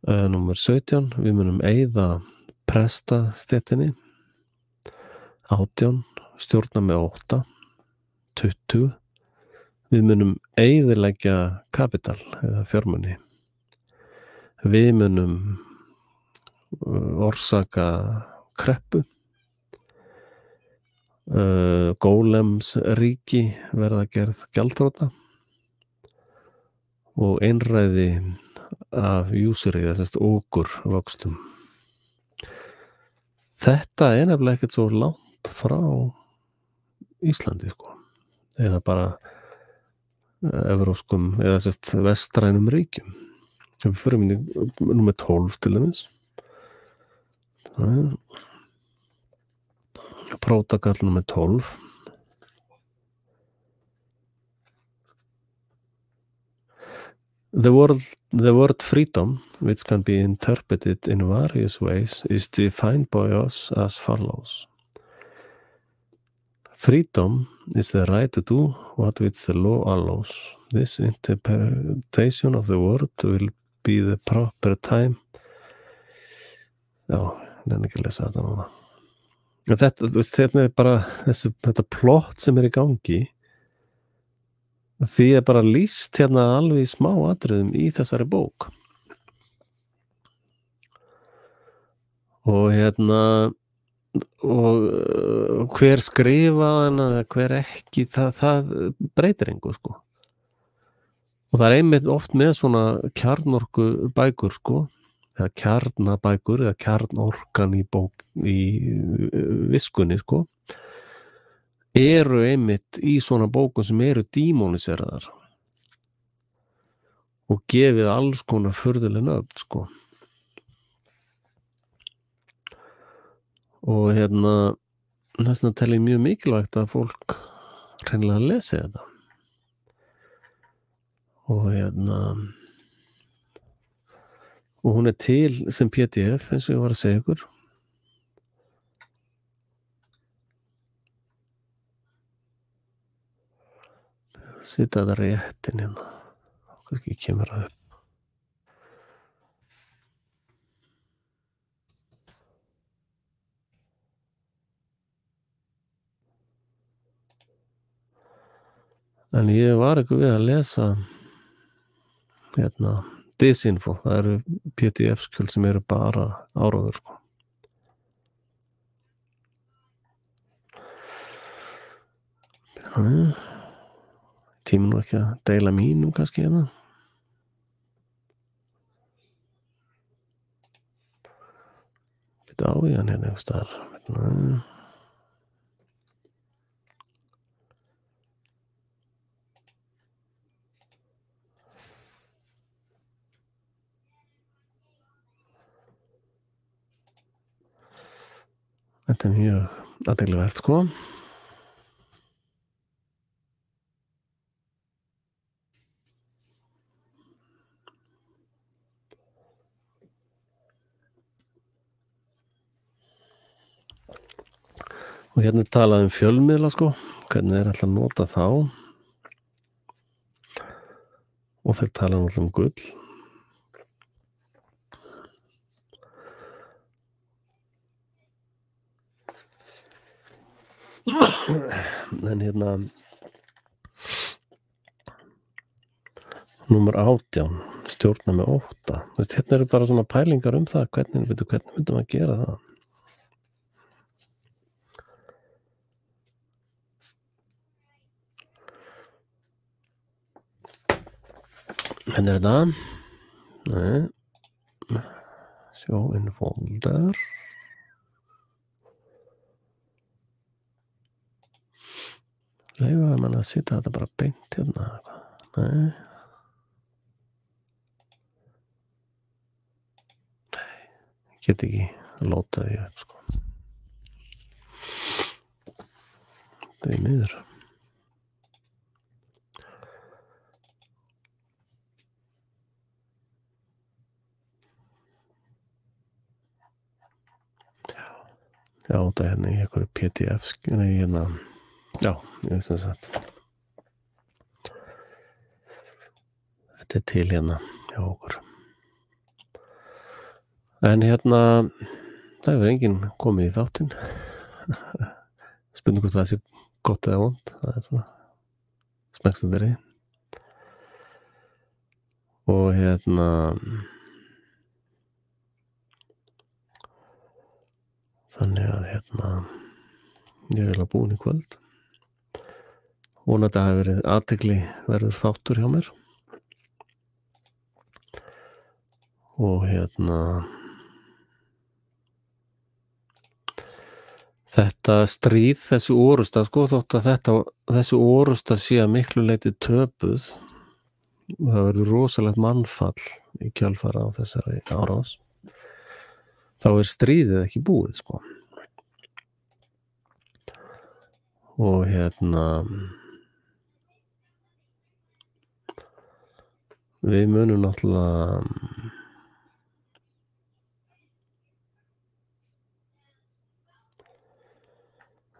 Númer 17, við munum eyða prestastéttinni. 18, stjórna með 8. 20, við munum eyðileggja kapital eða fjármuni. Við munum orsaka kreppu. Gólemsríki verða gerð gjaldþrota og einræði af usury, þessast okur vöxtum. Þetta er nefnilega ekkert svo langt frá Íslandi sko, eða bara evrópskum eða þessast vestrænum ríkjum. Við förum inn í númer 12 til dæmis. Protokall númer 12. The word freedom, which can be interpreted in various ways, is defined by us as follows. Freedom is the right to do what which the law allows. This interpretation of the word will be the proper time. Já, ég ekki að lesa þetta núna. Þetta bara þetta plott sem í gangi, því bara lýst alveg í smá atriðum í þessari bók. Og og hver skrifa hana, hver ekki, það breytir engu sko. Og það einmitt oft með svona kjarnorku bækur sko, eða kjarnabækur eða kjarnorkan í viskunni sko eru einmitt í svona bókum sem eru dímoniseraðar og gefið alls konar furðuleg nöfn sko og þess vegna tel ég mjög mikilvægt að fólk hreinlega lesi þetta og og hún til sem PDF eins og ég var að segja ykkur sita þetta réttin kannski kemur það upp en ég var ekki við að lesa Disinfo, það eru PDF-skjöld sem eru bara áróður sko. Tíma nú ekki að deila mínum kannski Býta á í hann einhvers staðar Þetta mjög athyglisvert sko. Og hérna talað fjölmiðla sko, hvernig alltaf að nota þá. Og þeir tala alltaf gull. En hérna númer 18 stjórna með 8 hérna eru bara svona pælingar það hvernig myndum að gera það hérna þetta show in folder leifa mann að sita þetta bara beint hérna nei get ekki lóta því upp sko. Það miður. Já, það hérna í einhverju PDF hérna. Já, ég sem sagt. Þetta til hérna hjá okkur. En hérna, það hefur enginn komið í þáttinn. Spurning hvort það sé gott eða vont. Það svona smekkstendari. Og hérna, þannig að hérna, ég eiginlega búinn í kvöld. Vonandi hafi verið athygli verður þáttur hjá mér. Og hérna, þetta stríð, þessi orusta, sko, þótt að þessi orusta sé að miklu leyti töpuð, það verður rosalegt mannfall í kjölfara á þessari árás, þá stríðið ekki búið, sko. Og hérna, við munum náttúrulega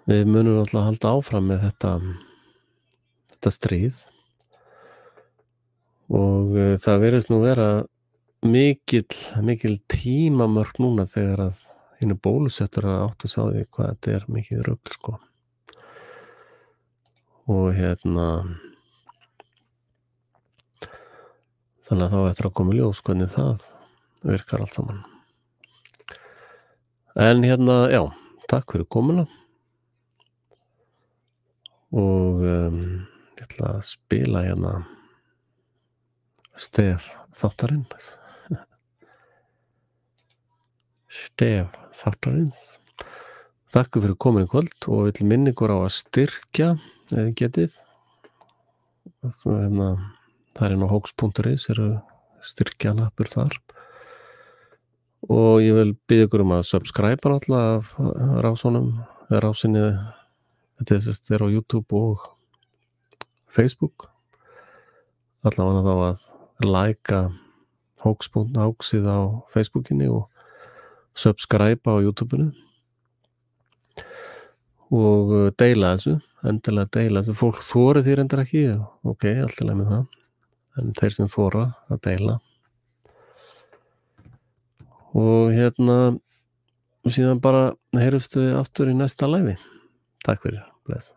halda áfram með þetta stríð og það virðist nú vera mikil tímamörk núna þegar að hinu bólusettur að átta sig á því hvað þetta er mikið rugl sko. Og hérna þannig að þá eftir að koma í ljós hvernig það virkar allt saman. En hérna, já, takk fyrir komuna. Og ég ætla að spila hérna Stef þáttarinn stef þáttarins. Þakka fyrir komin í kvöld og vill minna ykkur á að styrkja ef þið getið. Það er inn á hoax.is eru styrkjanappur þar. Og ég vil biðja ykkur að subscribe náttúrulega af rásinni. Þetta er á YouTube og Facebook. Allavega þá að like hoaxið á Facebookinni og subscribe á YouTubeinu. Og deila þessu, endilega deila þessu. Fólk þorir því reyndar ekki, ok, allt í lagi með það. En þeir sem þora að deila. Og síðan bara heyrumst við aftur í næsta live. Takk fyrir, bless.